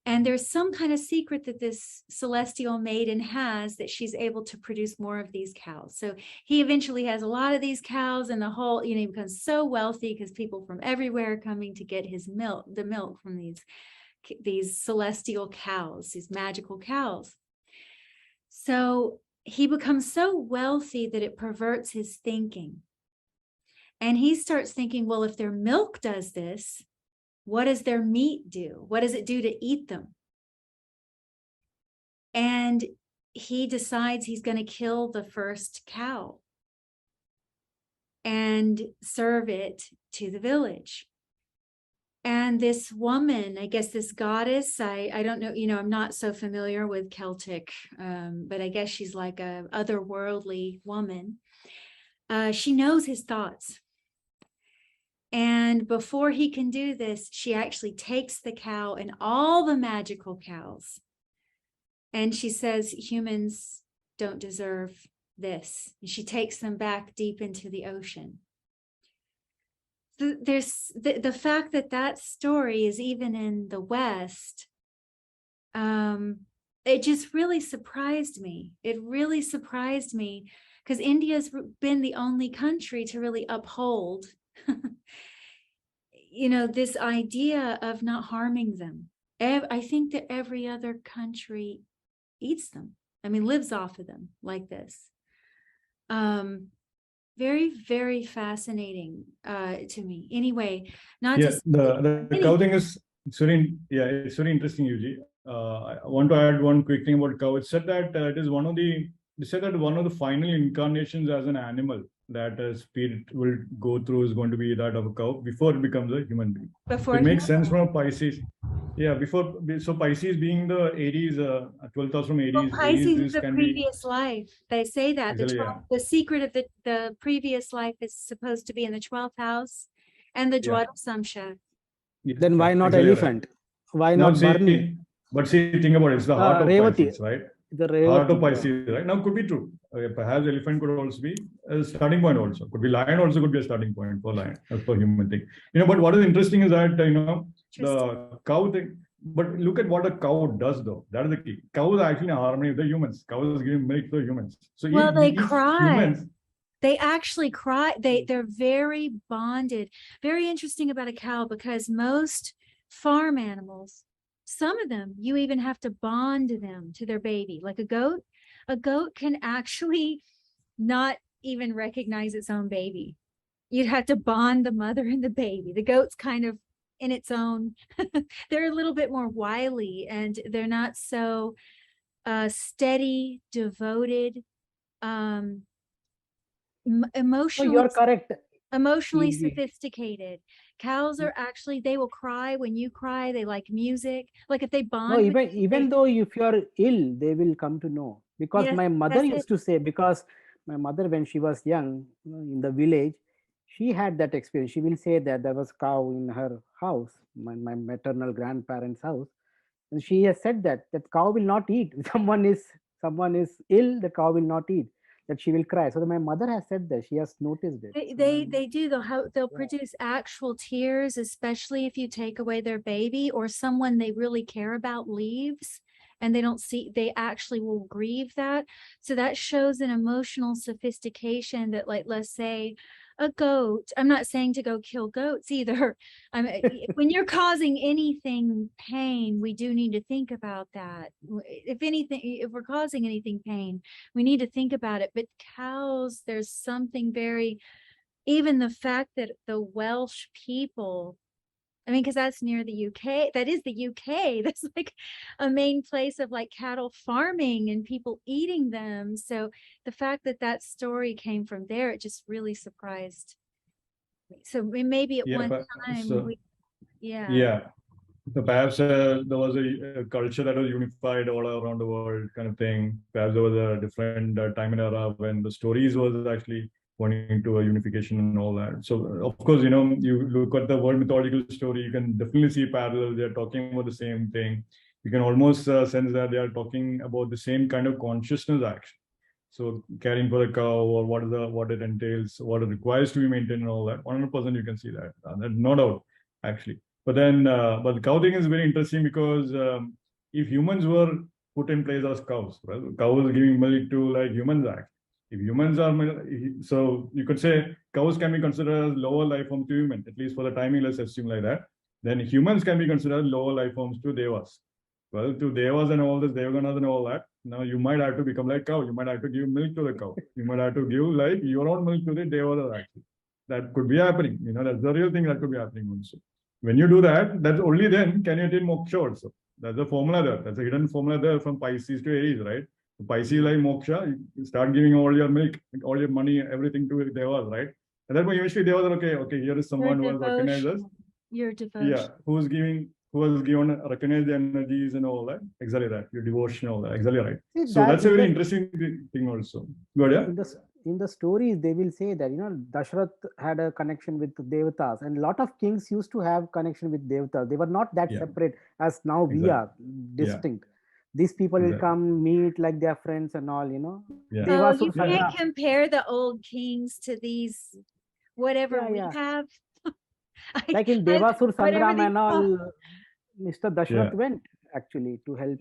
And there's some kind of secret that this celestial maiden has, that she's able to produce more of these cows. So he eventually has a lot of these cows, and the whole, he becomes so wealthy because people from everywhere are coming to get his milk, the milk from these celestial cows, these magical cows. So he becomes so wealthy that it perverts his thinking. And he starts thinking, well, if their milk does this, what does their meat do? What does it do to eat them? And he decides he's going to kill the first cow and serve it to the village. And this woman, I guess this goddess, I don't know, I'm not so familiar with Celtic, but I guess she's like a otherworldly woman. She knows his thoughts. And before he can do this, she actually takes the cow and all the magical cows. And she says, humans don't deserve this. And she takes them back deep into the ocean. There's the fact that story is even in the West. It just really surprised me. It really surprised me because India's been the only country to really uphold this idea of not harming them. I think that every other country eats them. I mean, lives off of them like this. Very, very fascinating to me. Anyway, the cow thing is it's very interesting, Yuji. I want to add one quick thing about cow. It said that they said that one of the final incarnations as an animal that a spirit will go through is going to be that of a cow before it becomes a human being. It makes sense from Pisces. Yeah, so Pisces being the Aries, 12th house from Aries. Well, Pisces is the previous life. They say that the secret of the previous life is supposed to be in the 12th house, And the Yeah. Jyotish. Then why not Exactly right. elephant? Why Now not burning? but see, think about it. It's the heart of Revati. Pisces, right? The Heart of Revati, yeah. Pisces, right? Now could be true. Perhaps elephant could also be a starting point also. Could be lion also could be a starting point for lion, for human thing. But what is interesting is that, the cow thing, but look at what a cow does though. That is the key. Cows are actually in harmony with the humans. Cows giving milk to humans. So Well, they if cry. humans, They actually cry. They're very bonded. Very interesting about a cow, because most farm animals, some of them, you even have to bond them to their baby. Like a goat can actually not even recognize its own baby. You'd have to bond the mother and the baby. The goat's kind of in its own, they're a little bit more wily, and they're not so steady, devoted, emotionally, you're correct. emotionally Indeed. sophisticated. Cows are actually, they will cry when you cry. They like music. Like if they bond. No, with you, even though if you're ill, they will come to know. Because Yes, my mother that's used it. to say, because my mother, when she was young, in the village, she had that experience. She will say that there was cow in her house, my maternal grandparents' house, and she has said that cow will not eat. If someone is ill, the cow will not eat. That she will cry. So my mother has said that she has noticed it. They do. They'll produce actual tears, especially if you take away their baby or someone they really care about leaves, and they don't see. They actually will grieve that. So that shows an emotional sophistication that, like, let's say a goat. I'm not saying to go kill goats either. When you're causing anything pain, we do need to think about that. If anything, if we're causing anything pain, we need to think about it. But cows, there's something very, even the fact that the Welsh people, because that's near the UK, that is the UK, that's like a main place of like cattle farming and people eating them. So the fact that that story came from there, it just really surprised me. So maybe at one time, yeah. So perhaps there was a culture that was unified all around the world, kind of thing. Perhaps there was a different time and era when the stories was actually pointing to a unification and all that. So of course, you look at the world mythological story, you can definitely see parallels. They're talking about the same thing. You can almost sense that they are talking about the same kind of consciousness action. So caring for the cow, or what it entails, what it requires to be maintained and all that. 100% you can see that. No doubt, actually. But then, but the cow thing is very interesting because if humans were put in place as cows, right? Cows giving milk to like humans act. If humans are, so you could say cows can be considered as lower life forms to human, at least for the timing, let's assume like that. Then humans can be considered lower life forms to devas. Well, to devas and all this, devaganas and all that, now you might have to become like cow. You might have to give milk to the cow. You might have to give like your own milk to the devas actually. That could be happening. That's the real thing that could be happening also. When you do that, that's only then can you attain moksha also. That's a formula there. That's a hidden formula there from Pisces to Aries, right? So Pisces like moksha, you start giving all your milk, all your money, everything to devas, right? And then eventually devas are okay, here is someone who has recognized us. Your devotion. Yeah, who has given recognized the energies and all that. Exactly right. Your devotion, all that. Exactly right. So that's a very interesting thing also. Good, yeah. In the stories, they will say that Dashrath had a connection with devatas, and a lot of kings used to have connection with devatas. They were not that separate as now we are distinct. These people will come meet like their friends and all. Oh, you can't compare the old kings to these whatever we have. Like in Devasur Sangram and all, Mr. Dashrath went actually to help.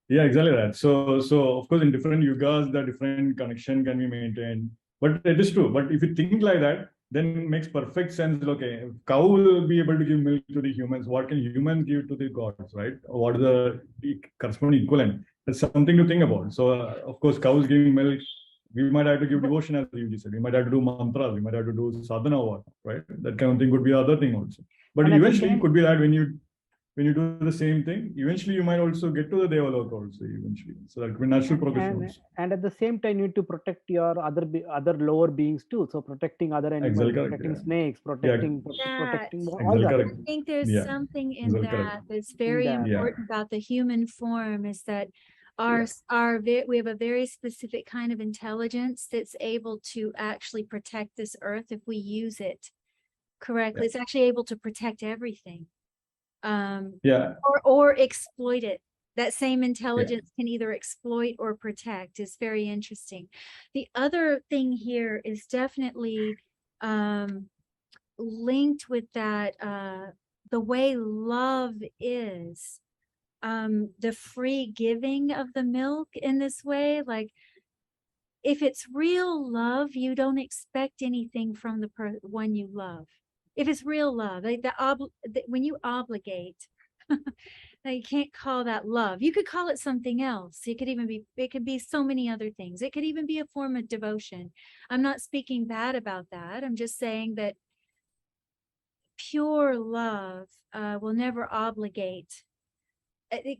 Yeah, exactly that. So of course, in different yugas, the different connection can be maintained. But it is true. But if you think like that, then it makes perfect sense. Okay, cow will be able to give milk to the humans. What can humans give to the gods, right? What is the corresponding equivalent? That's something to think about. So of course, cows giving milk. We might have to give devotion, as you said. We might have to do mantras. We might have to do sadhana, right? That kind of thing could be the other thing also. But eventually, it could be that when you do the same thing, eventually you might also get to the Devalok also eventually. So that could be natural progression also. And at the same time, you need to protect your other lower beings too. So protecting other animals, protecting snakes, protecting all that. I think there's something in that's very important about the human form, is that We have a very specific kind of intelligence that's able to actually protect this earth if we use it correctly. It's actually able to protect everything. Or exploit it. That same intelligence can either exploit or protect. Is very interesting. The other thing here is definitely linked with that, the way love is, the free giving of the milk in this way. Like, if it's real love, you don't expect anything from the one you love. If it's real love, like when you obligate, now you can't call that love. You could call it something else. It could be so many other things. It could even be a form of devotion. I'm not speaking bad about that. I'm just saying that pure love will never obligate.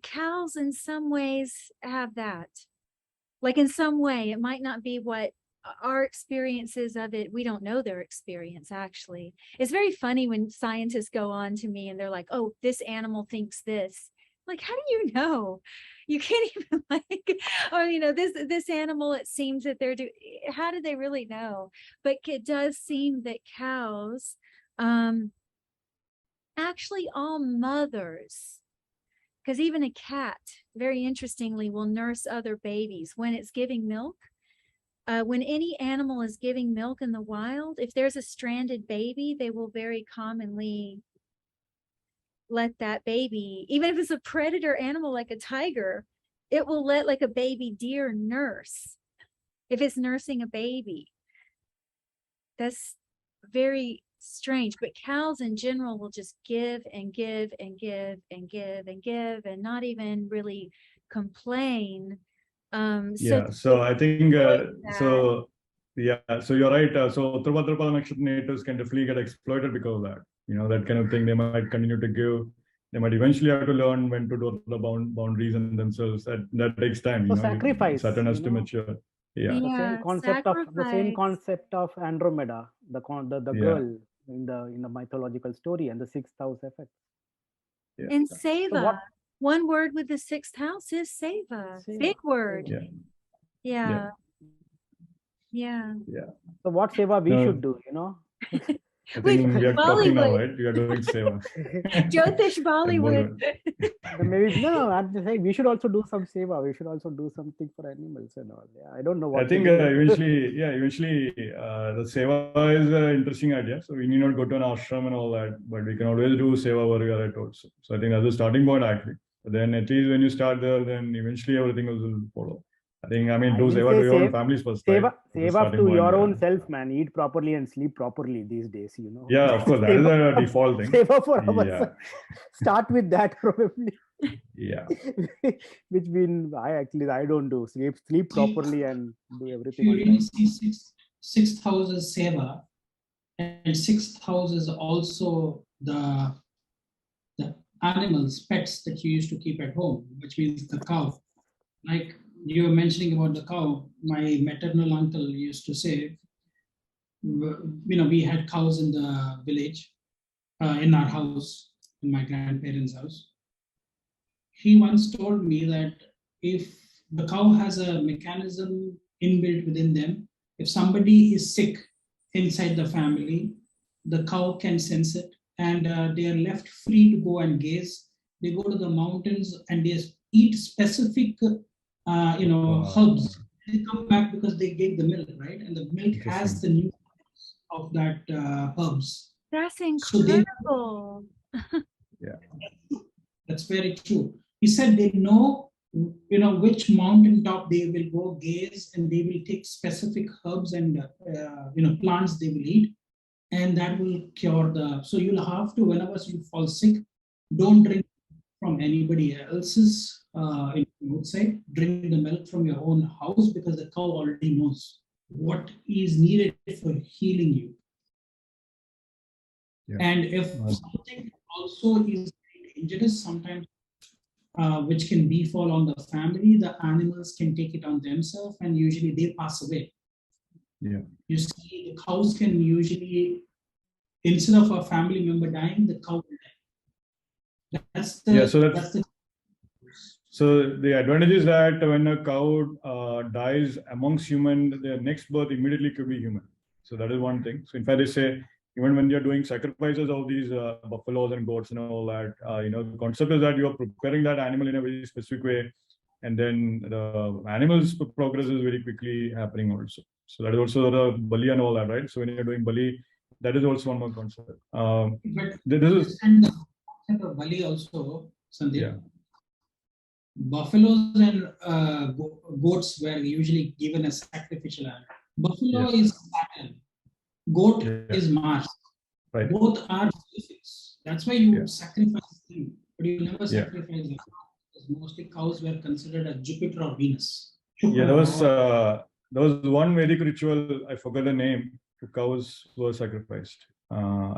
Cows in some ways have that. Like, in some way, it might not be what our experiences of it. We don't know their experience, actually. It's very funny when scientists go on to me and they're like, oh, this animal thinks this. Like, how do you know? You can't even like, or, you know, this animal, it seems that they're how do they really know? But it does seem that cows, actually all mothers, because even a cat, very interestingly, will nurse other babies when it's giving milk. When any animal is giving milk in the wild, if there's a stranded baby, they will very commonly let that baby, even if it's a predator animal like a tiger, it will let like a baby deer nurse if it's nursing a baby. That's very strange. But cows in general will just give and give and give and give and give and not even really complain. So I think so you're right. So Uttara Bhadrapada Nakshatra natives can definitely get exploited because of that. You know, that kind of thing. They might continue to give. They might eventually have to learn when to do the boundaries in themselves. That takes time. So you know, sacrifice. Saturn has to mature. Yeah. The same concept of Andromeda, the girl in the mythological story, and the sixth house effect. And Seva. One word with the sixth house is Seva. Big word. Yeah. So what Seva we should do, you know? I think we are talking now, right? We are doing Seva. Jyotish Bollywood. Maybe I'm just saying we should also do some Seva. We should also do something for animals and all. I don't know what. I think eventually the Seva is an interesting idea. So we need not go to an ashram and all that, but we can always do Seva wherever I told. So I think that's the starting point actually. But then at least when you start there, then eventually everything will follow. Do Seva to your own families first. Seva to your own self, man. Eat properly and sleep properly these days, you know. Yeah, of course. That is a default thing. Seva for ourselves. Start with that probably. Yeah. Which means I don't do. Sleep properly and do everything. You really see sixth house is Seva, and sixth house is also the animals, pets that you used to keep at home, which means the cow. Like you were mentioning about the cow, my maternal uncle used to say, we had cows in the village, in our house, in my grandparents' house. He once told me that if the cow has a mechanism inbuilt within them, if somebody is sick inside the family, the cow can sense it, and they are left free to go and gaze. They go to the mountains and they eat specific herbs. They come back because they gave the milk, right? And the milk has the nutrients of that herbs. That's incredible. That's very true. He said they know, which mountaintop they will go gaze, and they will take specific herbs and plants they will eat, and that will cure so you'll have to, whenever you fall sick, don't drink from anybody else's outside. Drink the milk from your own house, because the cow already knows what is needed for healing you. And if something also is dangerous sometimes, which can befall on the family, the animals can take it on themselves, and usually they pass away. You see, the cows can usually, instead of a family member dying, the cow will die. So the advantage is that when a cow dies amongst human, their next birth immediately could be human. So that is one thing. So in fact, they say even when you're doing sacrifices of these buffaloes and goats and all that, the concept is that you are preparing that animal in a very specific way, and then the animal's progress is very quickly happening also. So that is also the bali and all that, right? So when you're doing bali, that is also one more concept. But This is and the concept of Bali also, Sandeep. yeah. Buffaloes and goats were usually given a sacrificial animal. Buffalo Yes. is Saturn, goat Yeah. is Mars. Right. Both are malefics. That's why you Yeah. sacrifice them, but you never Yeah. sacrifice them. Because mostly cows were considered as Jupiter or Venus. Yeah, there was one Vedic ritual, I forgot the name, the cows were sacrificed.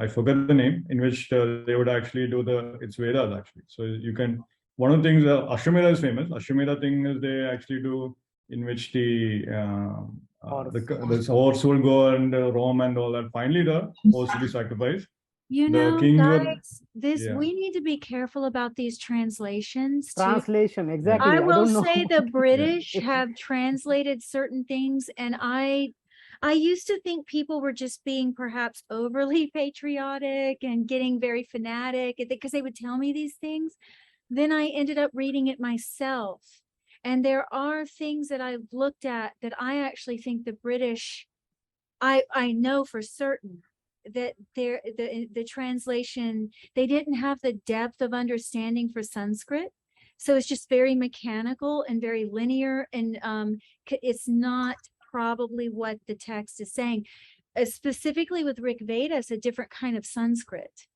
I forgot the name, in which they would actually do it's Vedas actually. So you can, one of the things, Ashwamedha is famous. Ashwamedha thing is they actually do, in which the horse will go and roam and all that. Finally, the horse will be sacrificed. You The know, kings were, guys, yeah. we need to be careful about these translations too. Translation, exactly. I will don't know. say the British have translated certain things, and I used to think people were just being perhaps overly patriotic and getting very fanatic because they would tell me these things. Then I ended up reading it myself. And there are things that I've looked at that I actually think the British, I know for certain that the translation, they didn't have the depth of understanding for Sanskrit. So it's just very mechanical and very linear, and it's not probably what the text is saying. Specifically with Rig Veda, it's a different kind of Sanskrit.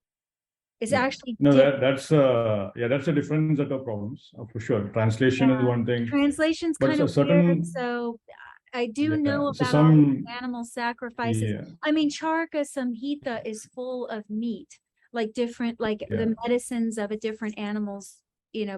It's actually no, that's a different set of problems for sure. Translation is one thing. Translation's but kind of certain, weird, so I do know so about all some the animal sacrifices. yeah. I mean, Charaka Samhita is full of meat, like different, like the medicines of a different animal's,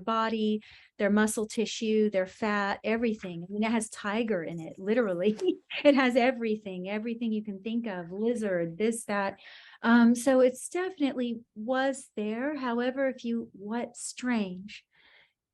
body, their muscle tissue, their fat, everything. I mean, it has tiger in it, literally. It has everything you can think of, lizard, this, that. So it's definitely was there. However, what's strange,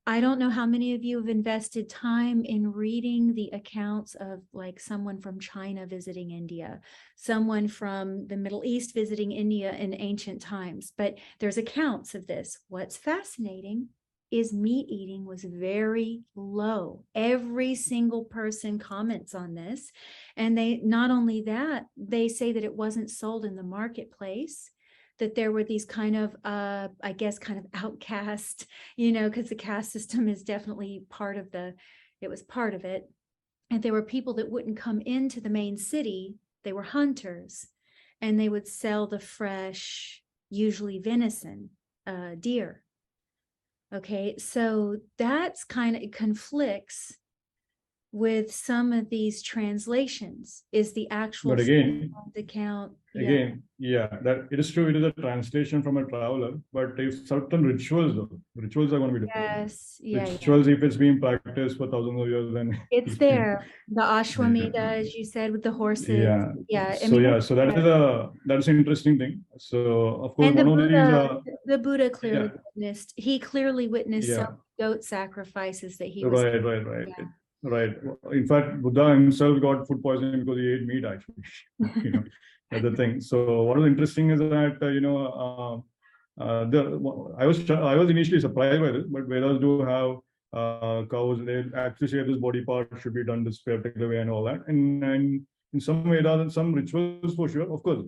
I don't know how many of you have invested time in reading the accounts of like someone from China visiting India, someone from the Middle East visiting India in ancient times, but there's accounts of this. What's fascinating is meat eating was very low. Every single person comments on this. And they, not only that, they say that it wasn't sold in the marketplace, that there were these kind of, I guess, kind of outcast, because the caste system is definitely part of it. And there were people that wouldn't come into the main city. They were hunters, and they would sell the fresh, usually venison, deer. Okay, so that's kind of, it conflicts with some of these translations. Is the actual But again, account that it is true, it is a translation from a traveler, but if certain rituals are going to be different. Rituals, if it's being practiced for thousands of years, then it's there. The Ashwamedha, as you said, with the horses. So that's an interesting thing. So of course, and one of these the Buddha clearly witnessed. He clearly witnessed some goat sacrifices that he was Right. In fact, Buddha himself got food poisoning because he ate meat, actually. That's the thing. So what was interesting is that I was initially surprised by this, but Vedas do have cows. They actually say this body part should be done this particular way and all that. And in some Vedas and some rituals, for sure, of course,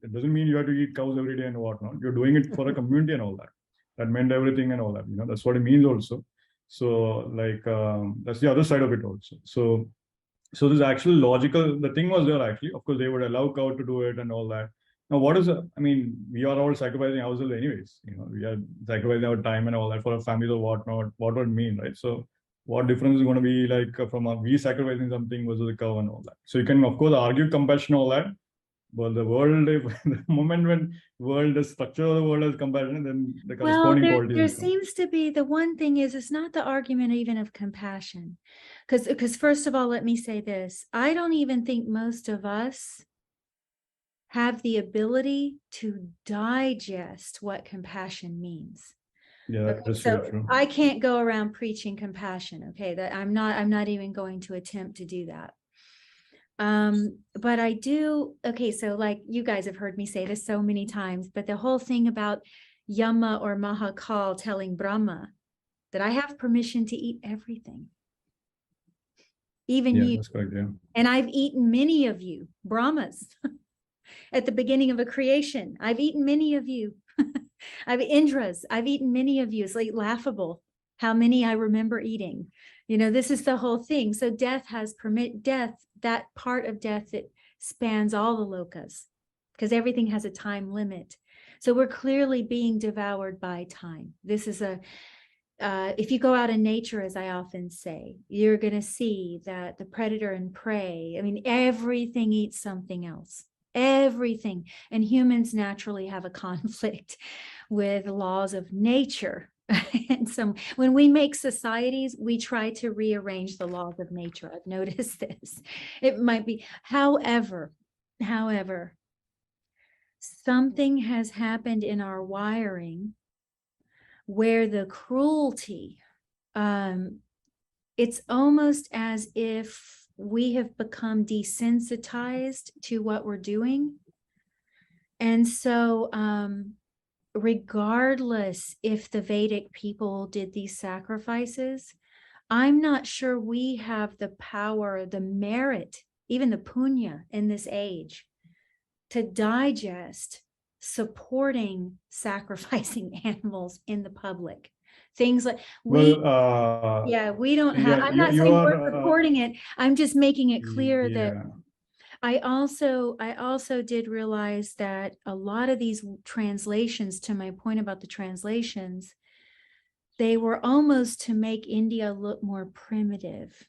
it doesn't mean you have to eat cows every day and whatnot. You're doing it for a community and all that. That meant everything and all that. That's what it means also. So that's the other side of it also. So this actual logical, the thing was there actually. Of course, they would allow cow to do it and all that. Now, we are all sacrificing ourselves anyways. We are sacrificing our time and all that for our families or whatnot. What would it mean, right? So what difference is going to be like from we sacrificing something versus a cow and all that? So you can, of course, argue compassion and all that. But the world, the moment when the structure of the world is comparison, then the corresponding qualities. There seems to be, the one thing is, it's not the argument even of compassion. Because first of all, let me say this. I don't even think most of us have the ability to digest what compassion means. Yeah, Okay, that's so very true. I can't go around preaching compassion. Okay, that I'm not even going to attempt to do that. But I do. Okay, so like you guys have heard me say this so many times, but the whole thing about Yama or Mahakal telling Brahma that I have permission to eat everything, even Yeah, you. that's correct. Yeah. And I've eaten many of you, Brahmas, at the beginning of a creation. I've eaten many of you. I've Indras. I've eaten many of you. It's like laughable how many I remember eating. You know, this is the whole thing. So death has that part of death that spans all the lokas, because everything has a time limit. So we're clearly being devoured by time. This is if you go out in nature, as I often say, you're going to see that the predator and prey, I mean, everything eats something else, everything. And humans naturally have a conflict with laws of nature. And so when we make societies, we try to rearrange the laws of nature. I've noticed this. It might be, however, something has happened in our wiring where the cruelty, it's almost as if we have become desensitized to what we're doing. And so, regardless if the Vedic people did these sacrifices, I'm not sure we have the power, the merit, even the punya in this age to digest supporting sacrificing animals in the public. Things like we don't have, I'm not saying we're supporting it. I'm just making it clear that I also did realize that a lot of these translations, to my point about the translations, they were almost to make India look more primitive.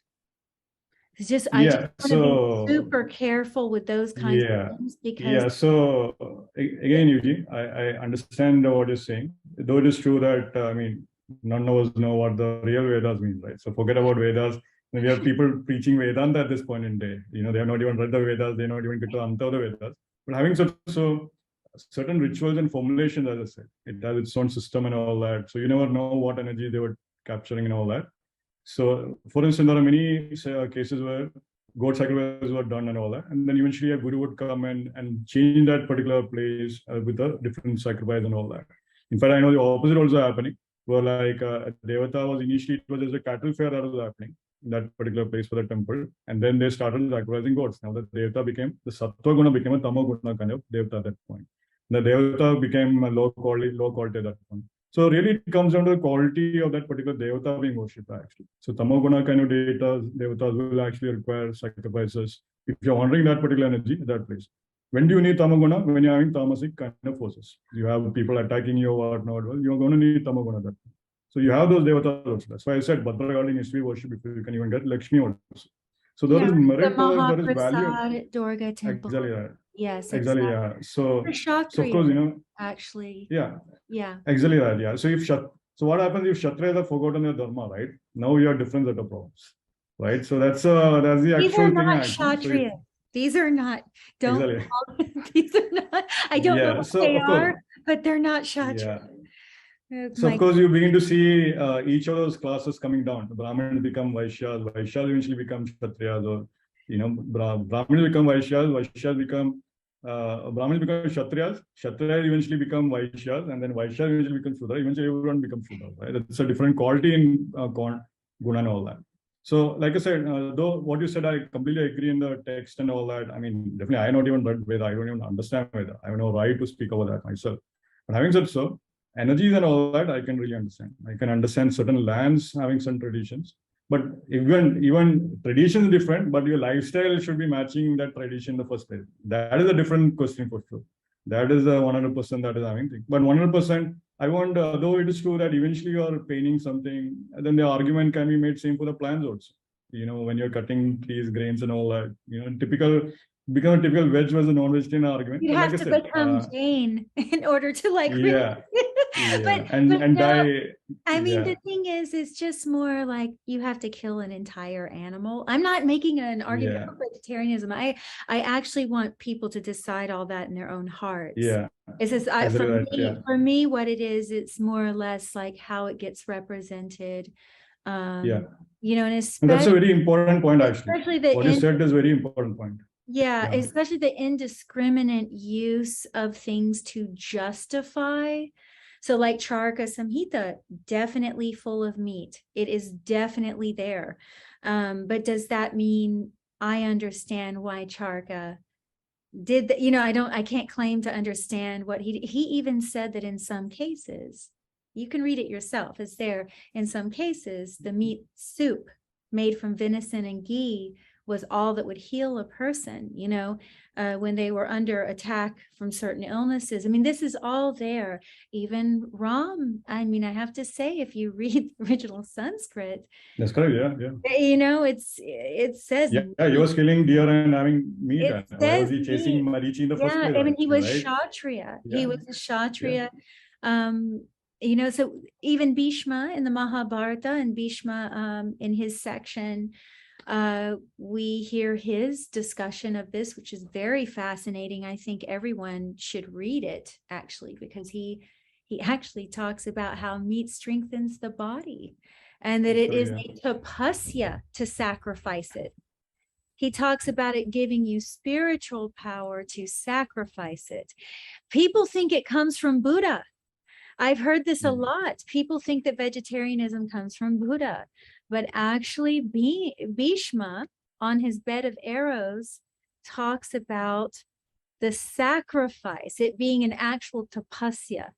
It's just, I just want to be super careful with those kinds of things because. So again, Yuji, I understand what you're saying. Though it is true that, I mean, none of us know what the real Vedas mean, right? So forget about Vedas. We have people preaching Vedanta at this point in day. You know, they have not even read the Vedas. They're not even get to Anta the Vedas. But having said so, certain rituals and formulations, as I said, it has its own system and all that. So you never know what energy they were capturing and all that. So, for instance, there are many cases where goat sacrifices were done and all that, and then eventually a guru would come in and change that particular place with a different sacrifice and all that. In fact, I know the opposite also happening, where like Devata was initially, it was just a cattle fair that was happening in that particular place for the temple, and then they started sacrificing goats. Now the Devata became, the Sattva Guna became a Tama Guna kind of Devata at that point. The Devata became a low quality at that point. So really it comes down to the quality of that particular Devata being worshipped actually. So Tamoguna kind of Devatas will actually require sacrifices if you're honoring that particular energy at that place. When do you need Tamoguna? When you're having tamasic kind of forces. You have people attacking you or whatnot, well, you're going to need Tamoguna at that point. So you have those Devatas also. That's why I said Bhadragali needs to be worshipped if you can even get Lakshmi also. So there is merit, there is value. At Durga temple. Exactly right. Yes, exactly. Yeah. So of course, you know, actually. Yeah. Exactly right. Yeah. So what happens if Kshatriyas have forgotten their dharma, right? Now you have different set of problems, right? So that's the actual thing. Kshatriya. These are not. Don't. Exactly. These are not. I don't know what they are, but they're not Kshatriya. So of course you begin to see each of those classes coming down. Brahmins become Vaishyas, Vaishyas eventually become Kshatriyas, or you know, Brahmins become Vaishyas, Vaishyas become Brahmins become Kshatriyas, Kshatriyas eventually become Vaishyas, and then Vaishyas eventually become Shudra. Eventually everyone becomes Shudra, right? It's a different quality in Guna and all that. So like I said, though what you said, I completely agree in the text and all that. I mean, definitely I not even read Veda, I don't even understand Veda. I have no right to speak over that myself. But having said so, energies and all that, I can really understand. I can understand certain lands having some traditions, but even tradition is different, but your lifestyle should be matching that tradition in the first place. That is a different question for sure. That is a 100% that is having thing. But 100%, I want, though it is true that eventually you are painting something, then the argument can be made same for the plants also. You know, when you're cutting trees, grains and all that, you know, become a typical veg versus non-vegetarian argument. You have to become Jain in order to like. Yeah. Yeah, But and no, die. I mean, Yeah, the thing is, it's just more like you have to kill an entire animal. I'm not making an argument yeah, for vegetarianism. I actually want people to decide all that in their own hearts. yeah. It's just Exactly right. Yeah, for me, what it is, it's more or less like how it gets represented. yeah. You know, and And that's a especially very important point, actually. the What you said is very important point. yeah, Yeah. especially the indiscriminate use of things to justify. So like Charaka Samhita, definitely full of meat. It is definitely there. But does that mean I understand why Charaka did that? You know, I can't claim to understand what he even said that in some cases, you can read it yourself, it's there. In some cases, the meat soup made from venison and ghee was all that would heal a person, you know, when they were under attack from certain illnesses. I mean, this is all there. Even Ram, I mean, I have to say, if you read the original Sanskrit, That's correct. Yeah, yeah. you know, it says Yeah, he was killing deer and having meat. it And why was says he chasing meat. Marichi in the first Yeah, place? I mean, he was Right? Kshatriya. Yeah. He was a Kshatriya. You know, so even Bhishma in the Mahabharata and Bhishma in his section, we hear his discussion of this, which is very fascinating. I think everyone should read it, actually, because he actually talks about how meat strengthens the body and that it is a tapasya to sacrifice it. He talks about it giving you spiritual power to sacrifice it. People think it comes from Buddha. I've heard this a lot. People think that vegetarianism comes from Buddha, but actually Bhishma on his bed of arrows talks about the sacrifice, it being an actual tapasya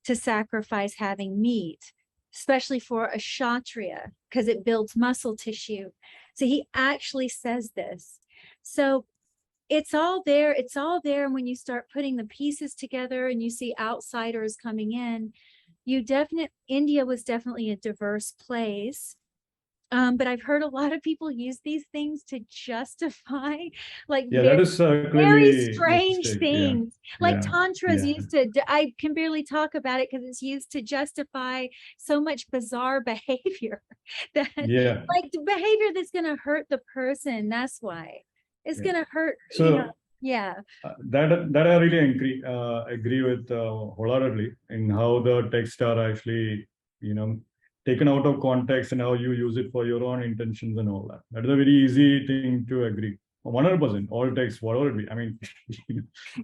to sacrifice having meat, especially for a kshatriya, because it builds muscle tissue. So he actually says this. So it's all there. It's all there. And when you start putting the pieces together and you see outsiders coming in, India was definitely a diverse place. But I've heard a lot of people use these things to justify like that is very clearly strange mistake. things. Like Yeah. Tantra is used to, I can barely talk about it because it's used to justify so much bizarre behavior that like the behavior that's going to hurt the person. That's why it's going to hurt. So you know, yeah. That I really agree with wholeheartedly in how the texts are actually, you know, taken out of context and how you use it for your own intentions and all that. That is a very easy thing to agree. 100%, all texts, whatever it be. I mean,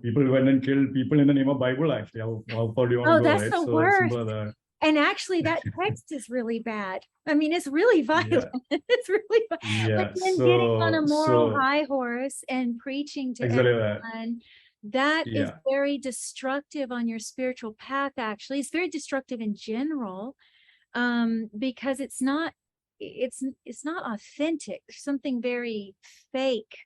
people went and killed people in the name of Bible. Actually, how far do you want to go? That's right? the So worst. simple as that. And actually, that text is really bad. I mean, it's really violent. It's really violent. But then getting on a moral high horse and preaching to everyone, that is very destructive on your spiritual path. Actually, it's very destructive in general, because it's not authentic. There's something very fake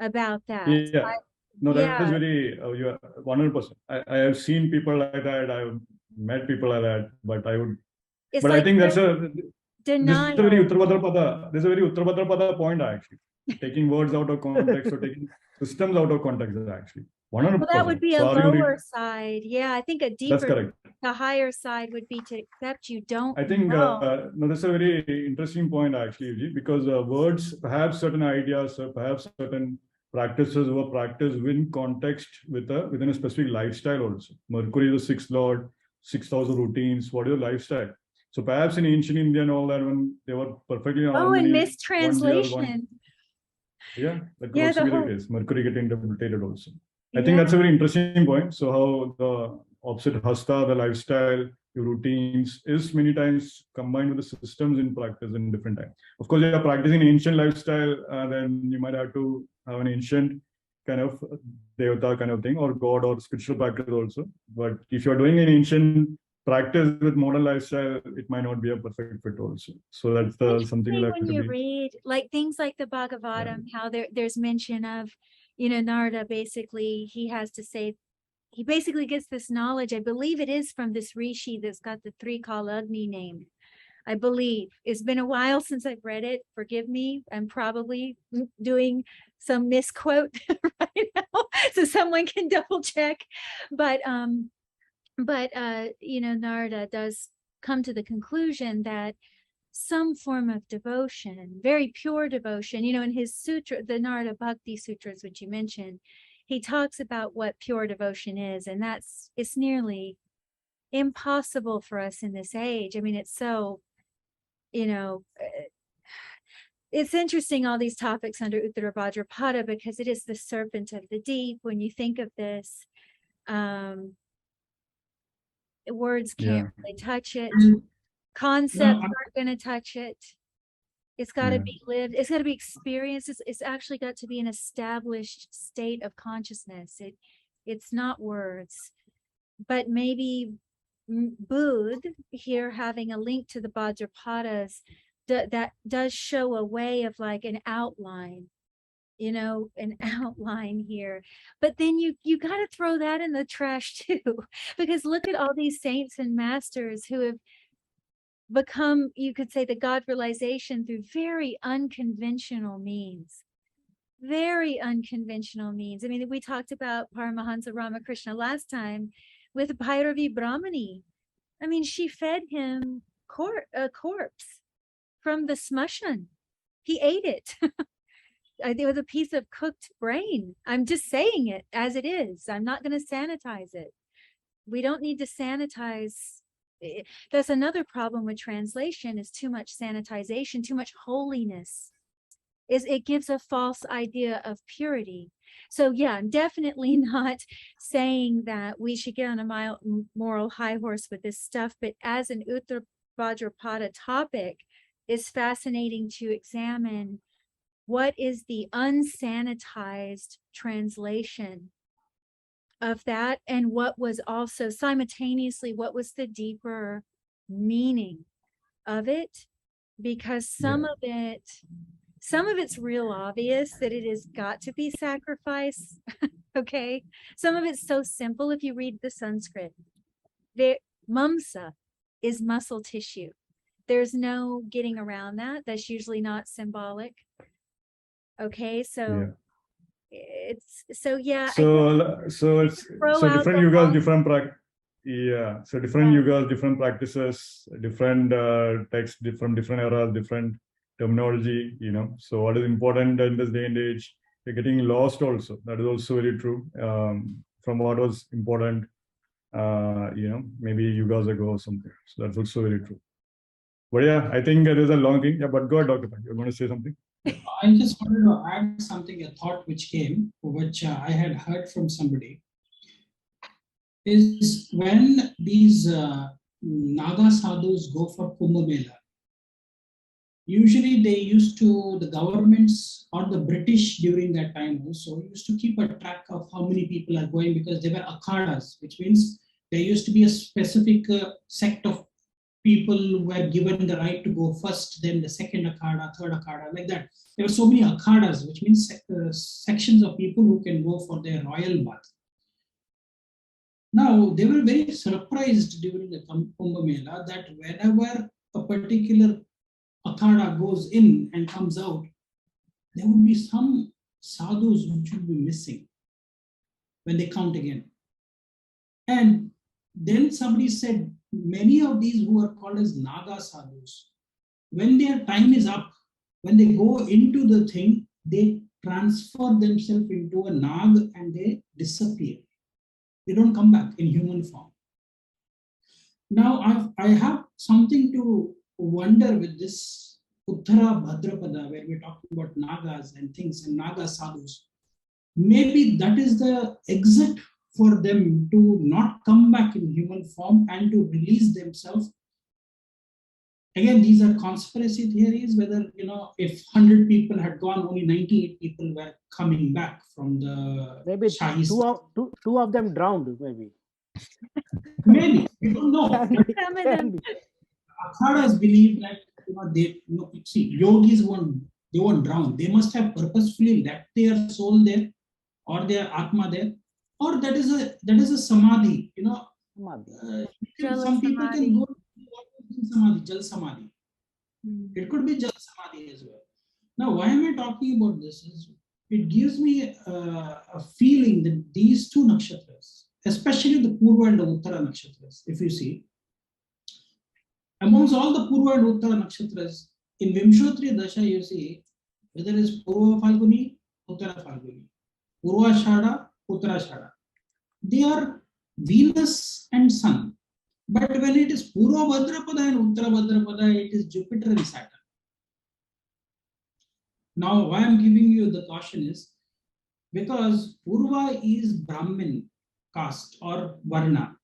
about that. That is very, you are 100%. I have seen people like that. I've met people like that, but I think that's denial. This is a very Uttara Bhadrapada point, actually. Taking words out of context or taking systems out of context, actually. 100%. Well, that would be a lower side. Yeah, I think a deeper, that's correct. The higher side would be to accept you don't I think know. That's a very interesting point, actually, because words have certain ideas, perhaps certain practices were practiced within context within a specific lifestyle also. Mercury is the sixth lord, 6,000 routines. What is your lifestyle? So perhaps in ancient India and all that, when they were perfectly and mistranslation. That could also be the case. Mercury getting interpreted also. I think that's a very interesting point. So how the opposite hasta, the lifestyle, your routines is many times combined with the systems in practice in different times. Of course, you are practicing ancient lifestyle, then you might have to have an ancient kind of devata kind of thing, or god or spiritual practice also. But if you're doing an ancient practice with modern lifestyle, it might not be a perfect fit also. So that's something like when you read like things like the Bhagavatam, how there's mention of, Narada, basically he has to say, he basically gets this knowledge. I believe it is from this rishi that's got the 3 Kalagni name. I believe it's been a while since I've read it. Forgive me. I'm probably doing some misquote right now, so someone can double check. But But Narada does come to the conclusion that some form of devotion, very pure devotion, in his sutra, the Narada Bhakti Sutras, which you mentioned, he talks about what pure devotion is, and it's nearly impossible for us in this age. I mean, it's so, it's interesting, all these topics under Uttara Bhadrapada, because it is the serpent of the deep. When you think of this, words can't really touch it. Concepts aren't going to touch it. It's got to be lived. It's got to be experienced. It's actually got to be an established state of consciousness. It's not words. But maybe Buddha here, having a link to the Bhadrapadas, that does show a way of like an outline, an outline here. But then you got to throw that in the trash too, because look at all these saints and masters who have become, you could say, the God realization through very unconventional means. Very unconventional means. I mean, we talked about Paramahansa Ramakrishna last time with Bhairavi Brahmani. I mean, she fed him a corpse from the smashan. He ate it. It was a piece of cooked brain. I'm just saying it as it is. I'm not going to sanitize it. We don't need to sanitize. That's another problem with translation, is too much sanitization, too much holiness. It gives a false idea of purity. So yeah, I'm definitely not saying that we should get on a moral high horse with this stuff, but as an Uttara Bhadrapada topic, is fascinating to examine what is the unsanitized translation of that, and what was also simultaneously, what was the deeper meaning of it, because some of it's real obvious that it has got to be sacrifice. Okay, some of it's so simple. If you read the Sanskrit, mamsa is muscle tissue. There's no getting around that. That's usually not symbolic. Okay, so it's so it's different yugas, different so different yugas, different practices, different texts from different eras, different terminology, so what is important in this day and age, you're getting lost also. That is also very true, from what was important maybe yugas ago or something. So that's also very true. But yeah, I think it is a long thing. Yeah, but go ahead, Dr. Pai, you're going to say something? I just wanted to add something, a thought which came, which I had heard from somebody, is when these Naga sadhus go for Kumbh Mela, usually they used to, the governments or the British during that time also used to keep a track of how many people are going, because they were akhadas, which means there used to be a specific sect of people who were given the right to go first, then the second akhada, third akhada, like that. There were so many akhadas, which means sections of people who can go for their royal bath. Now, they were very surprised during the Kumbh Mela that whenever a particular akhada goes in and comes out, there would be some sadhus which would be missing when they count again. And then somebody said, many of these who are called as Naga sadhus, when their time is up, when they go into the thing, they transfer themselves into a Nag and they disappear. They don't come back in human form. Now, I have something to wonder with this Uttara Bhadrapada, where we're talking about Nagas and things and Naga sadhus. Maybe that is the exit for them to not come back in human form and to release themselves. Again, these are conspiracy theories, whether, if 100 people had gone, only 98 people were coming back from the maybe Shahis. two of them drowned, maybe. Maybe, we don't know. Akhadas believe that, yogis they won't drown. They must have purposefully left their soul there or their atma there. Or that is a samadhi, some people can go to samadhi, jal samadhi. It could be jal samadhi as well. Now, why am I talking about this? It gives me a feeling that these two nakshatras, especially the Purva and the Uttara nakshatras, if you see, amongst all the Purva and Uttara nakshatras, in Vimshotri Dasha, you see, whether it is Purva Falguni, Uttara Falguni, Purva Shada, Uttara Shada, they are Venus and Sun. But when it is Purva Bhadrapada and Uttara Bhadrapada, it is Jupiter and Saturn. Now, why I'm giving you the caution is because Purva is Brahmin caste or Varna,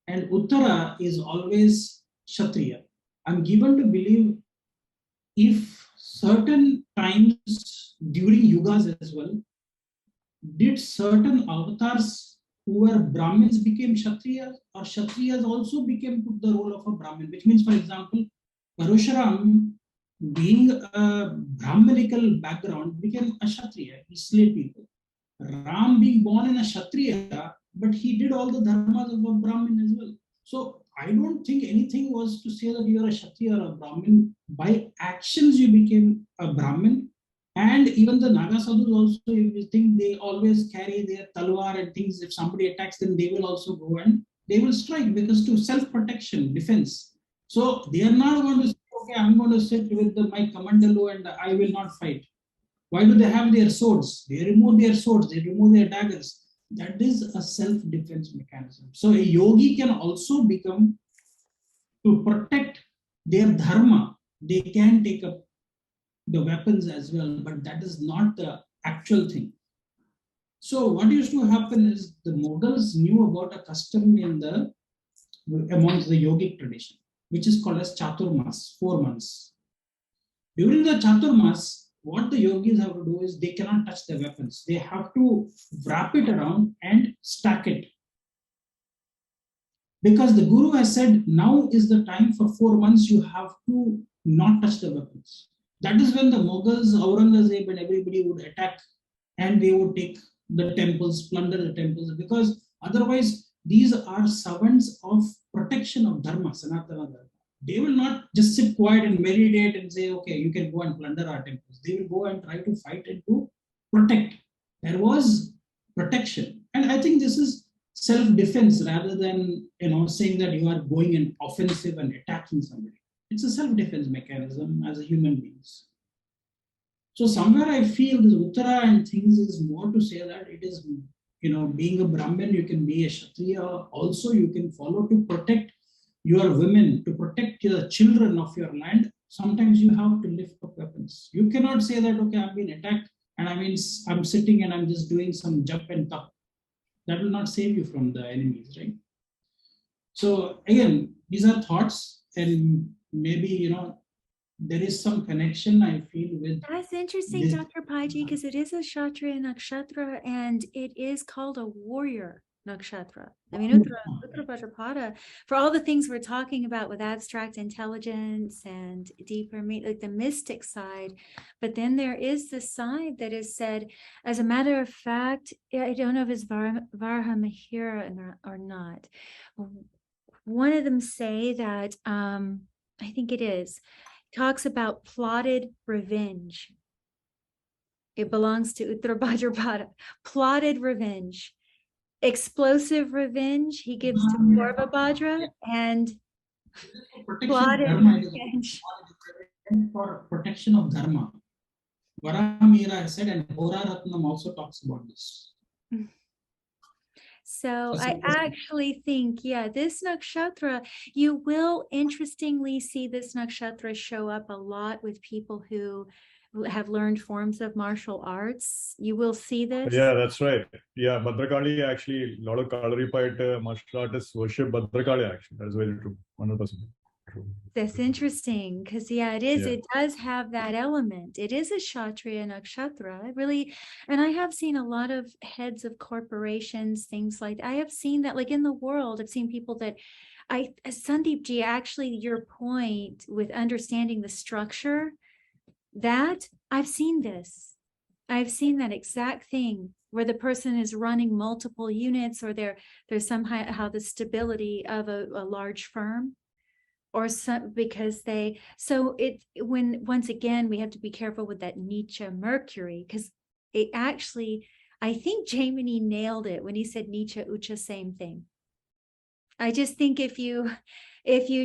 and Uttara is always Kshatriya. I'm given to believe if certain times during yugas as well, did certain avatars who were Brahmins became Kshatriyas, or Kshatriyas also became took the role of a Brahmin, which means, for example, Parashuram, being a Brahminical background, became a Kshatriya. He slayed people. Ram being born in a Kshatriya, but he did all the dharmas of a Brahmin as well. So I don't think anything was to say that you are a Kshatriya or a Brahmin. By actions you became a Brahmin. And even the Naga Sadhus also, if you think, they always carry their talwar and things. If somebody attacks them, they will also go and they will strike, because to self-protection, defense. So they are not going to say, okay, I'm going to sit with my Kamandalu and I will not fight. Why do they have their swords? They remove their swords, they remove their daggers. That is a self-defense mechanism. So a yogi can also become, to protect their dharma, they can take up the weapons as well, but that is not the actual thing. So what used to happen is the Mughals knew about a custom in the amongst the yogic tradition, which is called as Chaturmas, 4 months. During the Chaturmas, what the yogis have to do is they cannot touch the weapons. They have to wrap it around and stack it. Because the Guru has said, now is the time for 4 months, you have to not touch the weapons. That is when the Mughals, Aurangzeb and everybody would attack and they would take the temples, plunder the temples, because otherwise these are servants of protection of Dharma, Sanatana Dharma. They will not just sit quiet and meditate and say, okay, you can go and plunder our temples. They will go and try to fight and to protect. There was protection. And I think this is self-defense rather than saying that you are going and offensive and attacking somebody. It's a self-defense mechanism as a human beings. So somewhere I feel this Uttara and things is more to say that it is, being a Brahmin, you can be a Kshatriya. Also, you can follow to protect your women, to protect the children of your land. Sometimes you have to lift up weapons. You cannot say that, okay, I've been attacked and I'm sitting and I'm just doing some jump and tuck. That will not save you from the enemies, right? So again, these are thoughts, and maybe, there is some connection I feel with. That's interesting, Dr. Paiji, because it is a Kshatriya nakshatra and it is called a warrior nakshatra. I mean, Uttara Bhadrapada, for all the things we're talking about with abstract intelligence and deeper, like the mystic side, but then there is the side that is said, as a matter of fact, I don't know if it's Varahamihira or not. One of them say that, I think it is, talks about plotted revenge. It belongs to Uttara Bhadrapada. Plotted revenge. Explosive revenge he gives to Purva Bhadra, and plotted revenge. For protection of Dharma. Varahamihira has said, and Hora Ratnam also talks about this. So I actually think, this nakshatra, you will interestingly see this nakshatra show up a lot with people who have learned forms of martial arts. You will see this. Yeah, that's right. Yeah, Bhadrakali, actually, a lot of Kalarified martial artists worship Bhadrakali, actually. That's very true. 100% true. That's interesting, because it is. It does have that element. It is a Kshatriya nakshatra. And I have seen a lot of heads of corporations, things like that. I have seen that, like in the world, I've seen people that Sandeep ji, actually, your point with understanding the structure, that I've seen this. I've seen that exact thing where the person is running multiple units, or there's somehow the stability of a large firm. Or some, because once again, we have to be careful with that Nietzsche Mercury, because it actually, I think Jaimini nailed it when he said Nicha Ucha, same thing. I just think if you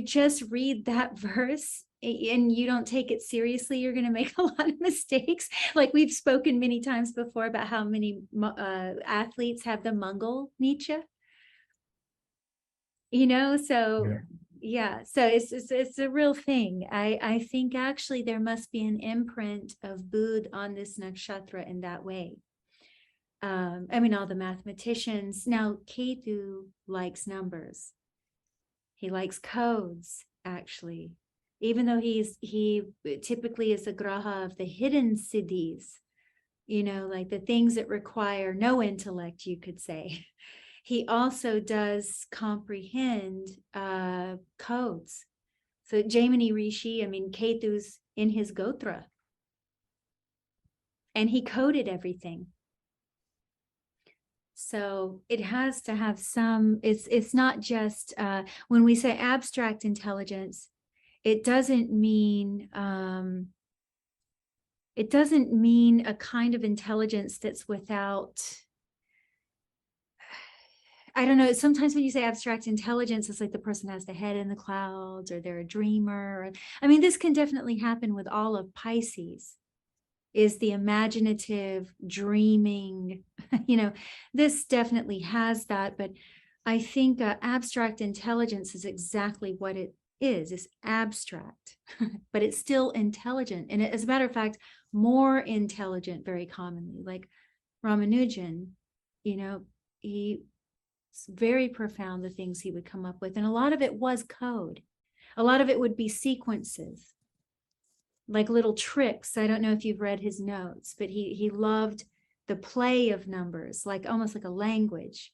just read that verse and you don't take it seriously, you're going to make a lot of mistakes. Like we've spoken many times before about how many athletes have the Mangal Nicha. You know, so yeah, so it's a real thing. I think actually there must be an imprint of Budh on this nakshatra in that way. I mean, all the mathematicians now, Ketu likes numbers. He likes codes, actually, even though he typically is a graha of the hidden siddhis, you know, like the things that require no intellect, you could say. He also does comprehend codes. So Jaimini Rishi, I mean, Ketu's in his Gotra. And he coded everything. So it has to have some, it's not just, when we say abstract intelligence, it doesn't mean a kind of intelligence that's without, I don't know, sometimes when you say abstract intelligence, it's like the person has the head in the clouds or they're a dreamer. I mean, this can definitely happen with all of Pisces, is the imaginative dreaming, you know, this definitely has that, but I think abstract intelligence is exactly what it is. It's abstract, but it's still intelligent. And as a matter of fact, more intelligent very commonly, like Ramanujan, you know, it's very profound, the things he would come up with. And a lot of it was code. A lot of it would be sequences, like little tricks. I don't know if you've read his notes, but he loved the play of numbers, like almost like a language.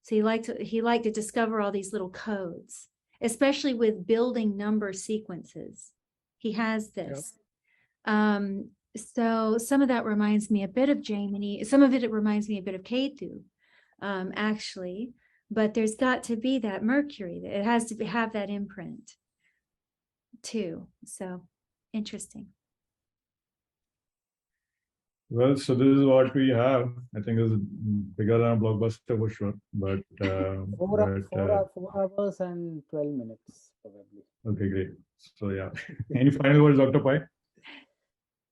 So he liked to discover all these little codes, especially with building number sequences. He has this. Yep. So some of that reminds me a bit of Jaimini. Some of it reminds me a bit of Ketu, actually. But there's got to be that Mercury. It has to have that imprint too. So interesting. Well, so this is what we have. I think it's bigger than a blockbuster for sure. But 4 hours and 12 minutes probably. Okay, great. So yeah, any final words, Dr. Pai?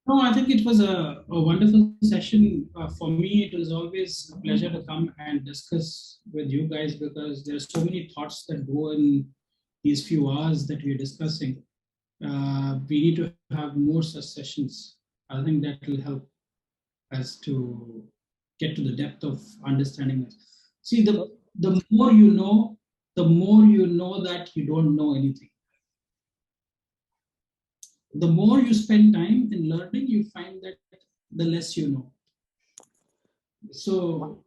No, I think it was a wonderful session. For me, it was always a pleasure to come and discuss with you guys, because there are so many thoughts that go in these few hours that we're discussing. We need to have more such sessions. I think that will help us to get to the depth of understanding it. See, the more you know that you don't know anything. The more you spend time in learning, you find that the less you know. So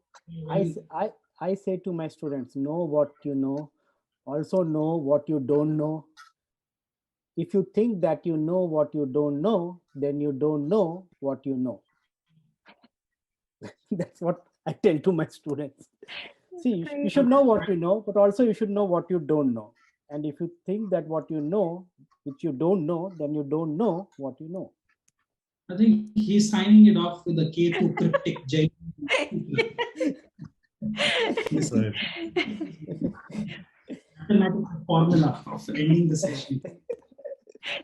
I say to my students, know what you know, also know what you don't know. If you think that you know what you don't know, then you don't know what you know. That's what I tell to my students. See, you should know what you know, but also you should know what you don't know. And if you think that what you know, which you don't know, then you don't know what you know. I think he's signing it off with a K2 cryptic J. Mathematical formula of ending the session.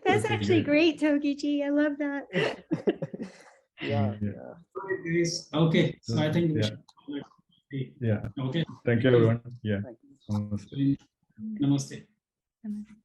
That's actually great, Tokichi. I love that. Yeah. Okay, so I think we should. Yeah. Okay. Thank you, everyone. Yeah. Thank you. Namaste. Namaste.